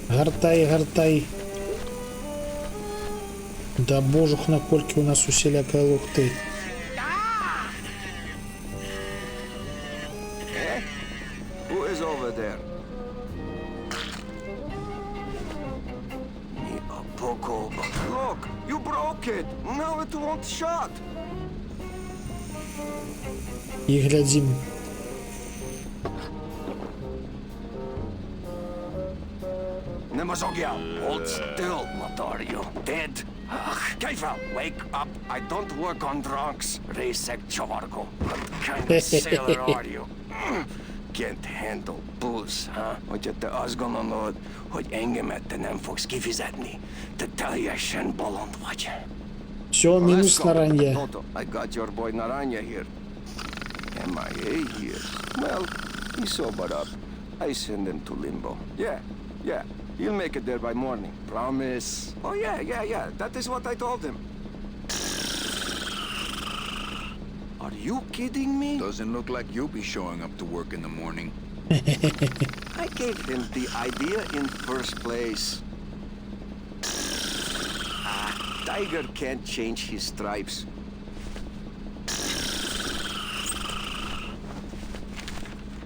Гартай, гартай. Да божух, наколькі у нас усялякай лухты. Who is over there? Poco. Look, you broke it. Now it won't shut. І глядзім. Nemazogia, hold still. What are you, dead? Keifer, wake up. I don't work on drunks. Resek Chavargo. What kind of sailor are you? Can't handle booze, huh? Hogy te azt gondolod, hogy engemet te nem fogsz kifizetni? Te teljesen bolond vagy. Все, минус Нарanja. Toto, I got your boy Naranja here. MIA here. Well, he sobered up. I send him to Limbo. Yeah. He'll make it there by morning. Promise. Oh, yeah. That is what I told him. Are you kidding me? Doesn't look like you'll be showing up to work in the morning. I gave him the idea in first place. Tiger can't change his stripes.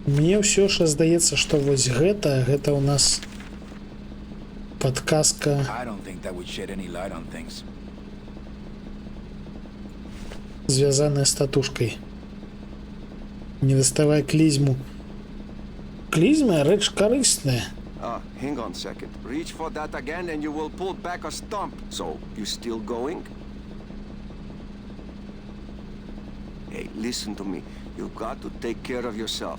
Мне ўсё ж здаецца, што вось гэта у нас падказка. I don't think that would shed any light on things. Звязаная з татушкай. Не даставай клізму. Клізма рэч карысная. Hang on a second. Reach for that again and you will pull back a stump. So, you still going? Hey, listen to me. You got to take care of yourself.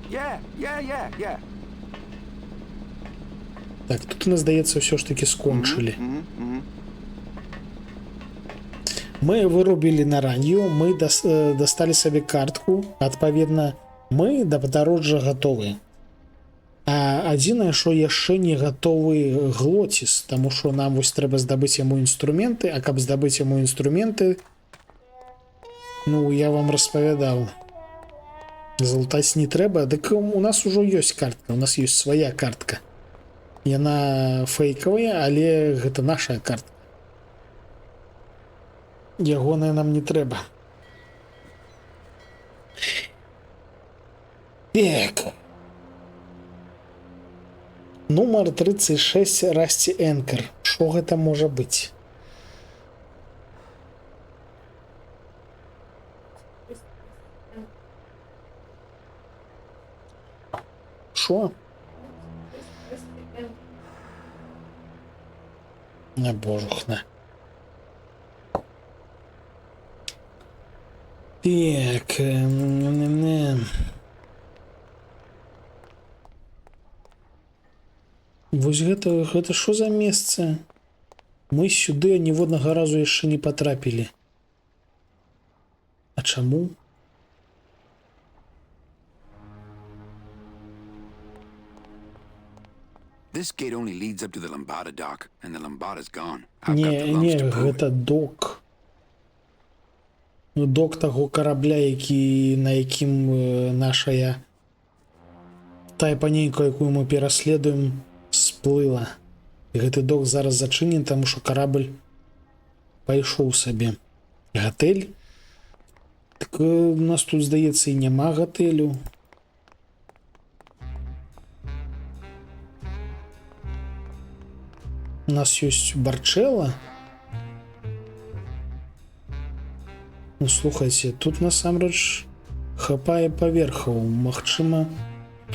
Yeah. Так, тут у нас, здаецца, ўсё ж таки скончылі. Мы вырубілі Наранью, мы дасталі сабе картку, адпаведна, мы да падарожжа гатовы. А адзінае, што яшчэ не гатовы Глоціс, таму што нам вось трэба здабыць яму інструменты, а каб здабыць яму інструменты, ну, я вам распавядаў. Злутаць не трэба, дык у нас ужо ёсць картка, у нас ёсць свая картка. Яна фейкавая, але гэта наша картка. Ягоная нам не трэба. Так. Нумар 36 Расці Энкер. Што гэта можа быць? Що? На божухна. Так, вось гэта що за месца? Мы сюды ніводнага разу яшчэ не патрапілі. А чаму? This gate only leads up to the Lambada dock, and the Lambada's gone. Не, гэта док. Док таго карабля, на якім нашая тая паненька, якую мы пераследуем, сплыла. І гэты док зараз зачынен, таму што карабль пайшоў сабе. Гатэль? Так у нас тут, здаецца, і няма гатэлю. У нас ёсць Барчэла. Ну, слухайце, тут насамрэч хапае паверхаў. Магчыма,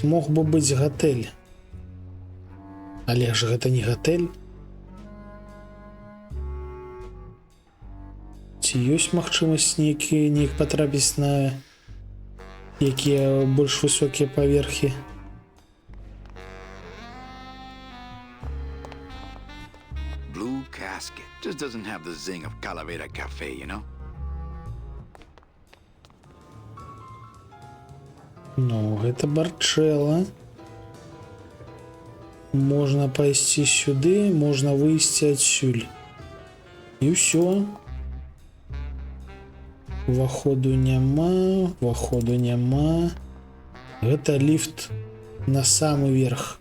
мог бы быць гатэль. Але ж гэта не гатэль. ці ёсць магчымасць неяк патрапіць на якія больш высокія паверхі? Blue Casket just doesn't have the zing of Calavera Cafe, you know? Ну, гэта Барчэлла. Можна пайсці сюды, можна выйсці адсюль. І ўсё. Уваходу няма. Гэта ліфт на самы верх.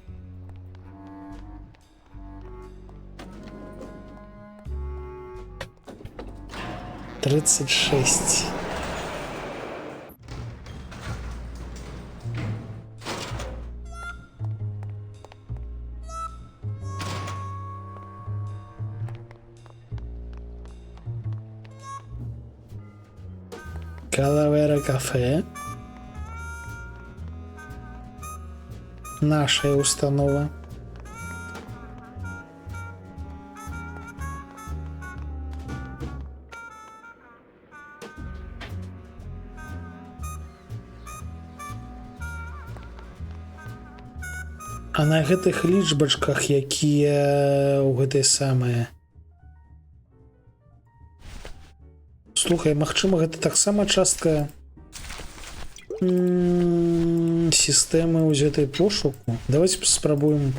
Тридцать шесть. Calavera кафе. Наша установа. А на гэтых лічбачках, якія ў гэтай самае. Слухай, магчыма, гэта таксама частка сістэмы ўзятай пошуку. Давайте паспрабуем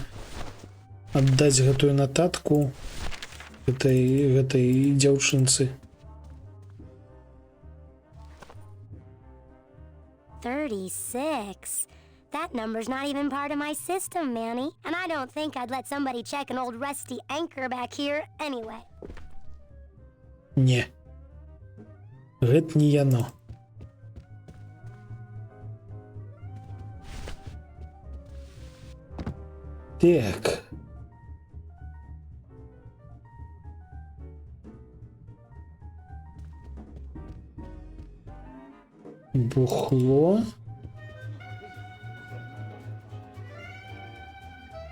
аддаць гэтую нататку гэтай дзяўчынцы. 36. That number's not even part of my system, Manny. And I don't think I'd let somebody check an old rusty anchor back here anyway. Не. Гэта не яно. Так. Бухло.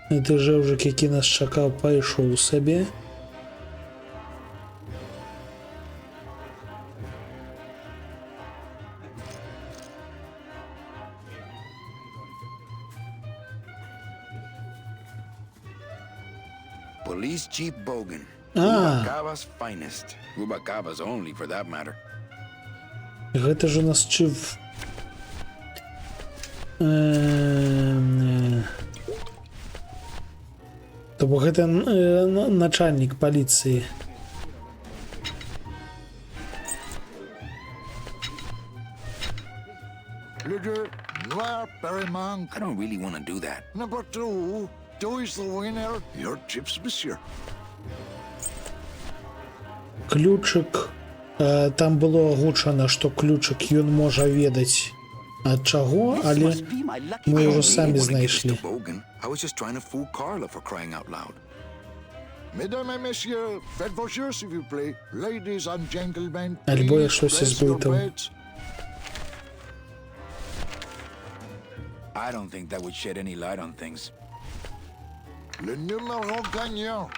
Это жэўжык, які нас чакаў, пайшоў сабе. Police Chief Bogan. Ah. Rubacava's finest. Rubacava's only, for that matter. Гэта ж у нас чыв. То бок гэта начальнік паліцыі. Leader, Noir Paramount. I don't really want to do that. Number 2. 2 is the winner. Your chips, monsieur. Ключик. Там было агучана, што ключик ён можа ведаць ад чаго, але мы ўжо самі знайшлі. I was just trying to fool Carla, for crying out loud. Mesdames et messieurs, faites vos jeux s'il vous plaît. Ladies and gentlemen, Альбо я please щось place збив your там. bets. I don't think that would shed any light on things. Le numéro gagnant.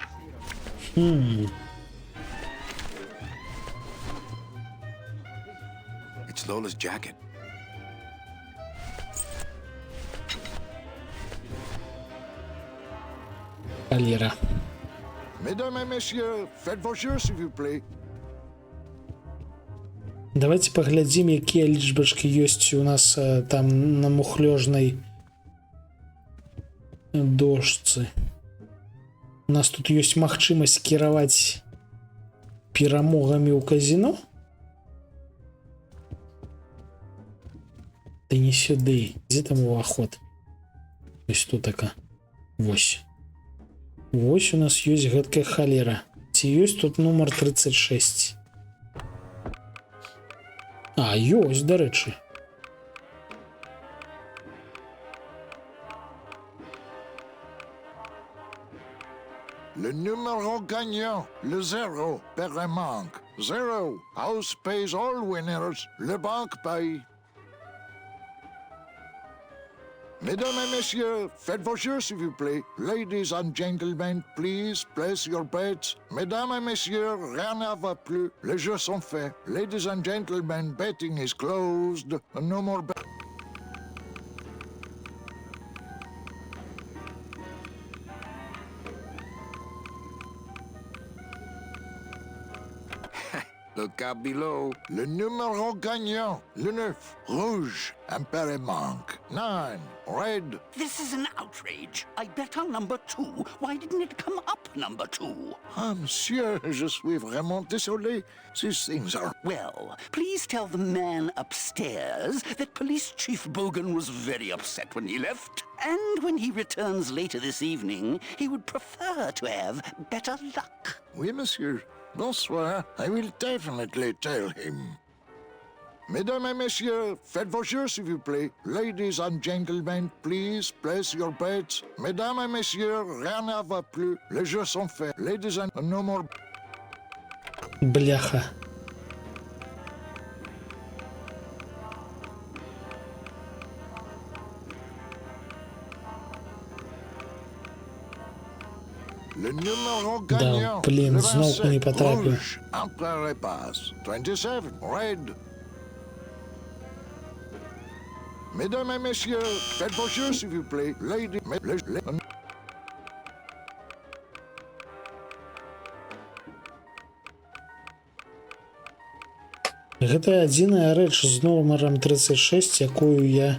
It's Lola's jacket. Алера. Mesdames et messieurs, faites vos jeux s'il vous plaît. Давайте паглядзім, якія лічбачкі ёсць у нас там на мухлёжнай дошцы. У нас тут ёсць магчымасць кіраваць перамогамі ў казіно? Ты не сюды. Дзе там уваход? Вось тут така. Вось. Вось у нас ёсць гэткая халера. Ці ёсць тут нумар 36? А, ёсць, дарэчы. Le numéro gagnant, le 0, perd un manque. 0, house pays all winners, le banque paye. Mesdames et messieurs, faites vos jeux, s'il vous plaît. Ladies and gentlemen, please place your bets. Mesdames et messieurs, rien ne va plus. Les jeux sont faits. Ladies and gentlemen, betting is closed. No more bet. Look out below. Le numéro gagnant, le 9, rouge, Emperor Monk. 9, red. This is an outrage. I bet on number 2. Why didn't it come up number 2? Ah, monsieur, je suis vraiment désolé. These things are... Well, please tell the man upstairs that Police Chief Bogan was very upset when he left. And when he returns later this evening, he would prefer to have better luck. Oui, monsieur. Bonsoir. I will definitely tell him. Mesdames et messieurs, faites vos jeux, s'il vous plaît. Ladies and gentlemen, please place your bets. Mesdames et messieurs, rien ne va plus. Les jeux sont faits. Ladies and... No more... Бляха. Le numéro gagnant, блин, le знову не 27, потрапив. rouge, Emperor passe. 27, red. Mesdames et messieurs, faites vos jeux, s'il vous plaît. Lady, Гэта адзіная рэч з нумарам 36, якую я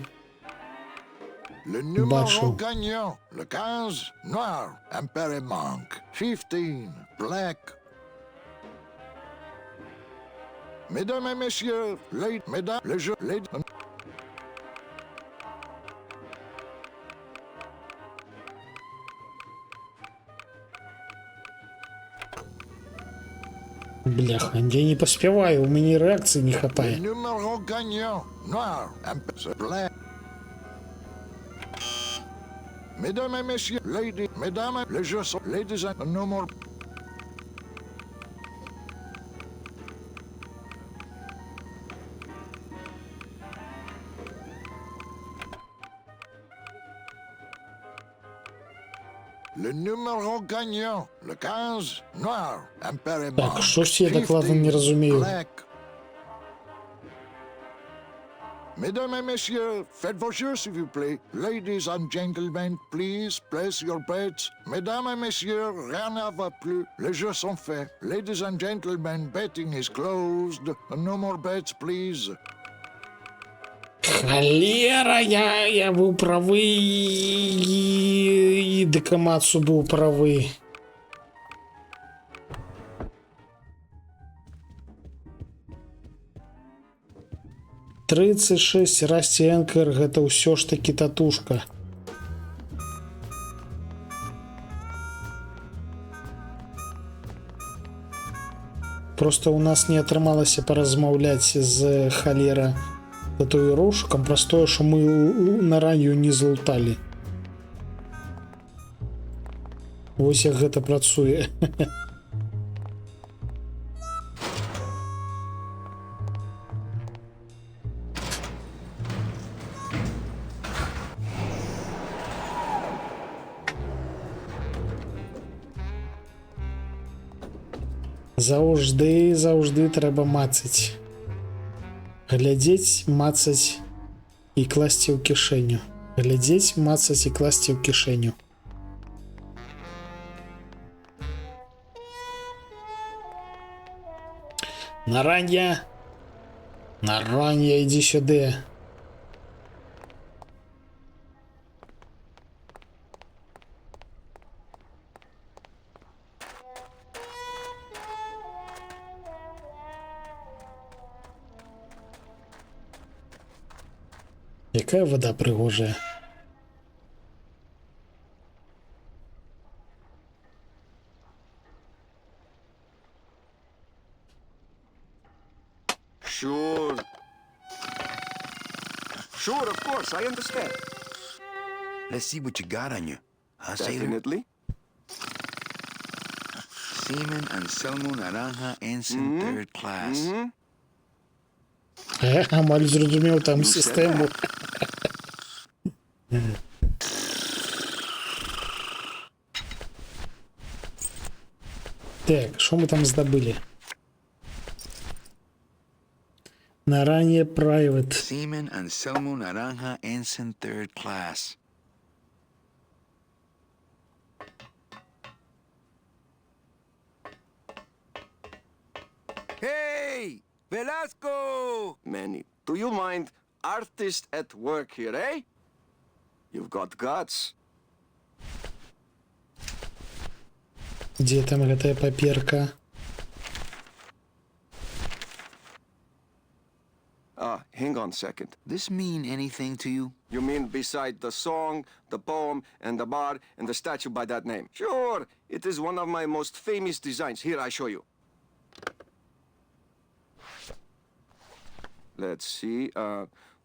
Le numéro бачу. gagnant, le 15, noir, Emperor Monk. 15, black. Mesdames et messieurs, mesdames, le jeu, Бляха, я не паспяваю, у мяне рэакцыі не Le хапае. numéro gagnant, noir, Emperor black. Mesdames et messieurs, ladies, mesdames, les jeux sont, ladies and no more. Le numéro gagnant, le 15, noir, Emperor Так, що ж я докладно не разумею? black. Mesdames et messieurs, faites vos jeux, s'il vous plaît. Ladies and gentlemen, please place your bets. Mesdames et messieurs, rien ne va plus. Les jeux sont faits. Ladies and gentlemen, betting is closed. No more bets, please. Холера, я быў правы, і Декамацу быў правы. Тридцать шесть Расти Энкер, гэта ўсё ж таки татушка. Просто у нас не атрымалася паразмаўляць з халера татуіроўшчыкам, праз тое, што мы на раннюю не злуталі. Вось як гэта працуе. Заўжды трэба мацаць. Глядзець, мацаць і класці ў кішэню. Глядзець, мацаць і класці ў кішэню. Наранья, ідзі сюды. Якая вода пригожая. Sure. Sure, of course, I understand. Let's see what you got on you. Huh, Sailor? Definitely. Seaman Anselmo Naranja, ensign third class. Амаль зрозумів там систему. Так, що ми там здобили? Naranja Private. Seaman Anselmo Naranja, Ensign 3rd Class. Hey! Velasco! Manny, do you mind artist at work here, eh? You've got guts. Где там гэтая паперка? Hang on a second. This mean anything to you? You mean beside the song, the poem, and the bar, and the statue by that name? Sure, it is one of my most famous designs. Here, I show you. Let's see,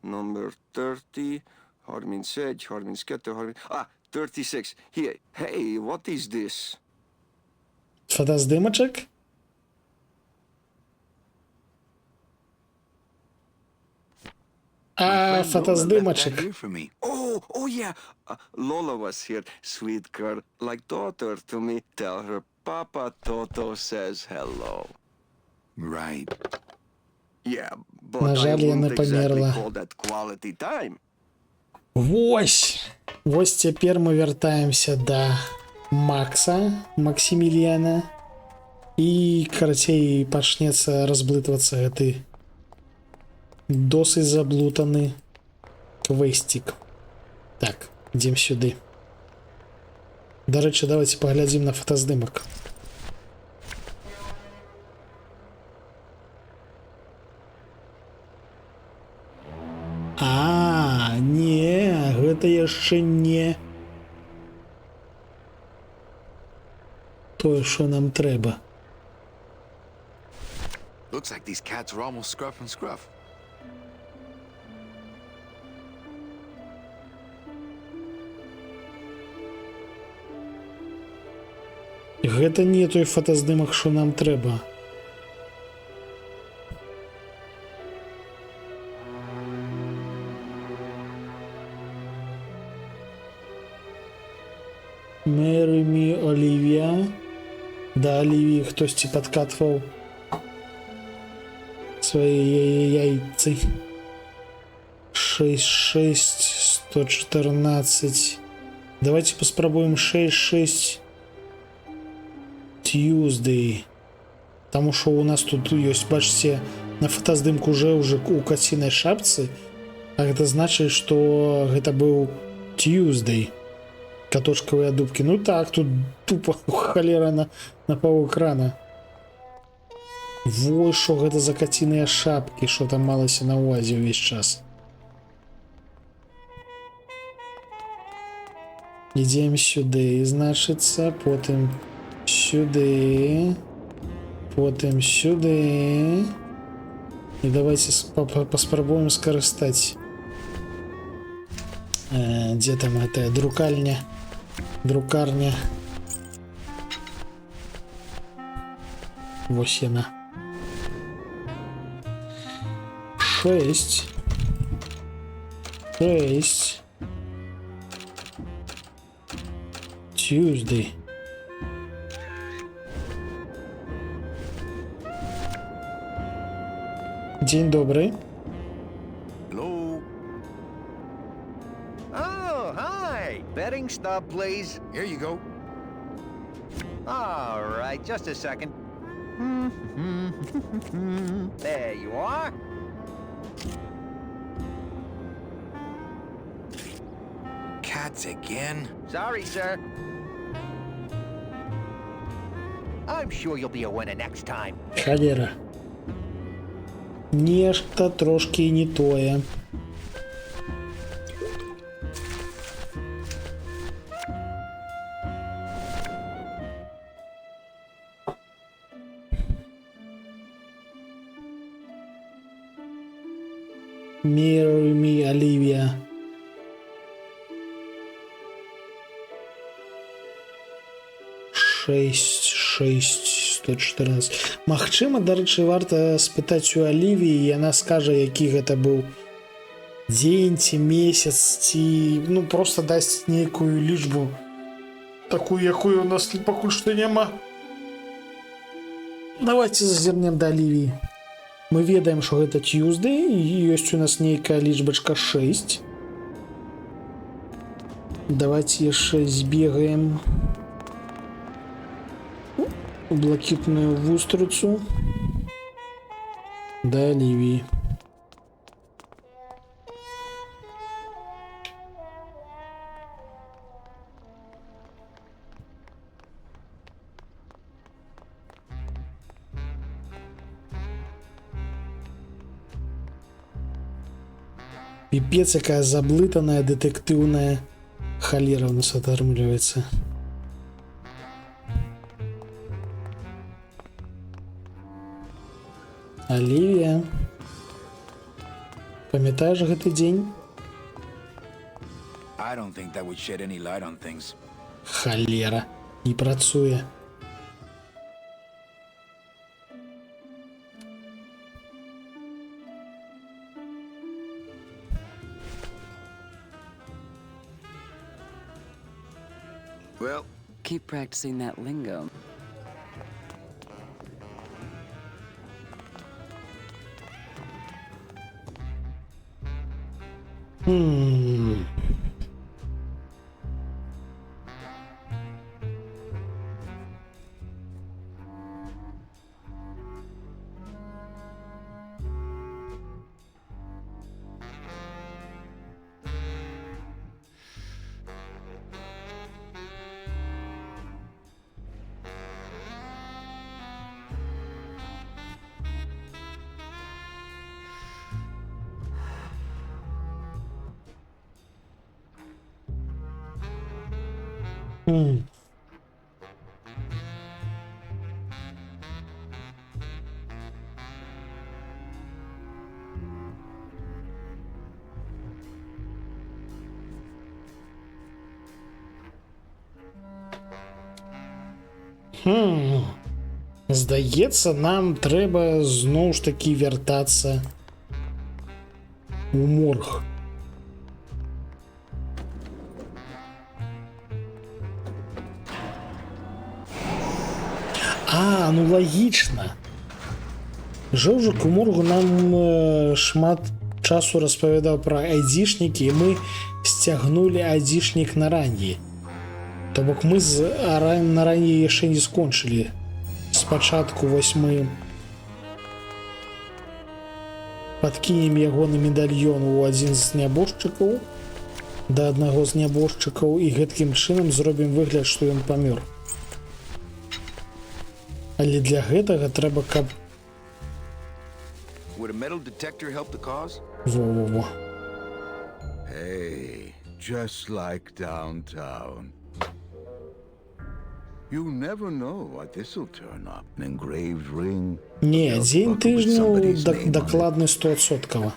number 30, Harmin Sedge, Harmin Sketter, Harmin... 36. Here. Hey, what is this? Фотоздимочек? Фотоздимочек. Oh yeah. Lola was here. Sweet girl, like daughter to me. Tell her Papa Toto says hello. Right. Yeah, but На I жаль, я не wouldn't exactly померла. call that quality time. Вось цяпер мы вяртаемся да Макса, Максіміліяна, і карацей пачнецца разблытвацца гэты досыць заблутаны квестик. Так, ідзем сюды. Дарэчы, давайте паглядзім на фотаздымак. Не, гэта яшчэ не тое, што нам трэба. Looks like these cats are almost scruff and scruff. Гэта не той фотаздымак, што нам трэба. Marry me, Olivia. Да, Оливии хтосьці падкатваў свае яйцы. 6-6, 114. Давайте паспрабуем 6-6 Tuesday. Таму што у нас тут ёсць, бачыце, на фотаздымку уже у кацінай шапцы. А гэта значыць, што гэта быў Tuesday. Катошкавыя дубкі. Ну так, тут тупо халера на паўэкрана. Вось што гэта за каціныя шапкі, што там малася на ўвазе ўвесь час. Ідзем сюды, значыцца, потым сюды, потым сюды. І давайте паспрабуем скарыстаць. Дзе там гэтая друкарня? Друкарня. Вось яна. 6. Tuesday. Dzień dobry. Hello. Oh, hi. Betting stub, please. Here you go. All right, just a second. There you are. Cats again? Sorry, sir. I'm sure you'll be a winner next time. Халера. Нешта трошки не тое. Marry me, Olivia. Шесть, 114. Магчыма, дарэчы, варта спытаць у Алівіі, яна скажа, які гэта быў дзень ці месяц, ці ну просто дасць нейкую лічбу, такую, якую у нас пакуль што няма. Давайте зазірнем да Оливии. Мы ведаем, што гэта Tuesday, і ёсць у нас нейкая лічбачка 6. Давайте яшчэ збегаем у блакітную вустрыцу да Оливии. Пипец, якая заблытаная дэтэктыўная халера у нас атрымліваецца. Оливия, памятаеш гэты дзень? I don't think that would shed any light on things. Халера, не працуе. Well, keep practicing that lingo. Здаецца, нам трэба зноў ж такі вяртацца у морг. Ну лагічна. Жоўжык у моргу нам шмат часу распавядаў пра айдзішнікі, і мы сцягнулі айдзішнік на ранні. То бок мы на ранні яшчэ не скончылі. Спачатку вось мы падкінем ягоны медальён у адзін з нябожчыкаў, да аднаго з нябожчыкаў, і гэткім чынам зробім выгляд, што ён памёр. Але для гэтага трэба, каб... Would a metal detector help the cause? Во-во-во. Hey, just like downtown. You never know what this'll turn up. An engraved ring. Не, дзень тыжню дакладны 100%.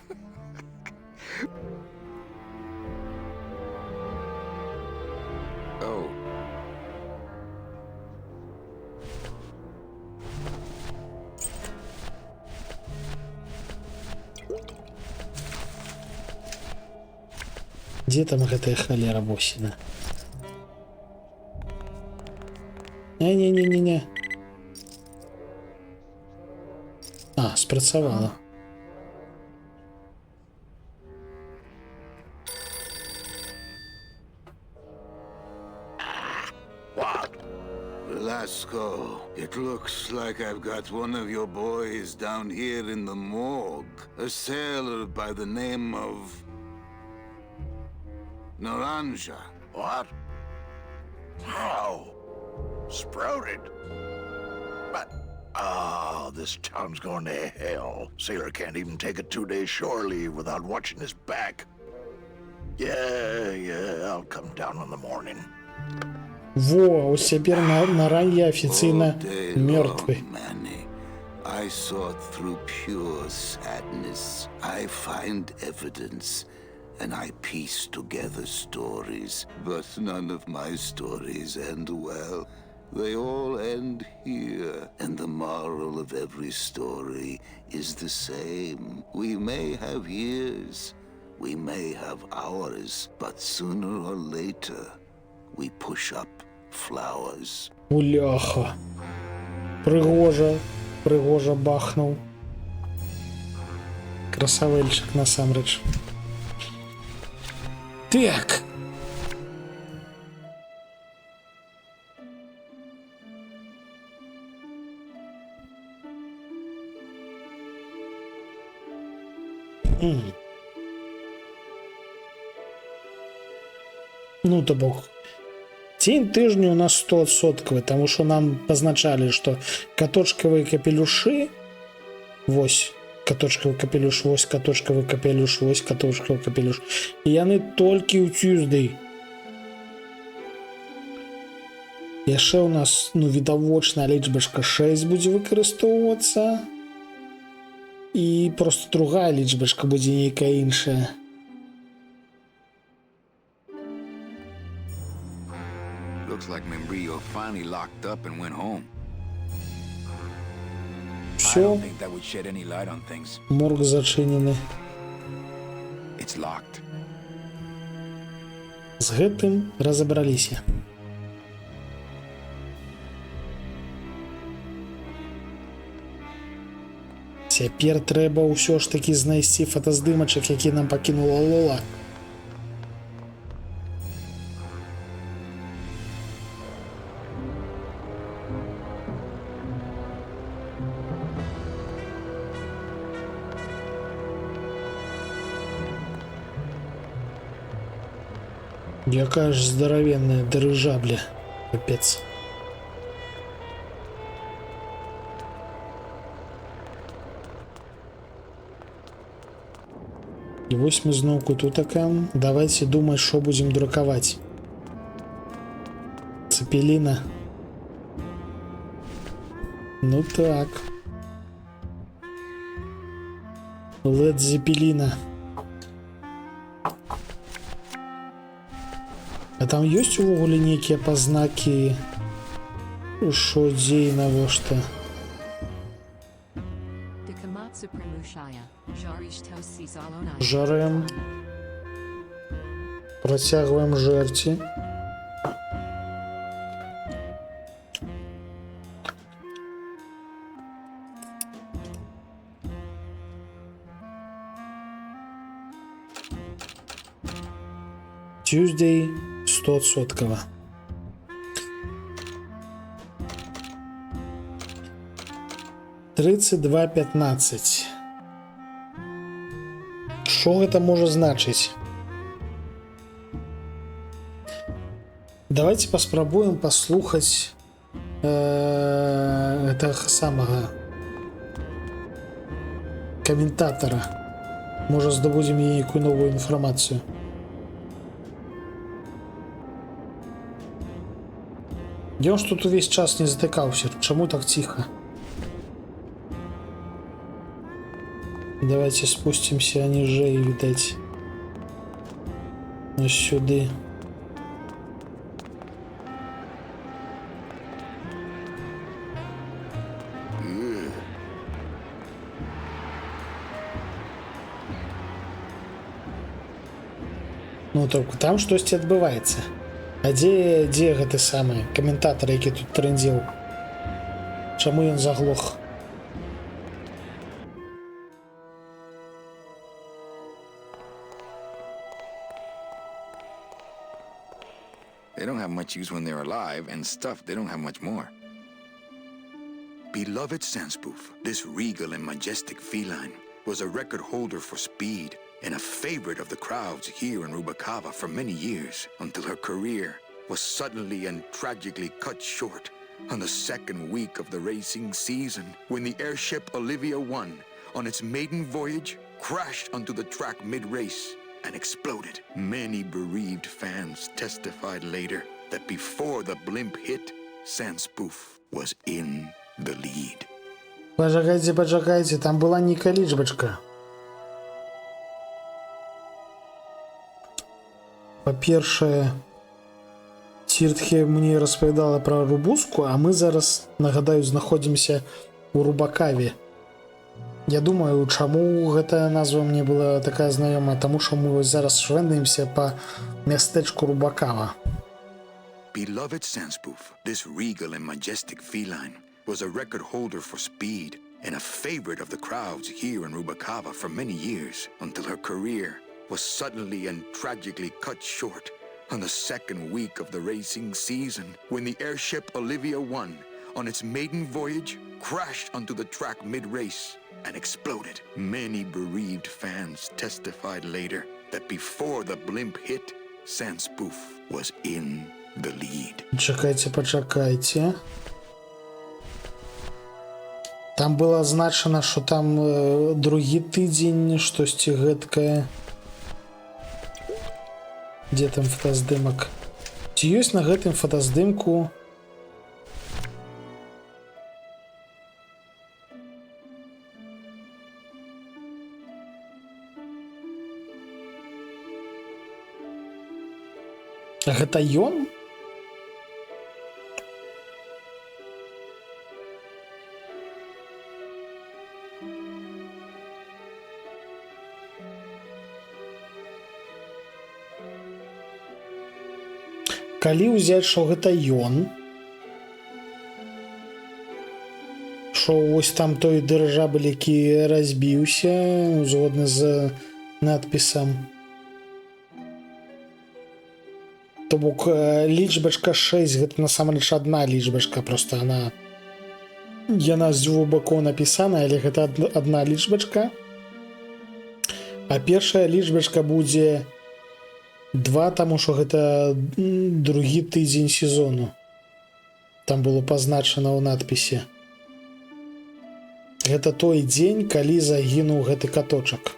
Дзе там гэтая халера босіна? Не-не-не-не-не. А, спрацавала. What? Velasco, it looks like I've got one of your boys down here in the morgue. A sailor by the name of... Naranja. What? How? Sprouted? But, this town's going to hell. Sailor can't even take a 2-day shore leave without watching his back. Yeah, I'll come down in the morning. Во, ось цяпер на ранье офіцыйна мёртвы. I sought through pure sadness. I find evidence. And I piece together stories, but none of my stories end well. They all end here, and the moral of every story is the same. We may have years, We may have ours, but sooner or later, we push up flowers. Уляха. Пригожа бахнув. Красавельчик насамрэч. Так. Ну, то бок. Тень тыжню у нас 100%, потому что нам позначали, что каточковые капелюши, вось, каточковый капелюш, вось, каточковый капелюш, вось, каточковый капелюш, и яны толькі ў Tuesday. Яшчэ у нас, ну, відавочная лічбачка 6 будзе выкарыстоўвацца, і просто другая лічбачка будзе нейкая іншая. Looks like Membrillo finally locked up and went home. I don't think that would shed any light on things. Морг зачынены. It's locked. З гэтым разабраліся. Цяпер трэба ўсё ж такі знайсці фотаздымачак, які нам пакінула Лола. Якая ж здаравенная дырыжабля, капец. І вось мы зноўку тутака. Давайте думаць, што будзем друкаваць. Цепеліна. Ну так. Лед Зепеліна. А там ёсць увогуле нейкія пазнакі, што дзе і навошта? Жарем. Працягваем жерці. Tuesday 100%. $32.15. Що гэта можа значыць? Давайте паспрабуем паслухаць гэтага самага каментатара. Можа, здабудзем нейкую новую інфармацыю. Ён ж тут увесь час не затыкаўся. Чаму так ціха? Давайте спустимся ниже, видать. Ось сюди. Ну так там штосьці адбываецца. А дзе гэты самы каментатар, які тут трындзіў? Чаму ён заглох? They don't have much use when they're alive, and stuff, they don't have much more. Beloved Sanspoof, this regal and majestic feline, was a record holder for speed and a favorite of the crowds here in Rubacava for many years, until her career was suddenly and tragically cut short on the second week of the racing season, when the airship Olivia 1, on its maiden voyage, crashed onto the track mid-race and exploded. Many bereaved fans testified later that before the blimp hit, Sanspoof was in the lead. Пожагайте, там была нейкая лічбачка. Па-першае, Ціртхе мне распавядала пра Рубуску, а мы зараз, нагадаю, знаходзімся ў Рубакаве. Я думаю, чаму гэтая назва мне была такая знаёмая, таму што мы вось зараз швэндаемся па мястэчку Рубакава. Beloved Sandspoof, this regal and majestic feline was a record holder for speed and a favorite of the crowds here in Rubacava for many years until her career was suddenly and tragically cut short on the second week of the racing season when the airship Olivia 1 on its maiden voyage crashed onto the track mid-race and exploded. Many bereaved fans testified later that before the blimp hit, Sandspoof was in the lead. Пачакайце. Там было азначана, што там другі тыдзень, штосьці гэткае. Дзе там фотаздымак? Ці ёсць на гэтым фотаздымку гэта ён? Калі ўзяць, што гэта ён, што вось там той дырыжабль, які разбіўся, згодна з надпісам. То бок лічбачка 6, гэта насамрэч адна лічбачка, просто яна з дзвюх бакоў напісана, але гэта адна лічбачка. А першая лічбачка будзе 2, таму што гэта другі тыдзень сезону. Там было пазначана ў надпісе. Гэта той дзень, калі загінуў гэты каточак.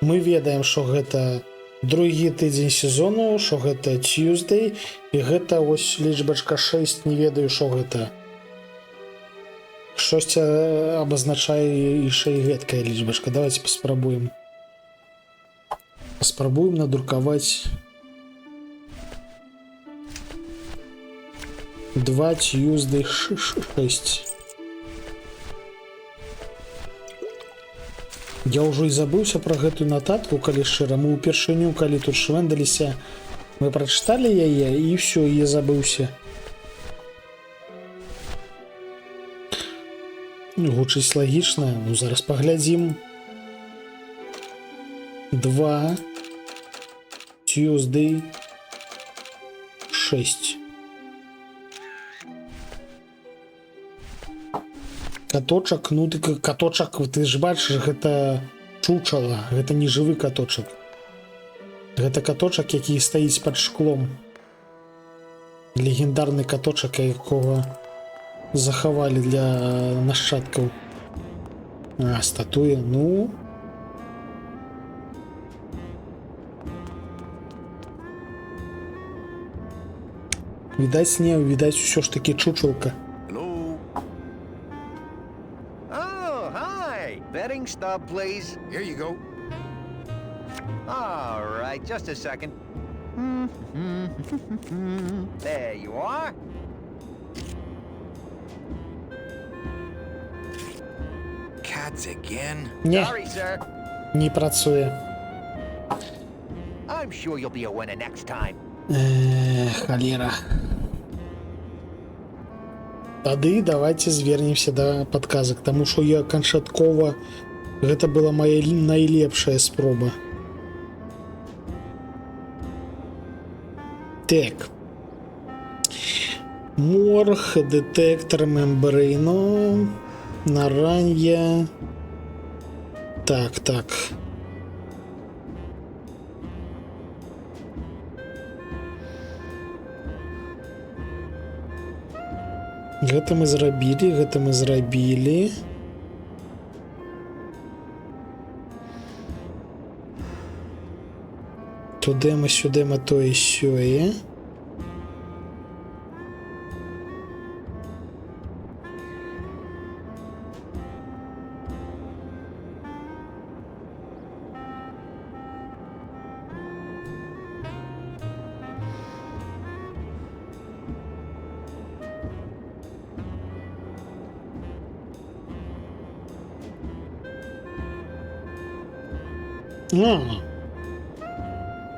Мы ведаем, што гэта другі тыдзень сезону, што гэта Tuesday, і гэта ось лічбачка 6, не ведаю, што гэта. Штосьці абазначае яшчэ і гэткая лічбачка. Давайте паспрабуем. Паспрабуем надрукаваць 2 Tuesday 6. Я ўжо і забыўся пра гэтую нататку, калі шчыра. Мы ўпершыню, калі тут швэндаліся, мы прачыталі яе, і ўсё, я забыўся. Гучыць лагічна, ну зараз паглядзім. 2 Tuesday 6. Каточак, ну ты каточак, ты ж бачыш, гэта чучала, гэта не жывы каточак. Гэта каточак, які стаіць пад шклом. Легендарны каточак, якога захавалі для нашчадкаў. А, статуя, ну... Відаць, не, відаць, усё ж такі чучалка. Oh, hi! Betting stub, please. Here you go. All right, just a second. There you are. Cats again? Не, Sorry, sir. не працуе. I'm sure you'll be a winner next time. Халера. Тады давайте звернемся да падказак, таму што я канчаткова... Гэта была моя найлепшая спроба. Так. Морг, детектор, мембрейно, наранья. Так, так. Гэта мы зрабілі, гэта мы зрабілі. Тудема, сюдема, тое, сёе.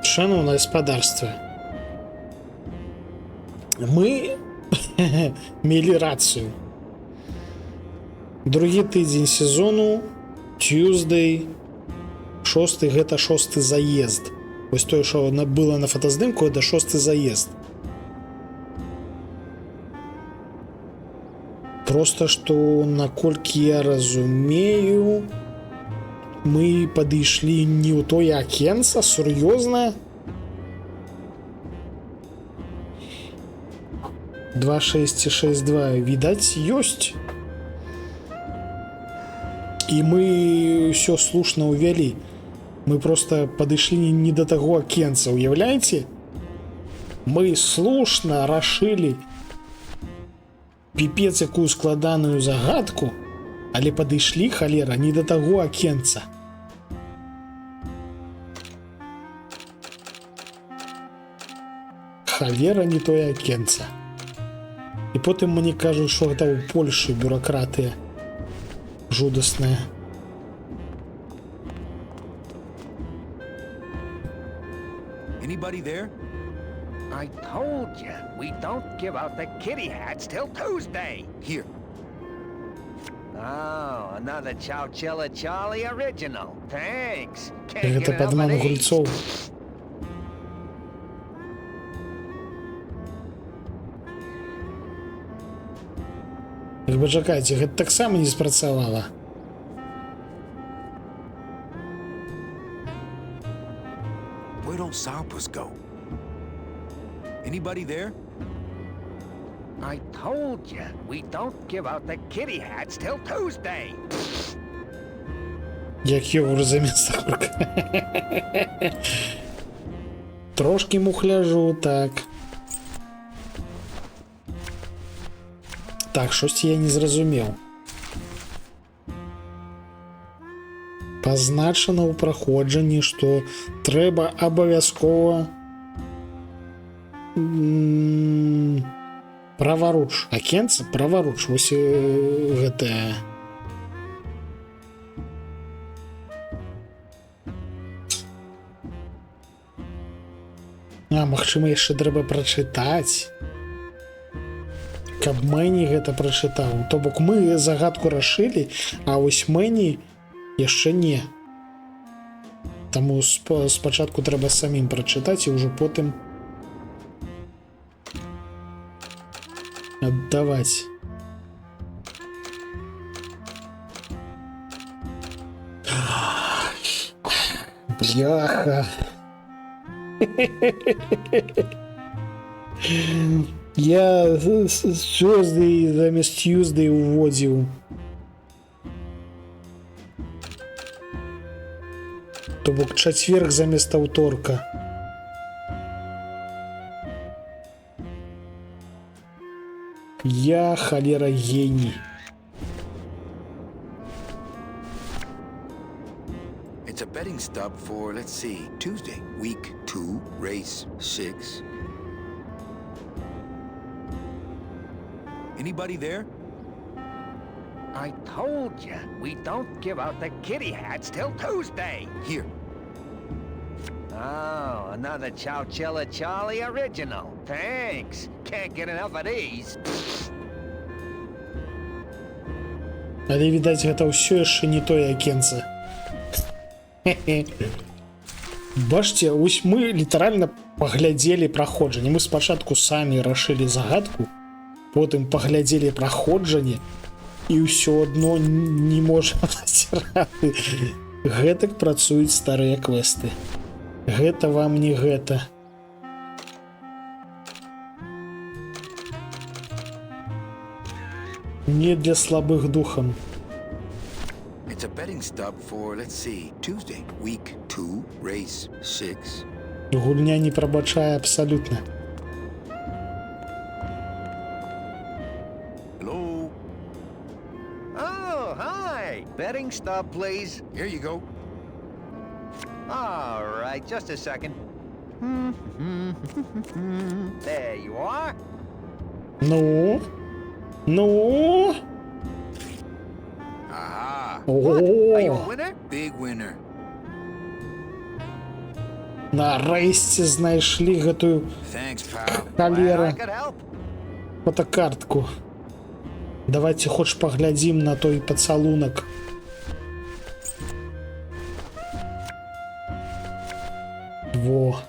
Шановне господарство, мы мели рацию. Другі тыдзень сезону, Tuesday, 6, гэта 6 заезд. Вось тое, што было на фотаздымку, гэта 6 заезд. Просто што, наколькі я разумею, мы падышлі не ў тое акенца, сур'ёзна? 2.6.6.2, відаць, ёсць. І мы ўсё слушна ўвялі. Мы просто падышлі не да таго акенца, уяўляеце? Мы слушна рашылі піпец якую складаную загадку, але падышлі, халера, не да таго акенца. Халера, не тое акенца. І потым мне кажуць, што гэта ў Польшы бюракратыя жудасная. Anybody there? I told you, we don't give out the kitty hats till Tuesday. Here. Oh, another Chowchilla Charlie original. Thanks. Can't Гэта get enough падман of these. гульцоў. Эх, пачакайце, гэта таксама не спрацавала. Where'd old Sourpuss go? Anybody there? I told you, we don't give out the kitty hats till Tuesday. Як його замість курка. Трошки мухляжу, так. Так, щось я не зрозумів. Позначено у проходженні, що треба обов'язково праворуч. Акенце праворуч. Ось гэта. А, магчыма, яшчэ трэба прачытаць. Каб Мэні гэта прачытаў. То бок мы загадку рашылі, а вось Мэні яшчэ не. Таму спачатку трэба самім прачытаць і ўжо потым аддаваць. Бляха. Я Tuesday замість Tuesday уводзіў. То бок чацверг замест аўторка. Я, халера, геній. It's a betting stub for, let's see, Tuesday, week 2, race 6. Anybody there? I told you, we don't give out the kitty hats till Tuesday. Here. Oh, another Chowchilla Charlie original. Thanks. Can't get enough of these. Але, відаць, гэта ўсё яшчэ не тое акенце. Бачце, ось мы літаральна паглядзелі праходжанне. Мы спачатку самі рашылі загадку, потым паглядзелі праходжанне, і ўсё адно не можам рады. Гэтак працуюць старыя квесты. Гэта вам не гэта. Не для слабых духам. It's a betting stub for, let's see, Tuesday, week 2, race 6. Гульня не прабачае абсалютна. Hello? Oh, hi. Betting stub, please. Here you go. All right, just a second. There you are. Ну? Ну? Aha. What? Are you a winner? Big winner. Нарэшце знайшлі гэтую халера фотокартку. Давайте хоч паглядзім на той пацалунак. Во.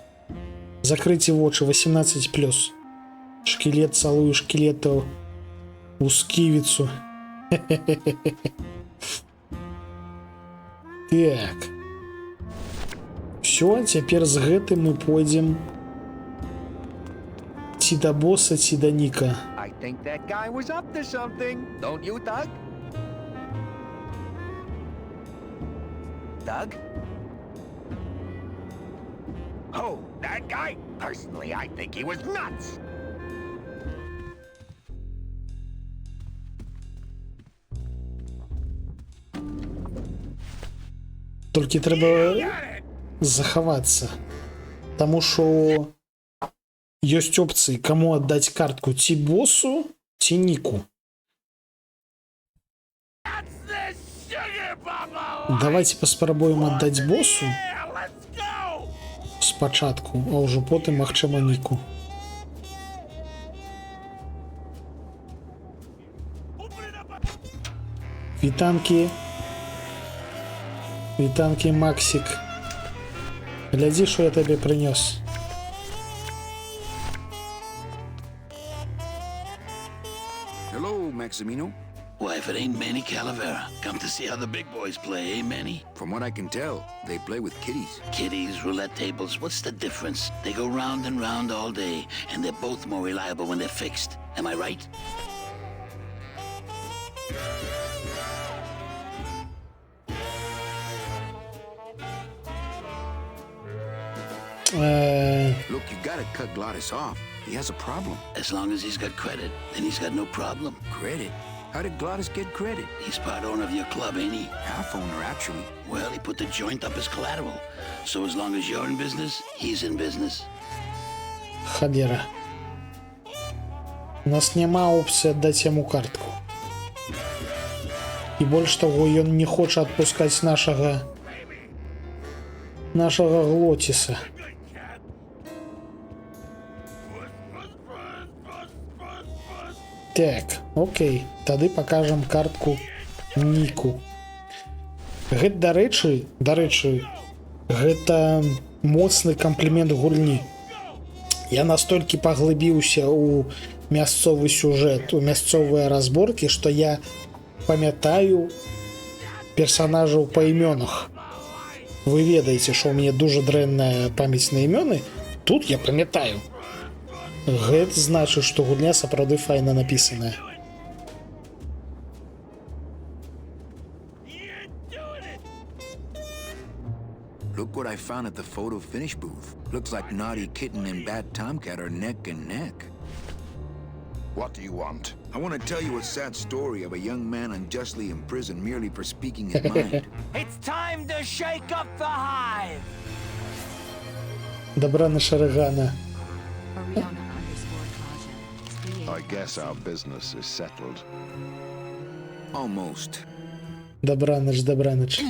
Закрыйте вочы, 18+. Шкелет цалую шкелетаў у сківіцу. Так. Все, цяпер з гэтым мы пойдзем ці да боса, ці да Ніка. I think that guy was up to something, don't you, Doug? Doug? Oh, that guy? Personally, I think he was nuts. Толькі трэба захавацца. Таму што ёсць опцыі, каму аддаць картку, ці босу, ці Ніку. Давайте паспрабуем аддаць босу спачатку, а ўжо потым, магчыма, Ніку. Вітанкі. Вітанкі, Максік. Глядзі, што я табе прынёс. Hello, Maximino. Why, if it ain't Manny Calavera, come to see how the big boys play, eh, Manny? From what I can tell, they play with kitties. Kitties, roulette tables, what's the difference? They go round and round all day, and they're both more reliable when they're fixed. Am I right? Look, you gotta cut Glottis off. He has a problem. As long as he's got credit, then he's got no problem. Credit? How did Glottis get credit? He's part owner of your club, ain't he? Half owner, actually. Well, he put the joint up as collateral. So as long as you're in business, he's in business. Халера. У нас няма опцыі аддаць яму картку. І больш таго, ён не хоча адпускаць нашага Глотіса. Так, окей, тады пакажам картку Ніку. Гэта, дарэчы, гэта моцны камплімент гульні. Я настолькі паглыбіўся ў мясцовы сюжэт, у мясцовыя разборкі, што я памятаю персанажаў па імёнах. Вы ведаеце, што ў мяне дужа дрэнная памяць на імёны, тут я памятаю. Гэта значыць, што гульня сапраўды файна напісаная. Look what I found at the photo finish booth. Looks like Naughty Kitten and Bad Tomcat are neck and neck. What do you want? I want to tell you a sad story of a young man unjustly imprisoned merely for speaking his mind. It's time to shake up the hive! Добра на Шарагана. I guess our business is settled. Almost. Добраныч.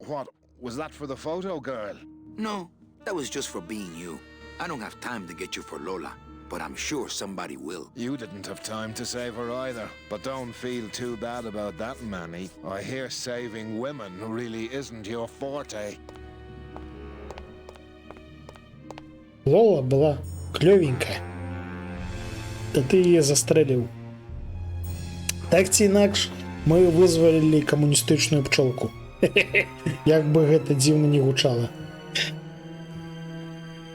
What? Was that for the photo girl? No, that was just for being you. I don't have time to get you for Lola, but I'm sure somebody will. You didn't have time to save her either. But don't feel too bad about that, Manny. I hear saving women really isn't your forte. Лола была клёвенькая. Да ты яе застрэліў. Так ці інакш, мы вызвалілі камуністычную пчолку. Як бы гэта дзіўна не гучала.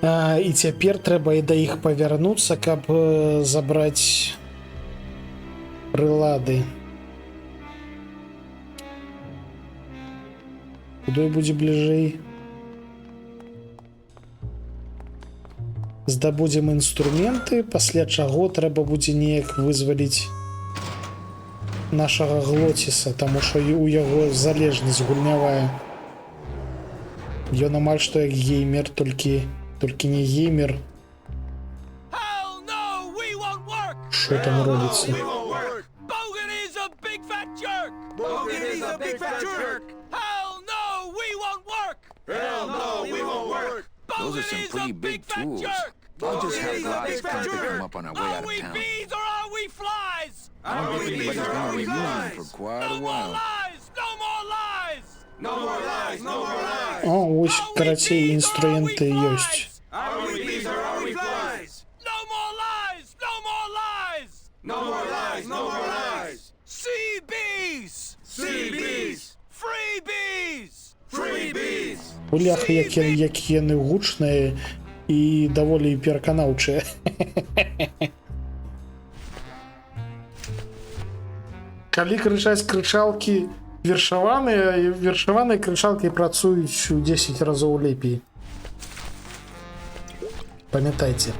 І цяпер трэба і да іх павярнуцца, каб забраць прылады. Куды будзе бліжэй? Здабудзем інструменты, пасля чаго трэба будзе неяк вызваліць нашага Глотіса, таму што у яго залежнасць гульнявая. Ён амаль што як геймер, толькі не геймер. Што там робіцца? Bogan is a big fat jerk! Bogan is a big fat jerk! Hell no, we won't work! Hell no, we Those are some pretty big tools. I'll just have Gladys come pick them up on our way out of town. Bees or are we flies? I don't think anybody's gonna be using them for quite a while. No more lies! No more lies! No more lies! О, ось карацей інструменти ёсць. Are we bees or are we flies? No more lies! No more lies! No more lies! No more lies! Sea bees! Sea bees! Free bees! Free bees! Бляха, які яны гучныя і даволі пераканаўчыя. Калі крычаць крычалкі вершаваныя крычалкі працуюць у 10 разоў лепей. Памятайце.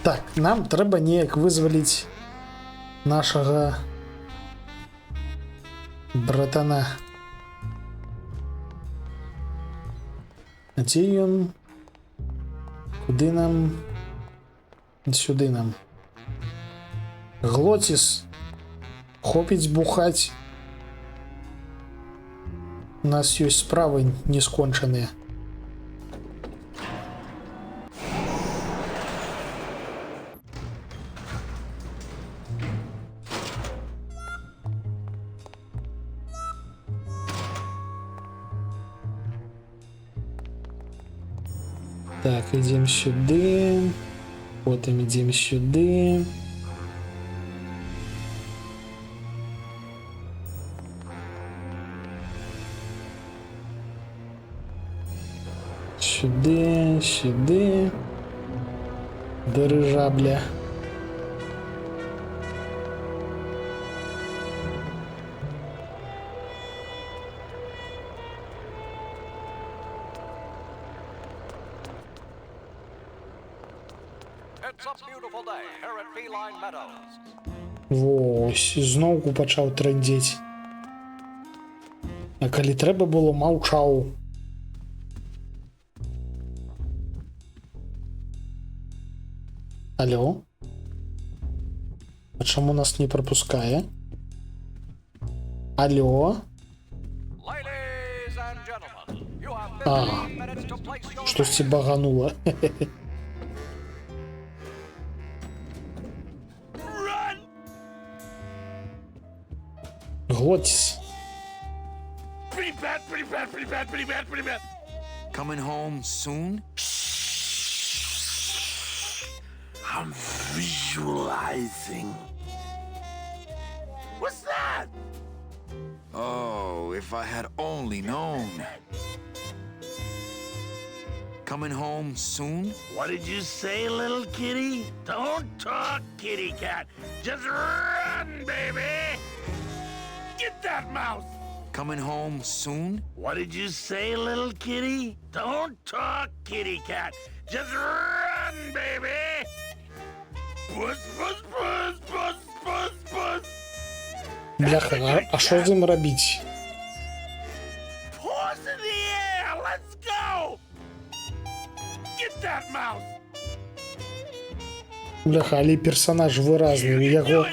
Так, нам трэба неяк вызваліць нашага братана. А дзе ён? Куды нам? Сюды нам. Глотис. Хопіць бухаць. У нас ёсць справы нескончаныя. Так, ідзем сюды. Потым ідзем сюды. Сюды, сюды. Дирижабля. Вось, зноўку пачаў трындзець. А калі трэба было, маўчаў. Алло? А чаму нас не пропускае? Алло? А, штосьці баганула. Глотис. Coming home soon? I'm visualizing. What's that? Oh, if I had only known. Coming home soon? What did you say, little kitty? Don't talk, kitty cat. Just run, baby. Get that mouse. Coming home soon? What did you say, little kitty? Don't talk, kitty cat. Just run, baby. Puss, puss, puss, puss, puss, puss. Бляха, а що з ним робіть? Paws in the air. Let's go. Get that mouse. Бляха, але персонаж выразны, у яго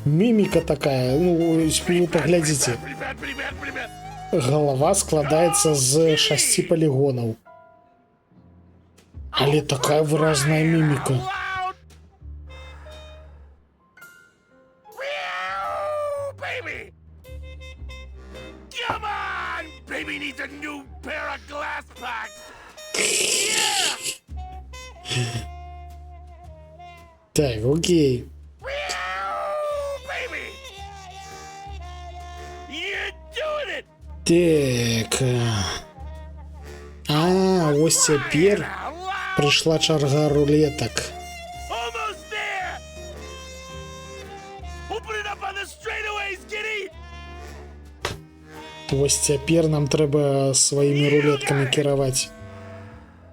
міміка такая, ну, вы паглядзіце. Голова складаецца з 6 полігонаў. Але такая выразная міміка. Come on! Baby needs a new pair of glass packs. Так, окей. Так. А, ось цяпер прыйшла чарга рулетак. Вось цяпер нам трэба сваімі рулеткамі кіраваць.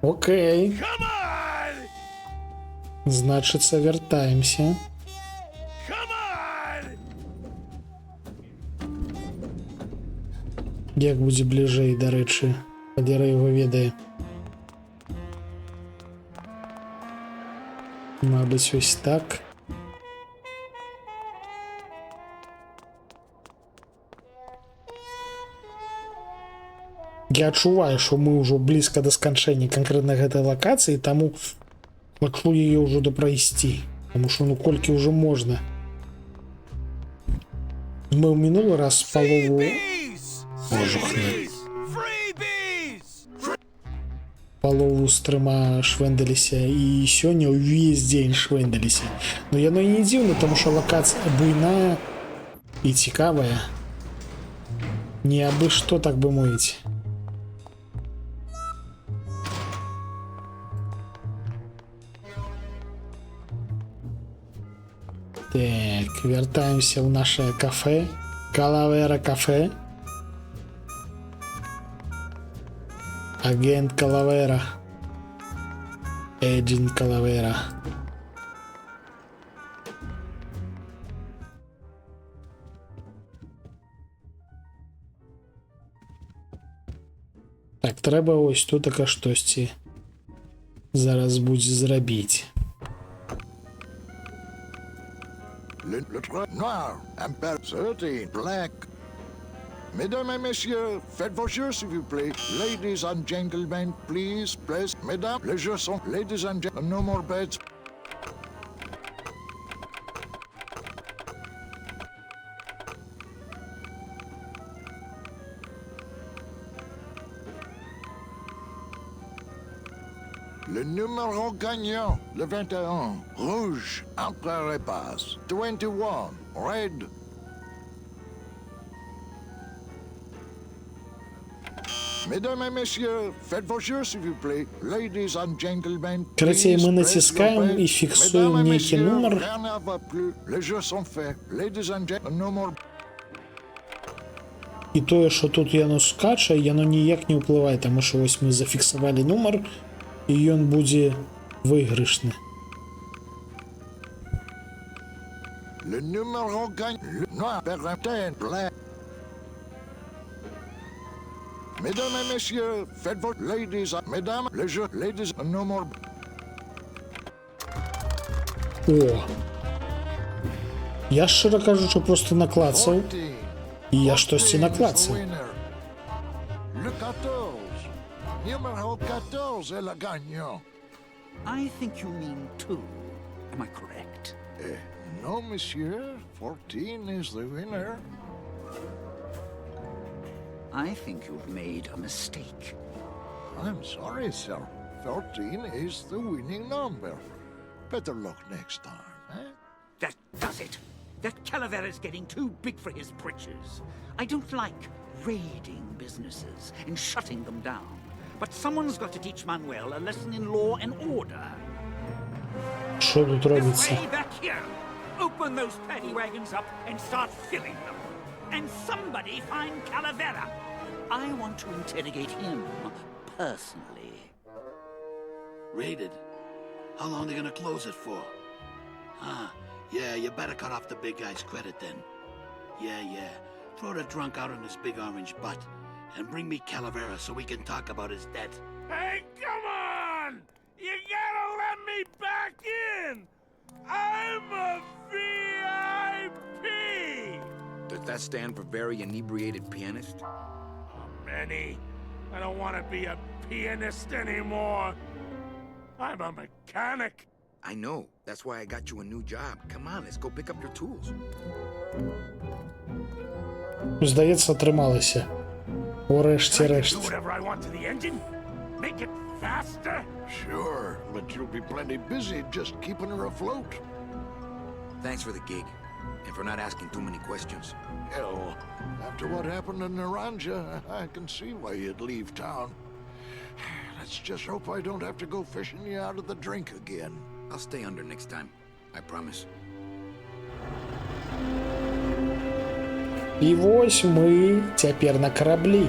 Окей. Значыцца, вяртаемся. Як будзе бліжэй, дарэчы, падзярэ яго ведае. Мабыць, ось так. Я адчуваю, што мы ўжо блізка да сканчэння канкрэтна гэтай лакацыі, таму хачу яе ўжо дапрайсці, таму што ну колькі ўжо можна. Мы ў мінулы раз палову палову з 3 швэндаліся і сёння ўвесь дзень швэндаліся. Но яно і не дзіўна, таму што лакацыя буйная і цікавая. Не абы што, так бы мовіць. Так, вяртаемся ў наше кафе. Калавера кафе. Агент Калавера. Эджент Калавера. Так, трэба ось тут така штосьці зараз будзе зрабіць. Le noir, Ampere 13, black. Mesdames et messieurs, faites vos jeux s'il vous plaît. Ladies and gentlemen, please, please. Mesdames, les jeux sont... Ladies and gentlemen, no more bets. Le numéro gagnant, le 21, rouge, Empereur et passe. 21, red. Mesdames et messieurs, faites vos jeux s'il vous plaît. Ladies and gentlemen, Короче, мы натискаем и фиксуем некий номер. Les jeux sont faits. Ladies and gentlemen, no more. І тое, що тут яно скача, яно ніяк не ўплывае, таму што вось мы зафіксавалі нумар, і ён будзе выйгрышны. Le numéro gagne, le noir, Berlin, black. Mesdames et messieurs, faites vos ladies, mesdames, les jeux, ladies, no more. О! Я шчыра кажучы просто наклацаў, і я штосьці наклацаў. Le 14, numéro 14 est le gagnant. I think you mean 2. Am I correct? No, monsieur. 14 is the winner. I think you've made a mistake. I'm sorry, sir. 14 is the winning number. Better luck next time, eh? That does it. That Calavera's getting too big for his britches. I don't like raiding businesses and shutting them down. But someone's got to teach Manuel a lesson in law and order. Що тут робиться? Way back here. Open those paddy wagons up and start filling them. And somebody find Calavera. I want to interrogate him personally. Raided? How long are they gonna close it for? Huh? Yeah, you better cut off the big guy's credit then. Yeah. Throw the drunk out on his big orange butt. And bring me Calavera so we can talk about his debt. Hey, come on! You gotta let me back in! I'm a VIP! Does that stand for very inebriated pianist? Manny, I don't want to be a pianist anymore. I'm a mechanic. I know. That's why I got you a new job. Come on, let's go pick up your tools. Здається, отрималися. Урешті-решт. Whatever I want to the engine? Make it faster? Sure, but you'll be plenty busy just keeping her afloat. Thanks for the gig, and for not asking too many questions. Hell, after what happened in Naranja, I can see why you'd leave town. Let's just hope I don't have to go fishing you out of the drink again. I'll stay under next time. I promise. І вось мы цяпер на караблі.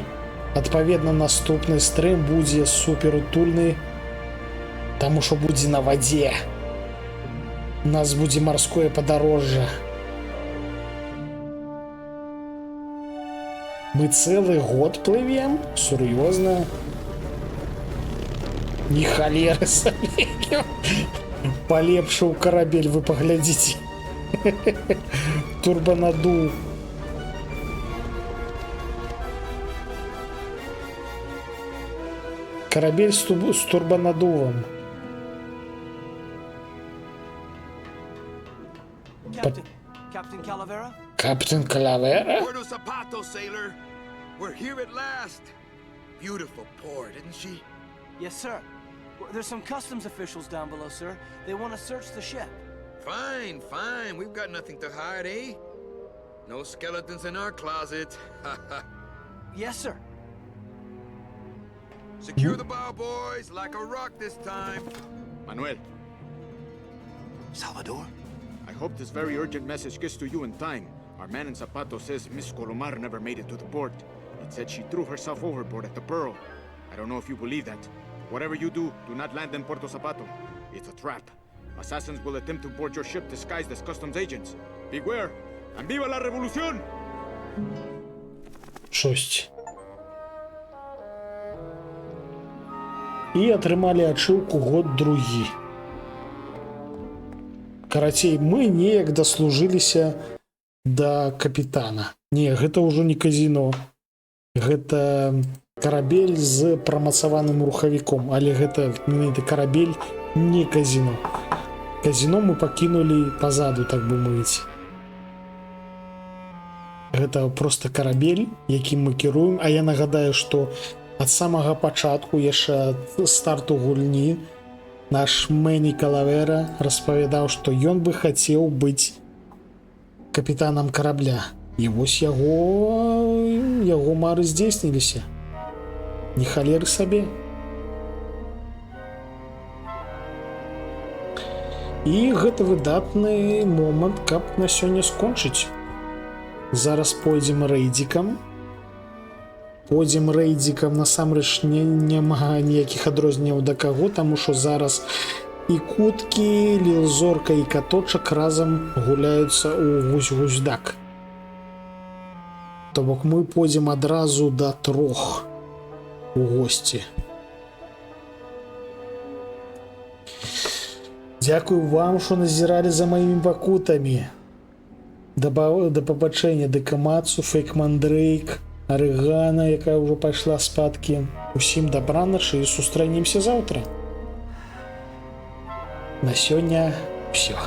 Адпаведна, наступны стрым будзе суперутульны, таму што будзе на вадзе. У нас будзе марское падарожжа. Мы цэлы год плывем? Сур'ёзна? Не халеры сабе. Палепшыў карабель, вы паглядзіце. Турбанадуў. Корабель с турбонаддувом. Captain Calavera? Капитан Калавера? Puerto Zapato, sailor. We're here at last. Beautiful port, isn't she? Yes, sir. There's some customs officials down below, sir. They want to search the ship. Fine, fine. We've got nothing to hide, eh? No skeletons in our closet. Yes, sir. Secure the bow, boys, like a rock this time. Manuel. Salvador? I hope this very urgent message gets to you in time. Our man in Zapato says Miss Colomar never made it to the port. It said she threw herself overboard at the Pearl. I don't know if you believe that. Whatever you do, do not land in Puerto Zapato. It's a trap. Assassins will attempt to board your ship disguised as customs agents. Beware, and viva la revolución! Шосць. І атрымалі ачыўку год другі. Карацей, мы неяк даслужыліся да капітана. Не, гэта ўжо не казино. Гэта карабель з прамацаваным рухавіком, але гэта менавіта карабель не казино. Казино мы пакінулі пазаду, так бы мовіць. Гэта проста карабель, якім мы кіруем, а я нагадаю, што ад самага пачатку, яшчэ ад старту гульні, наш Мэні Калавера распавядаў, што ён бы хацеў быць капітанам карабля. І вось яго мары здзейсніліся. Не халеры сабе. І гэта выдатны момант, каб на сёння скончыць. Зараз пойдзем рэйдзікам. Пойдзем рэйдзікам, насамрэч няма ніякіх адрозненняў да каго, таму што зараз і куткі, лілзорка і каточак разам гуляюцца ў гусь-гусь-дак. То бок мы пойдзем адразу да 3 у госці. Дзякую вам, што назіралі за маімі пакутамі. Да пабачэння Дэкамацу, Фейк Мандрейк, Арыгана, якая ўжо пайшла спадкі. Усім дабраначы і сустрэнемся заўтра. На сёння ўсё.